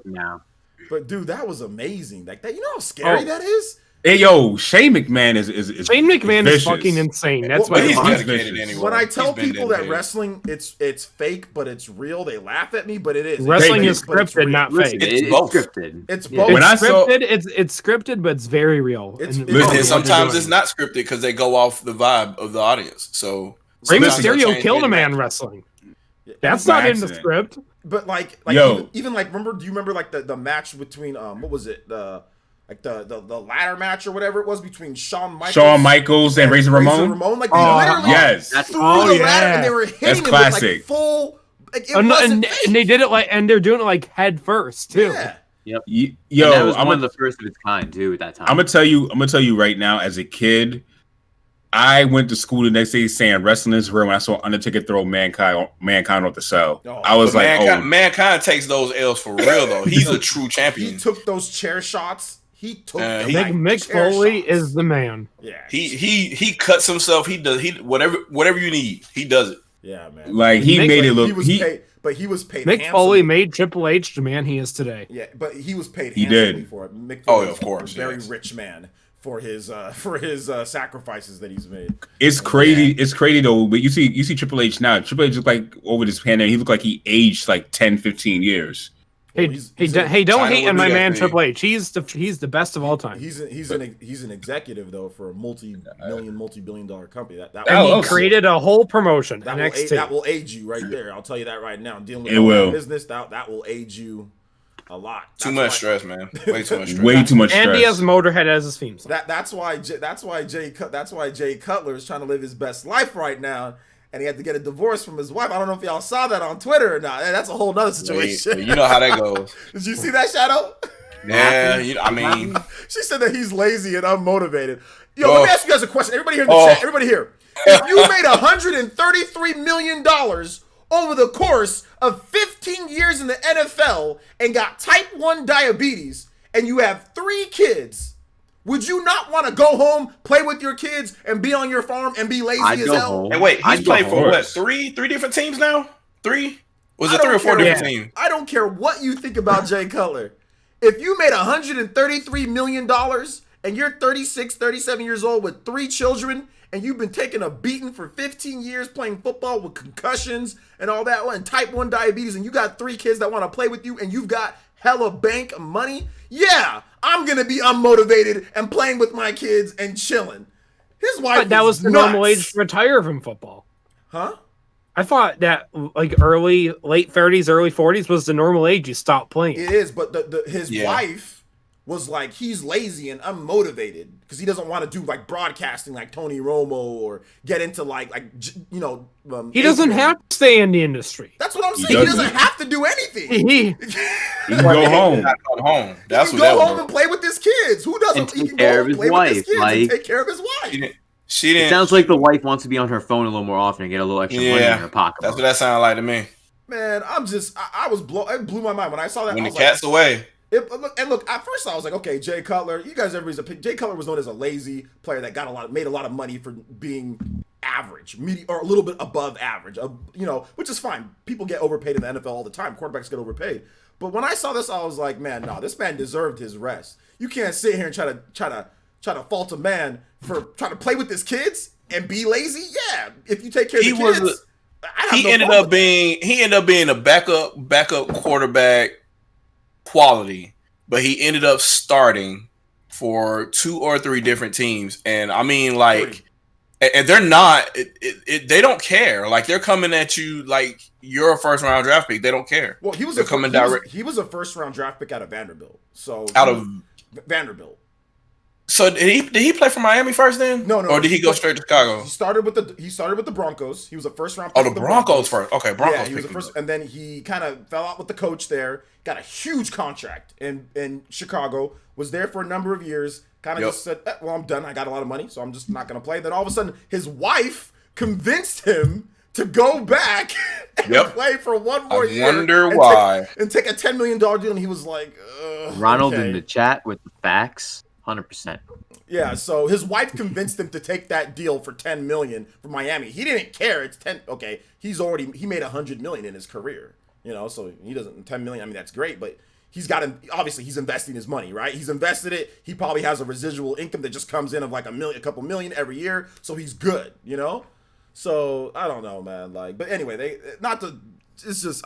now. But dude, that was amazing. Like that, you know how scary that is. Hey Shane McMahon is Shane McMahon is fucking insane. That's why he's dedicated anyway. When I tell people that wrestling it's fake but it's real, they laugh at me. But it is. Wrestling is scripted, not fake. It's both. Scripted. It's both. It's scripted, but it's very real. And sometimes it's not scripted because they go off the vibe of the audience. So Rey Mysterio killed a man wrestling. That's not in the script. But even like do you remember like the match between what was it the ladder match or whatever it was between Shawn Michaels and Razor Ramon? Like they literally threw the ladder and they were hitting him with like full. Like, and they did it and they're doing it like head first too. Yeah. Yep. And that was one of the first of its kind too at that time. I'm gonna tell you right now. As a kid, I went to school the next day saying wrestling is real when I saw Undertaker throw Mankind off the cell. I was like, Mankind takes those L's for real though. He's a true champion. He took those chair shots. He took Mick Foley is the man. Yeah. He cuts himself. He does whatever you need. He does it. Yeah, man. Like he made it look. He was paid. Mick Foley made Triple H the man he is today. Yeah, but he was paid. He did for it. Mick Foley of course, a very rich man for his sacrifices that he's made. It's crazy. Yeah. It's crazy though. But you see Triple H now. Triple H look like over this pandemic. He looked like he aged like 10, 15 years. Hey, don't hate on my man Triple H. He's the best of all time. He's an executive though for a multi-billion-dollar company. He created a whole promotion. That will age you right there. I'll tell you that right now. Dealing with business that will age you a lot. Too much stress, man. Way too much stress. Way too much stress. And he has Motorhead as his theme song. That's why Jay Cutler is trying to live his best life right now. And he had to get a divorce from his wife. I don't know if y'all saw that on Twitter or not. That's a whole nother situation. You know how that goes. Did you see that, Shadow? Yeah, I mean... She said that he's lazy and unmotivated. Yo, let me ask you guys a question. Everybody here in the chat. Everybody here. If you made $133 million over the course of 15 years in the NFL and got type 1 diabetes and you have 3 kids, Would you not want to go home, play with your kids, and be on your farm and be lazy as hell? Home. And wait, he's played for what? Three different teams now? Three? Was it 3 or 4 different teams? I don't care what you think about Jay Cutler. If you made $133 million and you're 36, 37 years old with 3 children and you've been taking a beating for 15 years playing football with concussions and all that, and type 1 diabetes, and you got 3 kids that want to play with you and you've got hella bank money, yeah, I'm going to be unmotivated and playing with my kids and chilling. His wife But that was the normal age to retire from football. Huh? I thought that like late 30s, early 40s was the normal age you stop playing. It is, but his wife was like, he's lazy and unmotivated because he doesn't want to do like broadcasting like Tony Romo or get into he doesn't have to stay in the industry. That's what I'm saying. He doesn't have to do anything. He can go home. That's what go home and play with his kids. Who doesn't? He can go home and play with his kids and take care of his wife. She didn't. It sounds like the wife wants to be on her phone a little more often and get a little extra money in her pocket. That's what that sounded like to me. Man, it blew my mind when I saw that. When the cat's away. Look, at first I was like, okay, Jay Cutler, you guys, Jay Cutler was known as a lazy player that made a lot of money for being average, or a little bit above average, which is fine. People get overpaid in the NFL all the time. Quarterbacks get overpaid. But when I saw this, I was like, man, no, this man deserved his rest. You can't sit here and try to fault a man for trying to play with his kids and be lazy. Yeah, if you take care of the kids. He ended up being a backup quarterback quality, but he ended up starting for 2 or 3 different teams, and I mean, like, and they're not. They don't care. Like, they're coming at you like you're a first round draft pick. They don't care. Well, he was He was a first round draft pick out of Vanderbilt. So Vanderbilt. So did he play for Miami first then? No. Or did he go straight to Chicago? He started with the Broncos. He was a first round pick. Oh, the Broncos first. Okay, Broncos. Yeah, he was the first, and then he kind of fell out with the coach there. Got a huge contract in Chicago. Was there for a number of years. Kind of just said, well, I'm done. I got a lot of money, so I'm just not going to play. Then all of a sudden, his wife convinced him to go back and play for one more year. I wonder why. Take a $10 million deal, and he was like, Ronald in the chat with the facts. 100%. Yeah, so his wife convinced him to take that deal for $10 million from Miami. He didn't care. It's 10. Okay, he made $100 million in his career. So he doesn't 10 million. I mean, that's great, but obviously he's investing his money, right? He's invested it. He probably has a residual income that just comes in of like a couple million every year. So he's good, So I don't know, man. Like, but anyway, I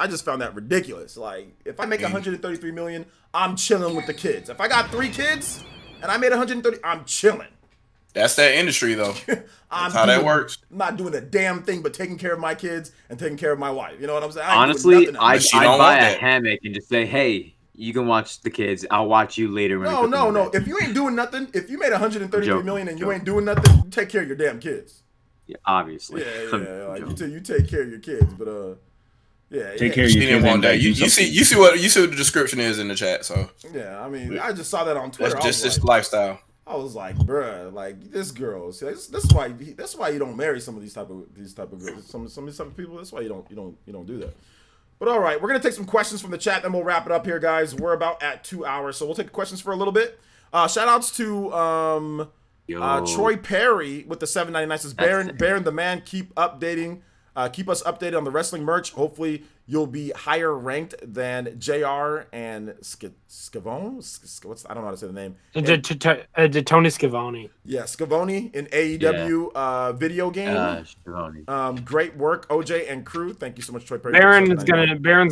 just found that ridiculous. Like, if I make $133 million, I'm chilling with the kids. If I got 3 kids and I made $130, I'm chilling. That's that industry, though. That's how that works. I'm not doing a damn thing but taking care of my kids and taking care of my wife. You know what I'm saying? Honestly, I'd buy a hammock and just say, hey, you can watch the kids. I'll watch you later. No. If you ain't doing nothing, if you made $133 million and you ain't doing nothing, take care of your damn kids. Yeah, obviously. Yeah. Like, you take care of your kids, but take care of your kids one day. You see what the description is in the chat. So yeah, I mean, I just saw that on Twitter. That's just his lifestyle. I was like, bruh, like this girl. That's why you don't marry some of these type of girls. Some people. That's why you don't do that. But all right, we're gonna take some questions from the chat, then we'll wrap it up here, guys. We're about at 2 hours, so we'll take questions for a little bit. Shout outs to Troy Perry with the $7.99 says Baron the man, keep us updated on the wrestling merch. Hopefully you'll be higher ranked than JR and Scavone. I don't know how to say the name. Tony Scavone. Yeah, Scavone in AEW video game. Great work, OJ and crew. Thank you so much, Troy Perry. Baron's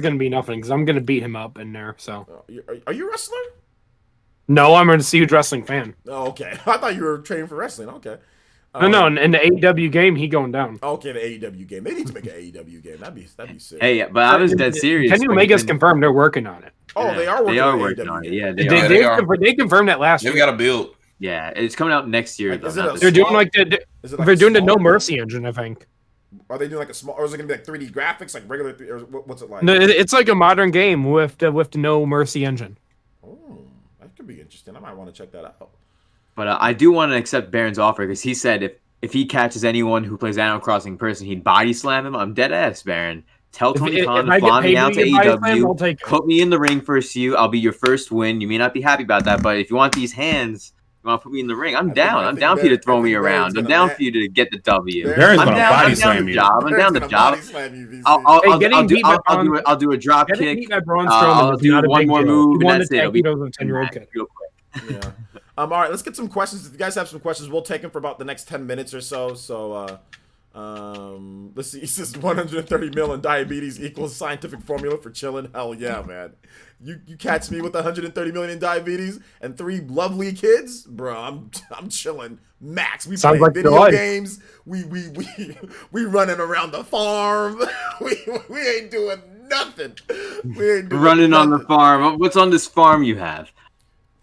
gonna be nothing because I'm gonna beat him up in there. So are you a wrestler? No, I'm a huge wrestling fan. Oh, okay. I thought you were training for wrestling. Okay. No, in the AEW game, he going down. Okay, the AEW game. They need to make an AEW game. That'd be sick. Hey, but I was dead serious. Kenny Omega's confirmed they're working on it. Oh, they are working on it. Yeah, they confirmed that last year. They've got to build. Yeah, it's coming out next year. They're doing they're doing the No Mercy engine, I think. Are they doing like a small, or is it gonna be like 3D graphics, like regular? Or what's it like? No, it's like a modern game with the No Mercy engine. Oh, that could be interesting. I might want to check that out. But I do want to accept Baron's offer because he said if he catches anyone who plays Animal Crossing in person, he'd body slam him. I'm dead ass, Baron. Tell Tony Khan to fly me out to AEW. Put me in the ring first. I'll be your first win. You may not be happy about that, but if you want these hands, You want to put me in the ring? I'm down. I'm down for you to throw me around. I'm down for you to get the W. Baron's gonna body slam you. I'm down the job. I'll do a drop kick. I'll do one more move, and that's it. It'll be real quick. Yeah. All right, let's get some questions. If you guys have some questions, we'll take them for about the next 10 minutes or so. So, let's see. He says 130 mil in diabetes equals scientific formula for chilling. Hell yeah, man. You catch me with 130 million in diabetes and 3 lovely kids, bro. I'm chilling max. We play like video games. We running around the farm. we ain't doing nothing. We ain't doing running nothing. On the farm. What's on this farm you have?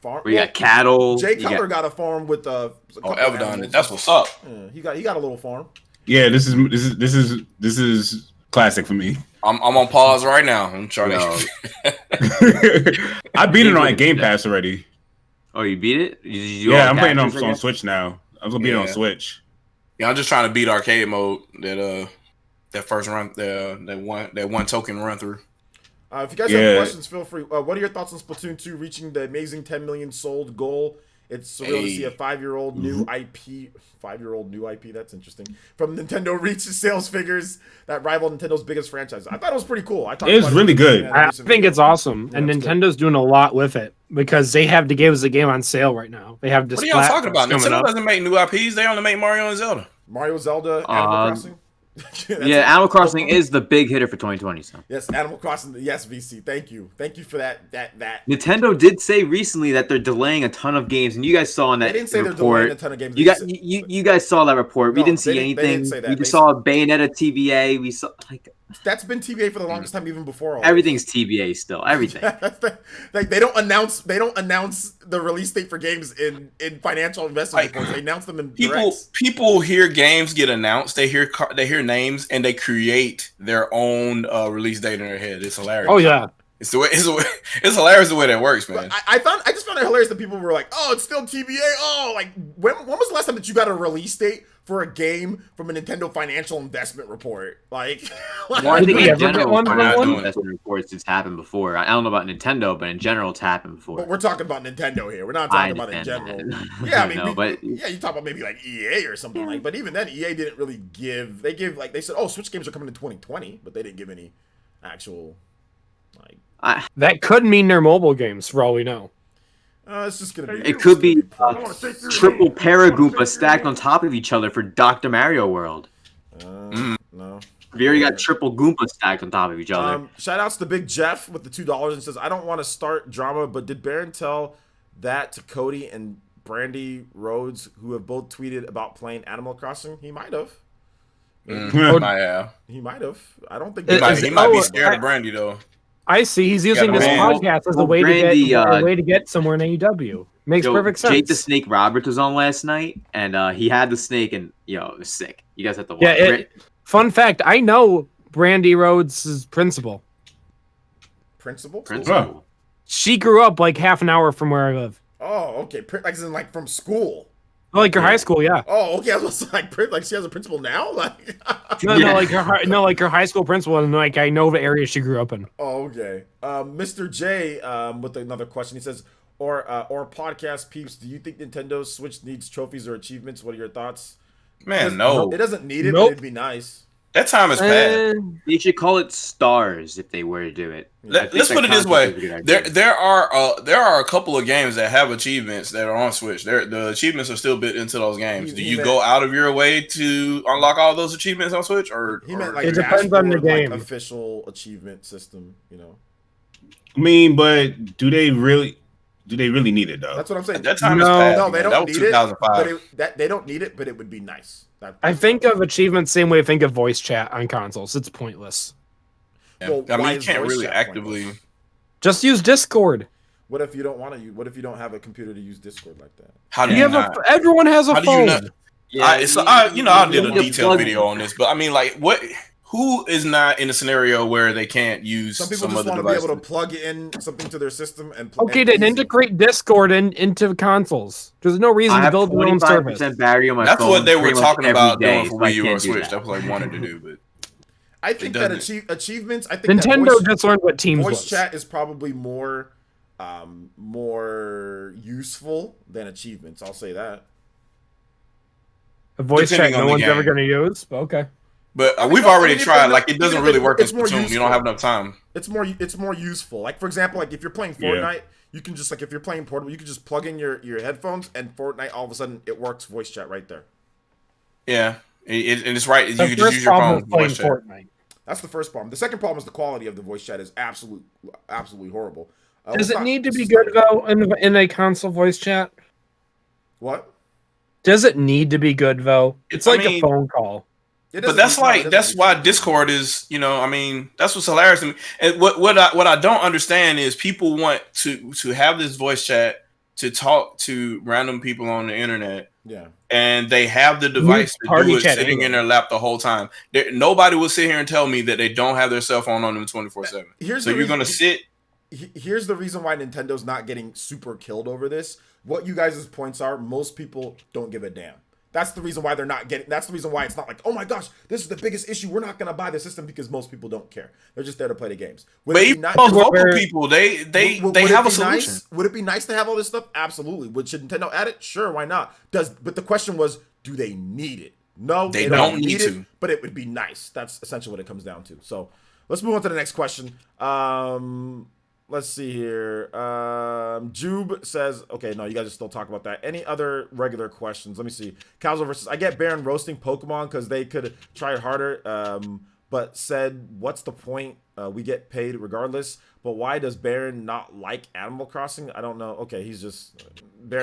Farm. We got cattle. Jay Cutler got a farm with Everdon. That's what's up. Yeah, he got a little farm. Yeah, this is classic for me. I'm on pause right now. I'm trying to. I beat it on Game Pass already. Oh, you beat it? Yeah, I'm playing on Switch now. I'm gonna beat it on Switch. Yeah, I'm just trying to beat arcade mode. That first run, that one token run through. If you guys have questions, feel free. What are your thoughts on Splatoon 2 reaching the amazing 10 million sold goal? It's surreal to see a 5-year-old new IP. 5-year-old new IP. That's interesting. From Nintendo reach sales figures that rival Nintendo's biggest franchise. I thought it was pretty cool. It was really good. I think it's awesome, and Nintendo's doing a lot with it because they have to give us a game on sale right now. They have. What are y'all talking about? Nintendo doesn't make new IPs. They only make Mario and Zelda. Animal Crossing. Yeah, Animal Crossing is the big hitter for 2020. So yes, Animal Crossing. Yes, VC. Thank you for that. Nintendo did say recently that they're delaying a ton of games, and you guys saw in that report. They didn't say they're delaying a ton of games. You guys saw that report. We didn't see anything. We just saw Bayonetta TBA. We saw that's been TBA for the longest time, even before all everything's TBA still. Everything. Like they don't announce the release date for games in financial investment reports. They announce them in people hear games get announced. They hear names and they create their own release date in their head. It's hilarious. Oh yeah. It's hilarious the way that works, man. I just found it hilarious that people were like, "Oh, it's still TBA." Oh, like when was the last time that you got a release date for a game from a Nintendo financial investment report? Like, well, I think in general, financial investment reports it's happened before. I don't know about Nintendo, but in general, it's happened before. But we're talking about Nintendo here. We're not talking about in general. Yeah, I mean, you talk about maybe like EA or something like. But even then, EA didn't really give. They said, "Oh, Switch games are coming in 2020," but they didn't give any actual like. That could mean they're mobile games, for all we know. It's just gonna be. It could be triple Paragoompa stacked on top of each other for Dr. Mario World. No. We already got triple Goomba stacked on top of each other. Shout outs to Big Jeff with the $2 and says, "I don't want to start drama, but did Baron tell that to Cody and Brandy Rhodes, who have both tweeted about playing Animal Crossing? He might have. He might have. I don't think he might be scared of Brandy though." I see. He's using this podcast as a way to get somewhere in AEW. Makes perfect sense. Jake the Snake Roberts was on last night, and he had the snake, and it was sick. You guys have to watch it. Fun fact: I know Brandy Rhodes' principal. Principal? Oh. She grew up like half an hour from where I live. Oh, okay. Like from school. Like your high school, yeah. Oh, okay. I was like she has a principal now, like. No, like her high school principal, and like I know the area she grew up in. Oh, okay. Mr. J, with another question, he says, or podcast peeps, do you think Nintendo Switch needs trophies or achievements? What are your thoughts? Man, no. It doesn't need it, but it'd be nice. That time is past. They should call it stars if they were to do it. Let's put it this way: there are a couple of games that have achievements that are on Switch. The achievements are still built into those games. Do you go out of your way to unlock all those achievements on Switch, or it depends on the game? Like official achievement system, I mean, but do they really need it though? That's what I'm saying. That time is past. No, they don't need it. But they don't need it, but it would be nice. I think of achievements same way I think of voice chat on consoles. It's pointless. Yeah. Well, I mean, you can't really actively just use Discord. What if you don't want to use? What if you don't have a computer to use Discord like that? How do you not? Everyone has a phone. I did a detailed video on this, but I mean, like, what? Who is not in a scenario where they can't use some people some just other want device? to be able to plug in something to their system and then integrate Discord into consoles. There's no reason to build your own service. Battery on my That's phone what they were talking about day, doing for Wii U or Switch. That's what they wanted to do, but I think that achievements. I think Nintendo just learned what Teams voice chat is probably more more useful than achievements. I'll say that. A voice chat no one's ever going to use, but okay. But we've already tried. Like, it doesn't really work in Splatoon. You don't have enough time. It's more useful. Like, for example, like if you're playing Fortnite, you can just, like, if you're playing portable, you can just plug in your headphones, and Fortnite, all of a sudden, it works voice chat right there. Yeah, and it's right. You can just use your phone voice chat. Fortnite. That's the first problem. The second problem is the quality of the voice chat is absolutely horrible. Does it need to be good, though, in a console voice chat? What? Does it need to be good, though? It's like a phone call. But that's why Discord is, that's what's hilarious to me. And what I don't understand is people want to have this voice chat to talk to random people on the internet. Yeah. And they have the device to do it sitting in their lap the whole time. Nobody will sit here and tell me that they don't have their cell phone on them 24/7. So you're going to sit. Here's the reason why Nintendo's not getting super killed over this. What you guys' points are, most people don't give a damn. That's the reason why they're not getting. That's the reason why it's not like, oh my gosh, this is the biggest issue. We're not gonna buy the system because most people don't care. They're just there to play the games. But even most local people, they have a solution. Would it be nice to have all this stuff? Absolutely. Should Nintendo add it? Sure, why not? But the question was, do they need it? No, they don't need to. But it would be nice. That's essentially what it comes down to. So let's move on to the next question. Let's see here. Jube says, okay, no, you guys are still talking about that. Any other regular questions? Let me see. Calzo versus, I get Baron roasting Pokemon because they could try it harder, but said, what's the point? We get paid regardless. But why does Baron not like Animal Crossing? I don't know. Okay, he's just...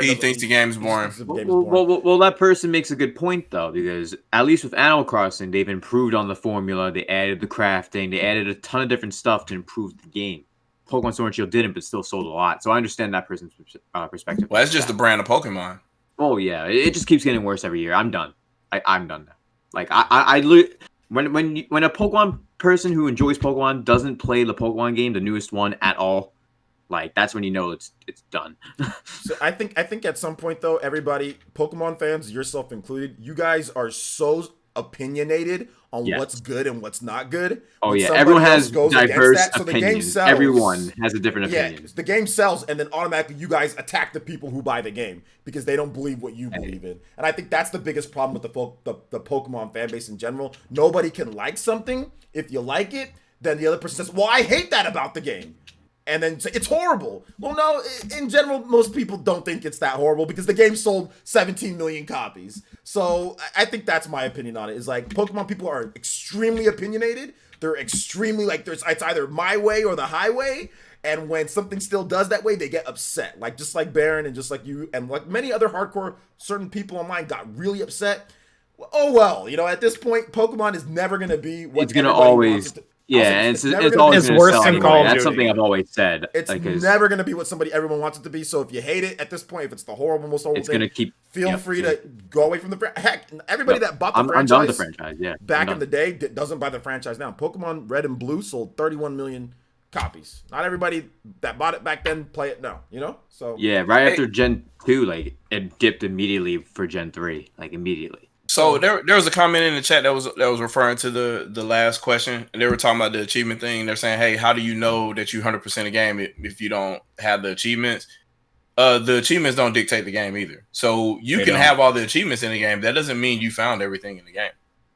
he thinks the game's boring. Well, that person makes a good point, though, because at least with Animal Crossing, they've improved on the formula. They added the crafting. They added a ton of different stuff to improve the game. Pokemon Sword and Shield didn't, but still sold a lot. So I understand that person's perspective. Well, that's just the brand of Pokemon. Oh yeah, it just keeps getting worse every year. I'm done. I'm done now. Like when a Pokemon person who enjoys Pokemon doesn't play the Pokemon game, the newest one at all, like that's when you know it's done. So I think at some point though, everybody, Pokemon fans, yourself included, you guys are so opinionated on what's good and what's not good. Oh yeah, everyone has diverse opinions. So the game sells. Everyone has a different opinion. Yeah, the game sells, and then automatically you guys attack the people who buy the game because they don't believe what you believe in. And I think that's the biggest problem with the Pokemon fan base in general. Nobody can like something. If you like it, then the other person says, "Well, I hate that about the game." And then it's horrible. Well, no, in general, most people don't think it's that horrible because the game sold 17 million copies. So I think that's my opinion on it. Is like Pokemon people are extremely opinionated. They're extremely like it's either my way or the highway. And when something still does that way, they get upset. Like just like Baron and just like you and like many other hardcore certain people online got really upset. Oh well, at this point, Pokemon is never gonna be what it's gonna always. Yeah, and it's always worse than Call of Duty. That's something I've always said. It's never going to be what everyone wants it to be. So if you hate it at this point, if it's the most horrible thing, it's going to keep. Feel free to go away from the franchise. Heck, everybody that bought the franchise, I'm done with the franchise. Yeah, back in the day, doesn't buy the franchise now. Pokemon Red and Blue sold 31 million copies. Not everybody that bought it back then play it now. So yeah, right after Gen 2, like it dipped immediately for Gen 3, like immediately. So there was a comment in the chat that was referring to the last question. And they were talking about the achievement thing. They're saying, hey, how do you know that you 100% a game if you don't have the achievements? The achievements don't dictate the game either. So you can have all the achievements in the game. That doesn't mean you found everything in the game.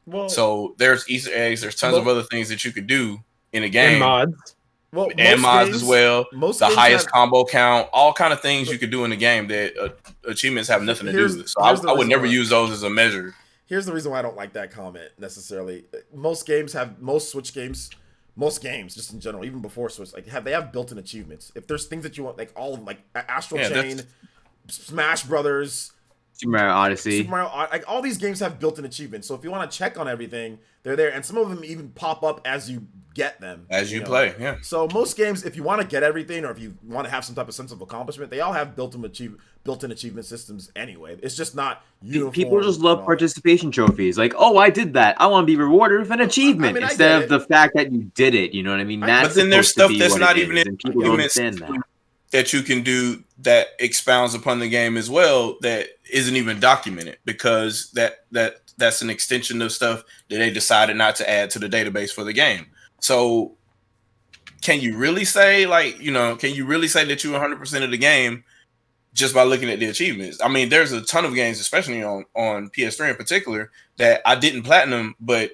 Well, so there's Easter eggs. There's tons of other things that you could do in a game. And mods. Well, and mods as well. The highest combo count. All kind of things you could do in the game that achievements have nothing to do with. So I would never use those as a measure. Here's the reason why I don't like that comment necessarily. Most Switch games, just in general, even before Switch, they have built-in achievements. If there's things that you want, like all of them, like Astral Chain, Smash Brothers, Super Mario Odyssey, like all these games have built-in achievements. So if you want to check on everything, they're there, and some of them even pop up as you get them as you play. Yeah. So most games, if you want to get everything, or if you want to have some type of sense of accomplishment, they all have built-in achievement systems anyway. It's just not uniform. People just love participation trophies. Like, oh, I did that. I want to be rewarded with an achievement instead of the fact that you did it. You know what I mean? But then there's stuff that's not even in that you can do that expounds upon the game as well that isn't even documented because that's an extension of stuff that they decided not to add to the database for the game. So can you really say like, can you really say that you 100% of the game just by looking at the achievements? I mean, there's a ton of games, especially on PS3 in particular, that I didn't platinum, but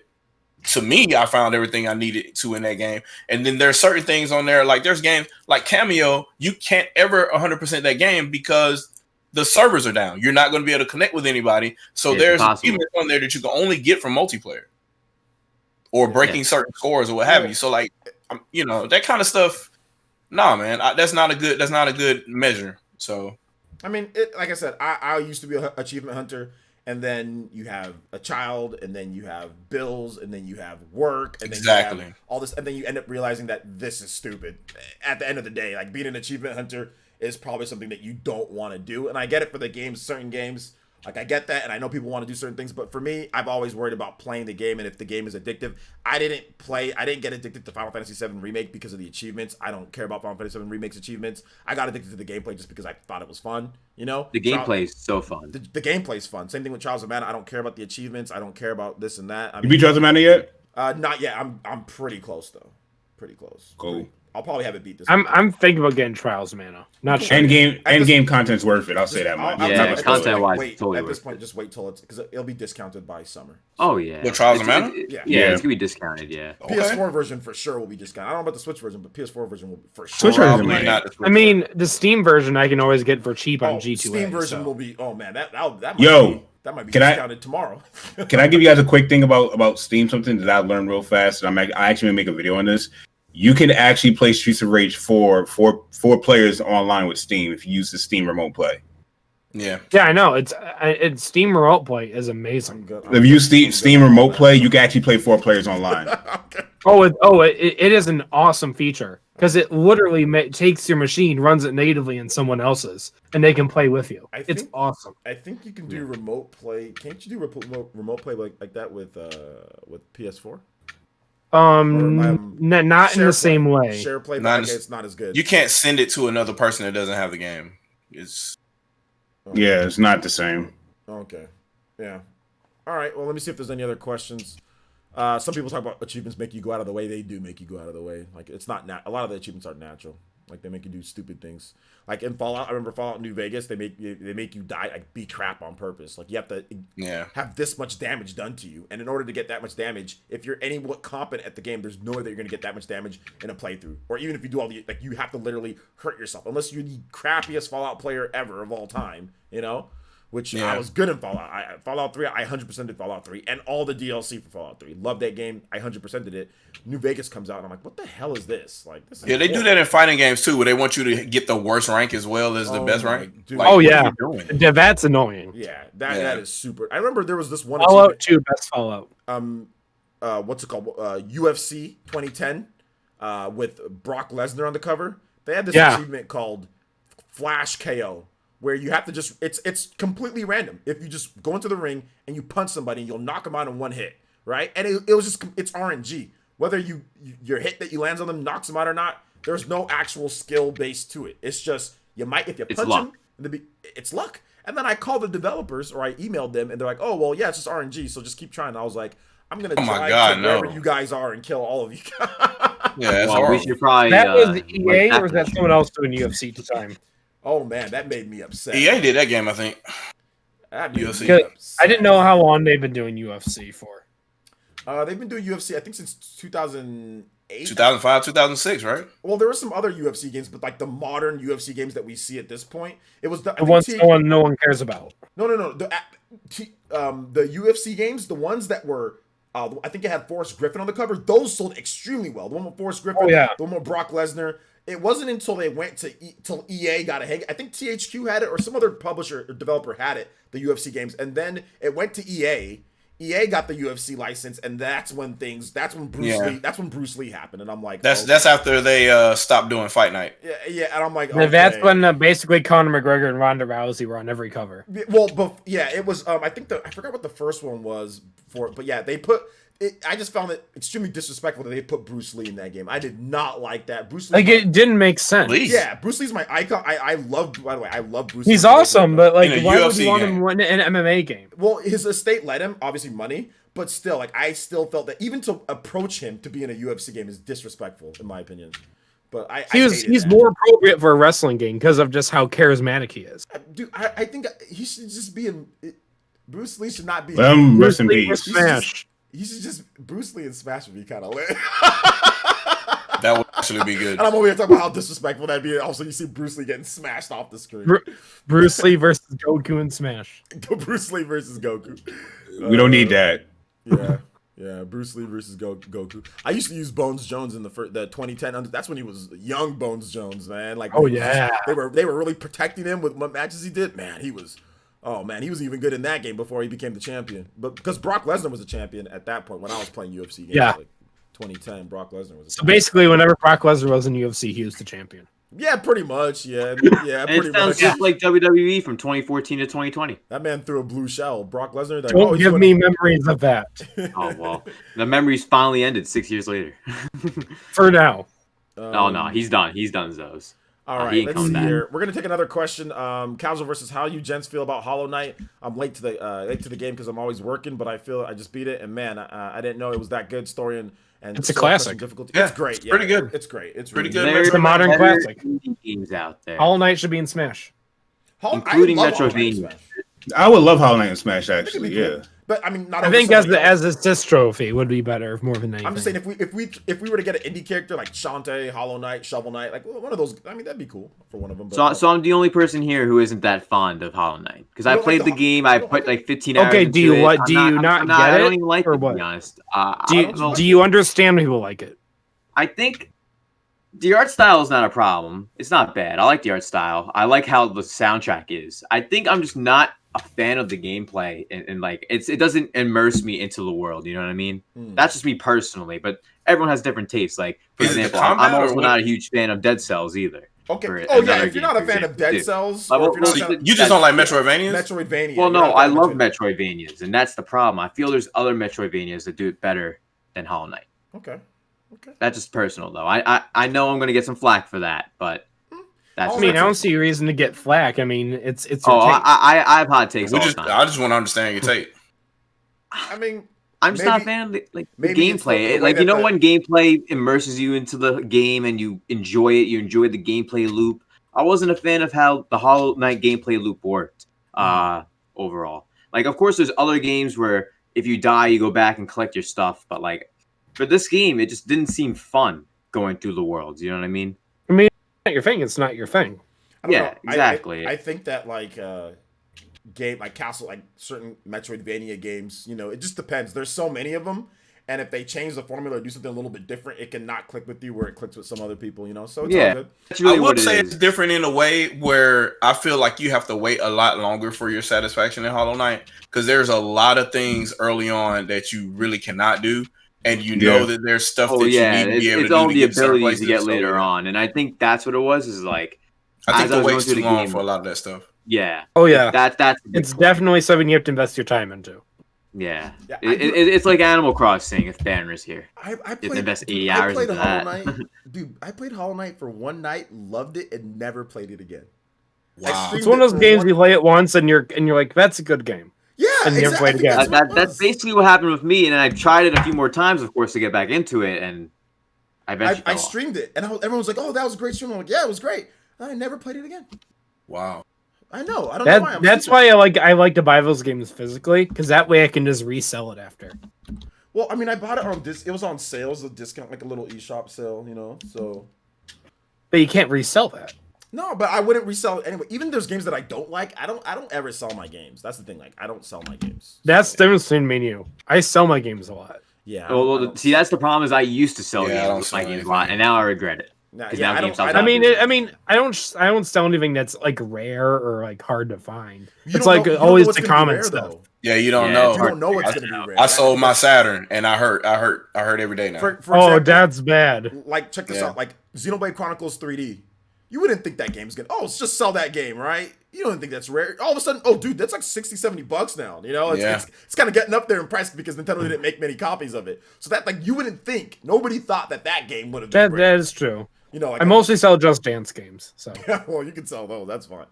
to me, I found everything I needed to in that game. And then there's certain things on there, like there's games like Cameo, you can't ever 100% that game because the servers are down. You're not going to be able to connect with anybody. So there's achievements on there that you can only get from multiplayer or breaking certain scores or what have you. So like, that kind of stuff. Nah, man, that's not a good measure. So, I mean, like I said, I used to be an achievement hunter. And then you have a child, and then you have bills, and then you have work, and then you have all this, and then you end up realizing that this is stupid. At the end of the day, like being an achievement hunter is probably something that you don't want to do. And I get it for the games, certain games, like I get that, and I know people want to do certain things. But for me, I've always worried about playing the game, and if the game is addictive, I didn't get addicted to Final Fantasy VII Remake because of the achievements. I don't care about Final Fantasy VII Remake's achievements. I got addicted to the gameplay just because I thought it was fun. The gameplay is so fun. The gameplay's fun. Same thing with Trials of Mana. I don't care about the achievements. I don't care about this and that. You beat Trials of Mana yet? Not yet. I'm pretty close though. Pretty close. Cool. I'll probably have it beat this. I'm thinking about getting Trials of Mana. Not sure. End game content's worth it. I'll say that much. Content wise, totally at this point, just wait till because it'll be discounted by summer. Oh yeah. The Trials of Mana? Yeah, it's gonna be discounted. Yeah. PS4 version for sure will be discounted. I don't know about the Switch version, but PS4 version will for sure. Switch version not. I mean, the Steam version I can always get for cheap on G2A. Steam version will be. Oh man, that might be can discounted tomorrow. Can I give you guys a quick thing about Steam? Something that I learned real fast. I actually make a video on this. You can actually play Streets of Rage for four players online with Steam if you use the Steam Remote Play. Yeah, I know. It's Steam Remote Play is amazing. If you use Steam Remote Play, you can actually play 4 players online. It is an awesome feature because it literally takes your machine, runs it natively in someone else's, and they can play with you. It's awesome. I think you can do remote play. Can't you do remote play like that with PS4? Not in the same way. Share play, but it's not as good. You can't send it to another person that doesn't have the game. It's not the same. Okay. Yeah. All right. Well, let me see if there's any other questions. Some people talk about achievements make you go out of the way. They do make you go out of the way. Like it's not a lot of the achievements are natural. Like they make you do stupid things. Like in Fallout, I remember Fallout New Vegas. They make you die, like beat crap on purpose. Like you have to have this much damage done to you, and in order to get that much damage, if you're anywhat competent at the game, there's no way that you're gonna get that much damage in a playthrough. Or even if you do all the you have to literally hurt yourself, unless you're the crappiest Fallout player ever of all time. Which I was good in Fallout. Fallout 3, I 100% did Fallout 3. And all the DLC for Fallout 3. Love that game. I 100% did it. New Vegas comes out, and I'm like, what the hell is this? Like, this is they do that in fighting games, too, where they want you to get the worst rank as well as the best rank. Dude, that's annoying. Yeah, that is super. I remember there was this one... Fallout 2, best Fallout. What's it called? UFC 2010 with Brock Lesnar on the cover. They had this achievement called Flash KO, where you have to just it's completely random. If you just go into the ring and you punch somebody, you'll knock them out in one hit, right? And it was just it's RNG. Whether your hit that you lands on them knocks them out or not, there's no actual skill base to it. It's just you might if you punch them, it's luck. And then I called the developers or I emailed them and they're like, oh well, yeah, it's just RNG, so just keep trying. And I was like, I'm gonna try to wherever you guys are and kill all of you guys. We should probably that was EA or was that someone else doing UFC at the time? Oh man, that made me upset. EA did that game, I think. UFC. I didn't know how long they've been doing UFC for. They've been doing UFC, I think, since 2008. 2005, 2006, right? Well, there were some other UFC games, but like the modern UFC games that we see at this point, it was the ones no one cares about. No. The UFC games, the ones that were, I think it had Forrest Griffin on the cover. Those sold extremely well. The one with Forrest Griffin, the one with Brock Lesnar. It wasn't until they went to till EA got a hang. I think THQ had it or some other publisher or developer had it, the UFC games, and then it went to EA. EA got the UFC license, and that's when Bruce Lee happened, and I'm like, that's after they stopped doing Fight Night. Yeah, and I'm like, that's when basically Conor McGregor and Ronda Rousey were on every cover. Well, but it was. I think I forgot what the first one was for, but yeah, they put. I just found it extremely disrespectful that they put Bruce Lee in that game. I did not like that. Bruce Lee, it didn't make sense. Yeah, Bruce Lee's my icon. I love. By the way, I love Bruce. He's Lee. awesome, but like, why would you want him in an MMA game? Well, his estate let him, obviously money, but still, like, I still felt that even to approach him to be in a UFC game is disrespectful, in my opinion. But he's more appropriate for a wrestling game because of just how charismatic he is. Dude, I think he should just be in. Bruce Lee should not be. Rest in peace. Smash. He should just Bruce Lee and Smash would be kind of lit. That would actually be good. And I'm over here talking about how disrespectful that'd be. Also, you see Bruce Lee getting smashed off the screen. Bruce Lee versus Goku and Smash. Bruce Lee versus Goku. We don't need that. Yeah. Bruce Lee versus Goku. I used to use Bones Jones in the 2010. That's when he was young Bones Jones, man. Like, they were really protecting him with what matches he did. Man, he was even good in that game before he became the champion. But because Brock Lesnar was a champion at that point when I was playing UFC games. Yeah. Like 2010, Brock Lesnar was. So basically, whenever Brock Lesnar was in UFC, he was the champion. Yeah, pretty much. Yeah, pretty it sounds much. just like WWE from 2014 to 2020. That man threw a blue shell. Brock Lesnar. Like, Don't give me memories of that. Oh well, the memories finally ended 6 years later. For now. No, he's done. He's done those. All right, let's see here. We're gonna take another question. Casual versus how you gents feel about Hollow Knight. I'm late to the game because I'm always working, but I feel I just beat it, and man, I didn't know it was that good story and it's a classic. It's great. It's pretty good. It's great. It's pretty really good. It's a modern classic. Games out there. Hollow Knight should be in Smash, including Metroidvania. I would love Hollow Knight and Smash actually. Yeah. But I mean, I think as a assist trophy would be better more than anything. I'm just saying if we were to get an indie character like Shantae, Hollow Knight, Shovel Knight, like one of those, I mean that'd be cool for one of them. But, so I'm the only person here who isn't that fond of Hollow Knight because I played the game. I put like 15 hours. Okay, do you not get it? I don't even like it, to be honest. Do you understand people like it? I think the art style is not a problem. It's not bad. I like the art style. I like how the soundtrack is. I think I'm just not a fan of the gameplay and like it doesn't immerse me into the world. You know what I mean? That's just me personally. But everyone has different tastes. Like for example, I'm also not a huge fan of Dead Cells either. Okay. Oh yeah, if you're not a fan of Dead Cells, you just don't like Metroidvanias. Metroidvania. Well, no, I love Metroidvanias, and that's the problem. I feel there's other Metroidvanias that do it better than Hollow Knight. Okay. That's just personal though. I know I'm gonna get some flack for that, but that's. I mean, I don't see a reason to get flack. I mean, it's. I have hot takes. I just want to understand your take. I mean, I'm just not a fan of the gameplay. Like when gameplay immerses you into the game and you enjoy it, you enjoy the gameplay loop. I wasn't a fan of how the Hollow Knight gameplay loop worked overall. Like, of course, there's other games where if you die, you go back and collect your stuff, but like. For this game, it just didn't seem fun going through the worlds. You know what I mean? I mean, it's not your thing. It's not your thing. Yeah, exactly. I think that like game like Castle, like certain Metroidvania games, you know, it just depends. There's so many of them, and if they change the formula or do something a little bit different, it can not click with you where it clicks with some other people. You know, so it's all good. Really I would say it's different in a way where I feel like you have to wait a lot longer for your satisfaction in Hollow Knight because there's a lot of things early on that you really cannot do. And you know that there's stuff that you need to be able to do. It's all the abilities to get later on. And I think that's what it was, is like... I think the wait's too long for a lot of that stuff. Yeah. Oh, yeah. That's it's definitely something you have to invest your time into. Yeah. It's like Animal Crossing if Banner's here. I played, invest 80 hours into that. Dude, I played Hollow Knight for one night, loved it, and never played it again. Wow. It's one of those games you play it once and you're like, that's a good game. Yeah, and never played again. That's basically what happened with me, and I tried it a few more times, of course, to get back into it, and I streamed it, and everyone was like, "Oh, that was a great stream." I'm like, "Yeah, it was great." And I never played it again. Wow. I know. I don't know why. That's why I like to buy those games physically, because that way I can just resell it after. Well, I mean, I bought it on it was on sales, a discount, like a little eShop sale, you know. So, but you can't resell that. No, but I wouldn't resell it anyway. Even there's games that I don't like. I don't ever sell my games. That's the thing. Like, I don't sell my games. That's the difference between me and you. I sell my games a lot. Yeah. Well, see, that's the problem. Is I used to sell games a lot, and now I regret it. I don't sell anything that's like rare or like hard to find. It's like always the common stuff. Yeah, you don't know. You don't know what's gonna be rare. I sold my Saturn, and I hurt every day now. For example, that's bad. Like, check this out. Like Xenoblade Chronicles 3D. You wouldn't think that game's good. Oh, let's just sell that game, right? You don't think that's rare. All of a sudden, oh, dude, that's like $60-$70 now. You know, it's kind of getting up there in price because Nintendo didn't make many copies of it. So that, like, you wouldn't think. Nobody thought that game would have been rare. That is true. You know, like, I mostly sell Just Dance games. So well, you can sell those. That's fine.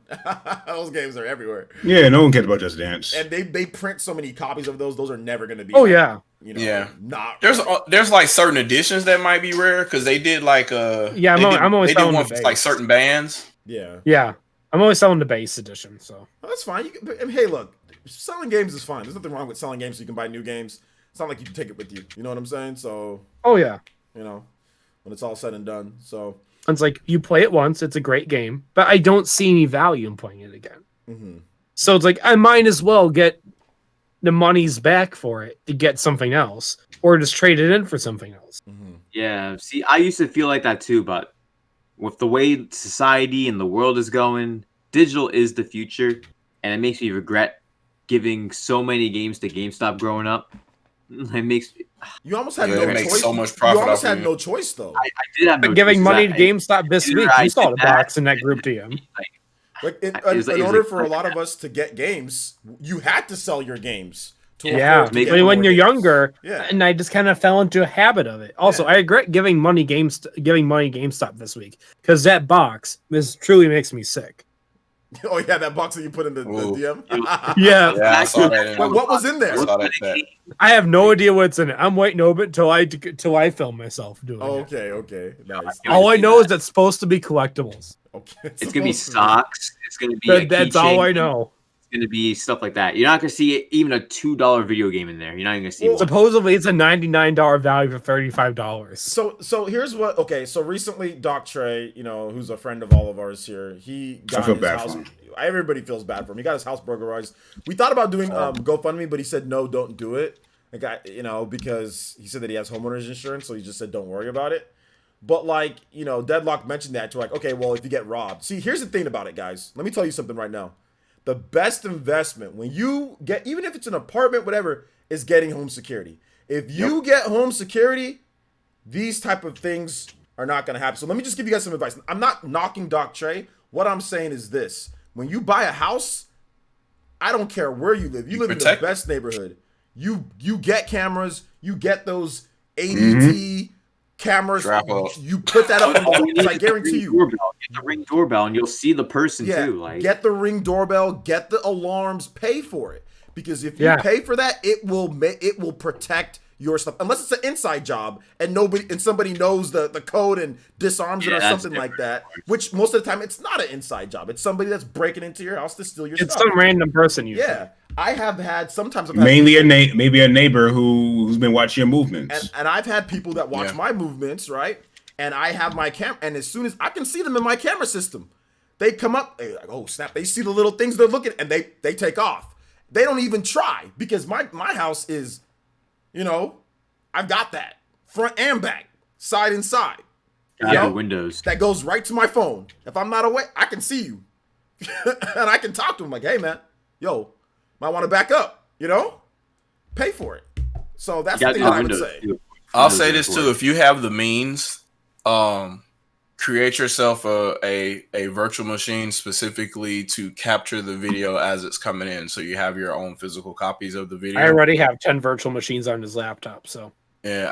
Those games are everywhere. Yeah, no one cares about Just Dance. And they print so many copies of those. Those are never going to be. Oh yeah. not there's like certain editions that might be rare because they did like I'm always selling one for like certain bands. Yeah, I'm always selling the base edition. So that's fine. Hey, look, selling games is fine. There's nothing wrong with selling games so you can buy new games. It's not like you can take it with you. You know what I'm saying? So when it's all said and done. So it's like you play it once, it's a great game, but I don't see any value in playing it again. Mm-hmm. So it's like I might as well get the money's back for it to get something else, or just trade it in for something else. Mm-hmm. Yeah, see, I used to feel like that too, but with the way society and the world is going, digital is the future, and it makes me regret giving so many games to GameStop growing up. It makes you almost had no choice. So much profit. You almost had no choice though. I did have no but giving choice. money to GameStop this week, you saw the box in that group DM. In order for a lot of us to get games, you had to sell your games. When you're younger, and I just kind of fell into a habit of it. Also, I regret giving money GameStop this week because that box truly makes me sick. Oh yeah, that box that you put in the DM. Yeah, I saw that. What was in there? I have no idea what's in it. I'm waiting over till I film myself doing it. Okay, nice. All I know is it's supposed to be collectibles. Okay, it's gonna be socks. It's gonna be. That's all I know. Going to be stuff like that. You're not going to see even a $2 video game in there. You're not even going to see. Well, supposedly, it's a $99 value for $35. So here's what. Okay, so recently, Doc Trey, who's a friend of all of ours here, he got his house. Everybody feels bad for him. He got his house burglarized. We thought about doing GoFundMe, but he said no, don't do it. Because he said that he has homeowners insurance, so he just said don't worry about it. But Deadlock mentioned that to okay, well, if you get robbed, see, here's the thing about it, guys. Let me tell you something right now. The best investment when you get, even if it's an apartment, whatever, is getting home security. If you get home security, these type of things are not going to happen. So let me just give you guys some advice. I'm not knocking Doc Trey. What I'm saying is this. When you buy a house, I don't care where you live. You live in the best neighborhood. You get cameras. You get those ADT cameras. You put that up on the I guarantee you. Get the Ring doorbell and you'll see the person too. Get the Ring doorbell, get the alarms, pay for it. Because if you pay for that, it will protect your stuff. Unless it's an inside job and somebody knows the code and disarms it or something like that. Which most of the time it's not an inside job. It's somebody that's breaking into your house to steal your stuff. It's some random person usually. Yeah. I have had sometimes mainly maybe a neighbor who's been watching your movements. And I've had people that watch my movements, right? And I have my camera, and as soon as I can see them in my camera system, they come up, they're like, oh snap, they see the little things they're looking at, and they take off. They don't even try because my house is, I've got that front and back, side and side. Windows. That goes right to my phone. If I'm not away, I can see you. And I can talk to them like, hey man, might want to back up, pay for it. So that's the thing that I would say. I'll say this too. If you have the means, create yourself a virtual machine specifically to capture the video as it's coming in. So you have your own physical copies of the video. I already have 10 virtual machines on his laptop. So yeah,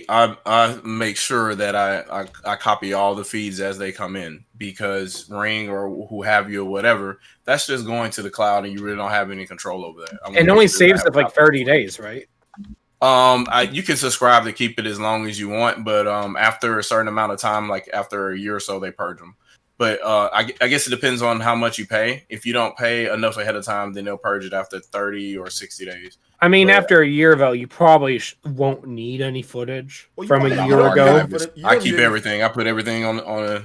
I make sure that I copy all the feeds as they come in, because Ring or who have you or whatever, that's just going to the cloud and you really don't have any control over that. It only saves it like 30 days, right? You can subscribe to keep it as long as you want, but after a certain amount of time, like after a year or so, they purge them. But I guess it depends on how much you pay. If you don't pay enough ahead of time, then they'll purge it after 30 or 60 days. I mean, after a year, though, you probably won't need any footage from a year ago. I keep everything. I put everything on a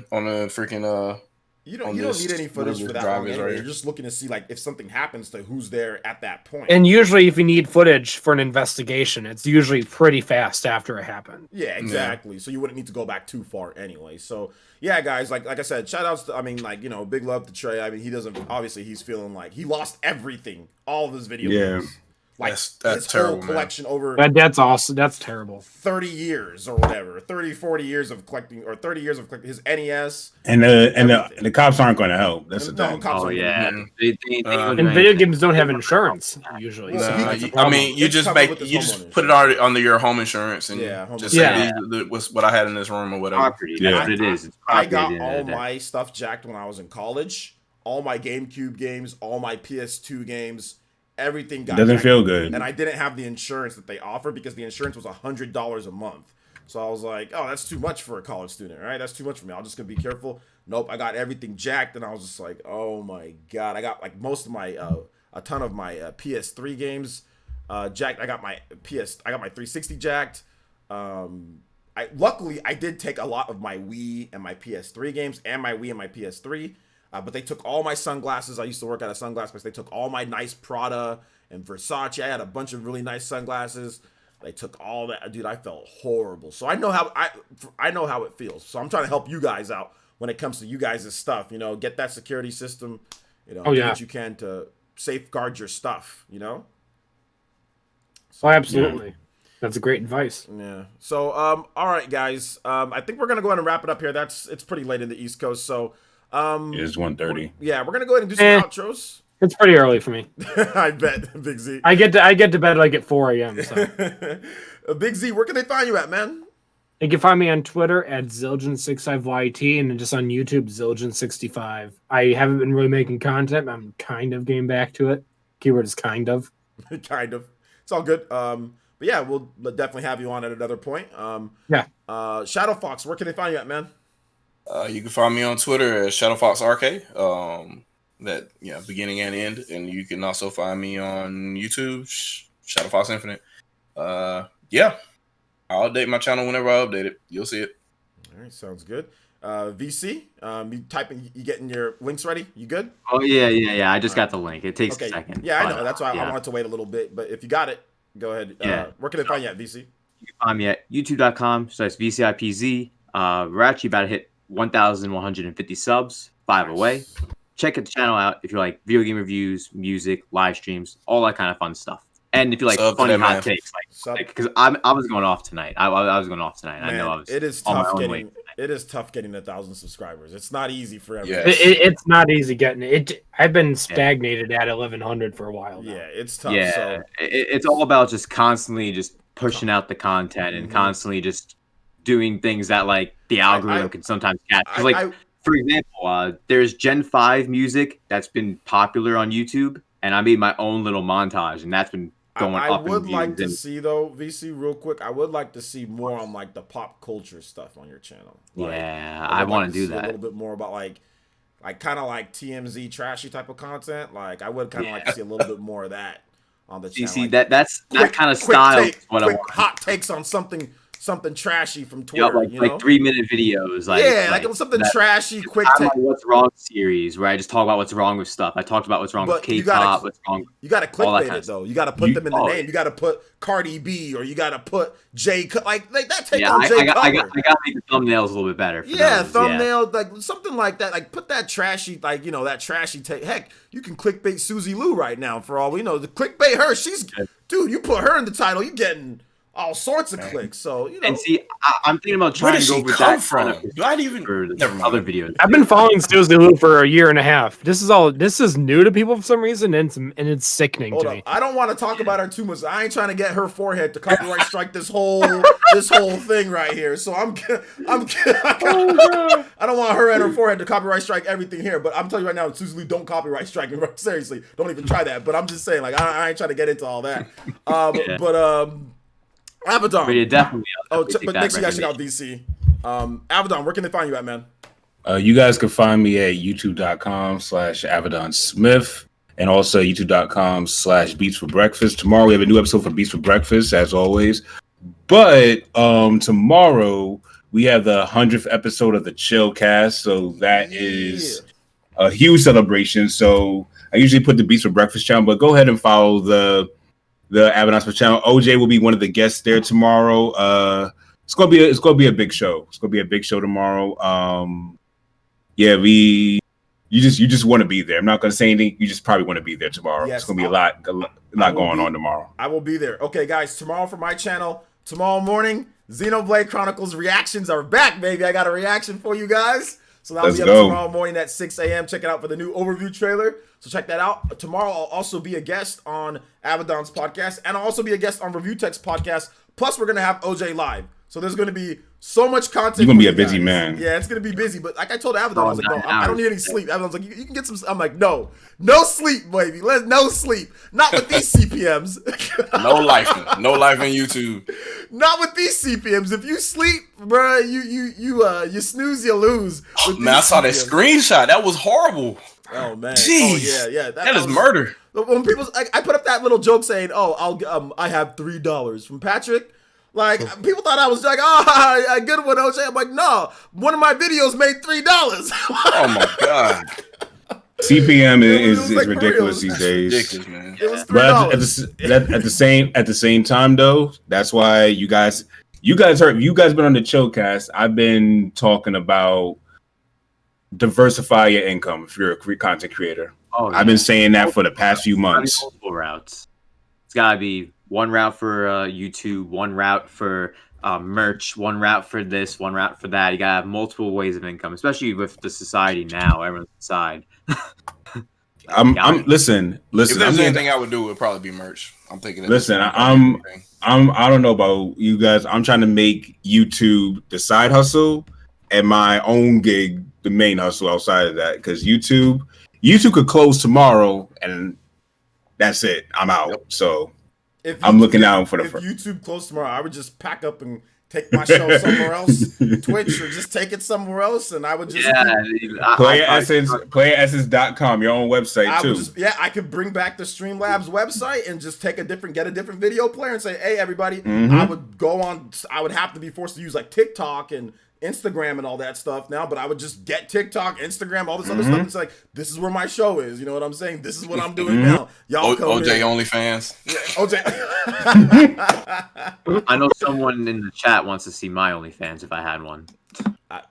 freaking You don't need any footage for that long anyway. You're just looking to see like if something happens to who's there at that point. And usually if you need footage for an investigation, it's usually pretty fast after it happened. Yeah, exactly. Yeah. So you wouldn't need to go back too far anyway. So yeah, guys, like I said, shout outs to, big love to Trey. I mean, he's feeling like he lost everything, all of his video games. Like that's his terrible, whole collection over that's awesome. That's terrible. 30 years or whatever, 30, 40 years of collecting, or 30 years of collecting his NES. And the cops aren't going to help. That's the thing. Oh yeah, and video games don't have insurance usually. You just put it under your home insurance and say what's what I had in this room or whatever. Property, that's what it is. I got all my stuff jacked when I was in college. All my GameCube games, all my PS2 games. everything got doesn't jacked, feel good. and I didn't have the insurance that they offer because the insurance was $100 a month. So I was like, oh, that's too much for a college student, right? That's too much for me. I'm just gonna be careful. Nope, I got everything jacked, and I was just like, oh my god, I got like most of my a ton of my PS3 games jacked. I got my 360 jacked. Luckily I did take a lot of my Wii and my PS3 games and my Wii and my PS3, but they took all my sunglasses. I used to work at a sunglass place. They took all my nice Prada and Versace. I had a bunch of really nice sunglasses. They took all that, dude. I felt horrible. So I know how it feels. So I'm trying to help you guys out when it comes to you guys' stuff. You know, get that security system. You know, do what you can to safeguard your stuff. You know. So, absolutely. Yeah. That's a great advice. Yeah. So all right, guys. I think we're gonna go ahead and wrap it up here. It's pretty late in the East Coast. So it's 1:30. Yeah, we're gonna go ahead and do some outros. It's pretty early for me. I bet, Big Z. I get to bed like at 4 a.m. So. Big Z, where can they find you at, man? You can find me on Twitter at Zildjian65YT and then just on YouTube, Zildjian65. I haven't been really making content. I'm kind of getting back to it. Keyword is kind of. Kind of. It's all good. But yeah, we'll definitely have you on at another point. Shadow Fox, where can they find you at, man? You can find me on Twitter at ShadowFoxRK. That beginning and end, and you can also find me on YouTube, Shadow Fox Infinite. I'll update my channel whenever I update it. You'll see it. All right, sounds good. VC, you getting your links ready? You good? Oh yeah. I just got the link. It takes a second. Yeah, I know. That's why I wanted to wait a little bit. But if you got it, go ahead. Where can they find you at, VC? You can find me at youtube.com/VCIPZ. We're actually about to hit 1,150 subs, 5 away. Check the channel out if you like video game reviews, music, live streams, all that kind of fun stuff. And if you like funny hot takes, because I was going off tonight. I was going off tonight. Man, I know I was. It is tough getting. It is tough getting 1,000 subscribers. It's not easy for everyone. Yes. It's not easy getting it. I've been stagnated at 1,100 for a while now. Yeah, it's tough. Yeah, so. It's all about just constantly just pushing out the content and constantly just doing things that like the algorithm can sometimes catch. For example, there's Gen 5 music that's been popular on YouTube, and I made my own little montage, and that's been going up. I would like to see, though, VC, real quick, I would like to see more on, like, the pop culture stuff on your channel. I want to do that. A little bit more about, like kind of like TMZ trashy type of content. Like, I would kind of like to see a little bit more of that on the channel. You see, that's that kind of style. What I want. Hot takes on something trashy from Twitter, like 3-minute videos, like something trashy, quick take. What's wrong series where I just talk about what's wrong with stuff. I talked about what's wrong with K-pop, what's wrong. You got to clickbait it though. You got to put them in the name. You got to put Cardi B or you got to put Jay, like that take on Jay Cutler. I got to make the thumbnails a little bit better. Thumbnail, like something like that. Like put that trashy, that trashy take. Heck, you can clickbait Susie Lou right now for all we know. The clickbait her. Dude, you put her in the title, you getting all sorts of clicks. So and see, I'm thinking about trying to go with that from. Not even other videos. I've been following Susie Lou for a year and a half. This is new to people for some reason, and it's sickening to me. I don't want to talk about her too much. I ain't trying to get her forehead to copyright strike this whole thing right here. So I don't want her and her forehead to copyright strike everything here. But I'm telling you right now, Susie Lou, don't copyright strike me. Seriously, don't even try that. But I'm just saying, like I ain't trying to get into all that. Abaddon. But yeah, definitely. But make sure you guys check out VC. Abaddon, where can they find you at, man? You guys can find me at youtube.com/AbaddonSmith and also youtube.com/Beats for Breakfast. Tomorrow we have a new episode for Beats for Breakfast, as always. But tomorrow we have the 100th episode of the Chill Cast, so that is a huge celebration. So I usually put the Beats for Breakfast channel, but go ahead and follow the Abaddon Smith channel. OJ will be one of the guests there tomorrow. It's gonna be a big show. It's gonna be a big show tomorrow. You just want to be there. I'm not gonna say anything. You just probably want to be there tomorrow. Yes, it's gonna be a lot going on tomorrow. I will be there. Okay, guys. Tomorrow for my channel. Tomorrow morning, Xenoblade Chronicles reactions are back, baby. I got a reaction for you guys. So that'll be up tomorrow morning at 6 a.m. Check it out for the new overview trailer. So check that out. Tomorrow I'll also be a guest on Abaddon's podcast, and I'll also be a guest on Review Tech's podcast. Plus, we're gonna have OJ live. So there's gonna be So much content. You're gonna be a busy man. Yeah, it's gonna be busy. But like I told Avatar, I was like, no, I don't need any sleep. Avatar was like, you can get some. I'm like, no sleep, baby. No sleep. Not with these CPMs. No life in YouTube. Not with these CPMs. If you sleep, bro, you snooze, you lose. Man, I saw that screenshot. That was horrible. Oh man. Jeez. Oh yeah. That is murder. When people, I put up that little joke saying, "Oh, I have $3 from Patrick." Like people thought I was like, "Oh, a good one, OJ." I'm like, "No, one of my videos made $3." Oh my god. CPM is like ridiculous these days. Ridiculous, man. It was But $3. at the same time though, that's why you guys been on the Chillcast. I've been talking about diversify your income if you're a content creator. Oh, yeah. I've been saying that for the past few months. Multiple routes. It's gotta be one route for YouTube, one route for merch, one route for this, one route for that. You gotta have multiple ways of income, especially with the society now. Everyone's inside. Listen. If there's anything I would do, it would probably be merch. I'm thinking. I don't know about you guys. I'm trying to make YouTube the side hustle and my own gig the main hustle outside of that, because YouTube could close tomorrow and that's it. I'm out. Yep. So I'm looking out for the. If YouTube closed tomorrow, I would just pack up and take my show somewhere else, Twitch, or just take it somewhere else, and I would just PlayerEssence.com, your own website too. I could bring back the Streamlabs website and just get a different video player and say, hey, everybody, I would have to be forced to use like TikTok and Instagram and all that stuff now, but I would just get TikTok, Instagram, all this other stuff. It's like, this is where my show is. You know what I'm saying? This is what I'm doing now. Y'all come OJ in. OnlyFans. Yeah, OJ. I know someone in the chat wants to see my OnlyFans if I had one.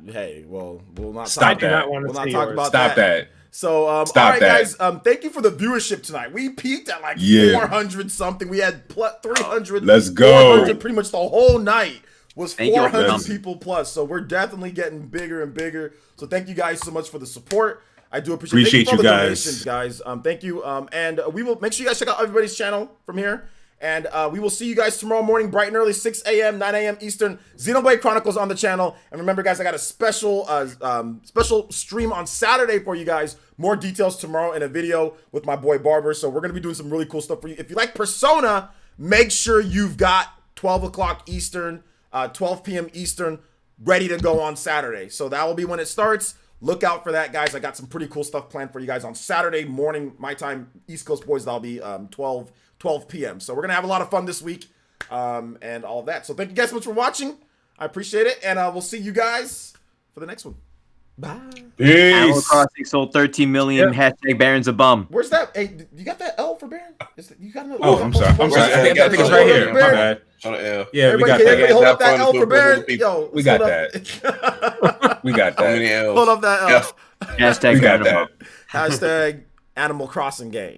Hey, well, we'll not Stop talk that. We'll not talk about Stop that. So, all right, guys. Thank you for the viewership tonight. We peaked at like 400 something. We had 300. Let's go. 400 pretty much the whole night. Was 400 people plus, so we're definitely getting bigger and bigger. So thank you guys so much for the support. I do appreciate you guys. Donations, guys. Thank you. And we will make sure you guys check out everybody's channel from here. And we will see you guys tomorrow morning, bright and early, 6 a.m., 9 a.m. Eastern. Xenoblade Chronicles on the channel. And remember, guys, I got a special stream on Saturday for you guys. More details tomorrow in a video with my boy Barber. So we're going to be doing some really cool stuff for you. If you like Persona, make sure you've got 12 o'clock Eastern, 12 p.m. Eastern, ready to go on Saturday. So that will be when it starts. Look out for that, guys. I got some pretty cool stuff planned for you guys on Saturday morning, my time, East Coast boys. That'll be 12 p.m. So we're going to have a lot of fun this week and all of that. So thank you guys so much for watching. I appreciate it. And we'll see you guys for the next one. Bye. Peace. Animal Crossing sold 13 million. Hashtag Baron's a bum. Where's that? Hey, you got that L for Baron? You got another? I'm sorry. I think it's right here. My bad. Yeah, everybody, we got everybody that. hold up that L for Baron. Yo, we got that. We got that. Hold up that L. Hashtag we got that. Hashtag Animal Crossing game.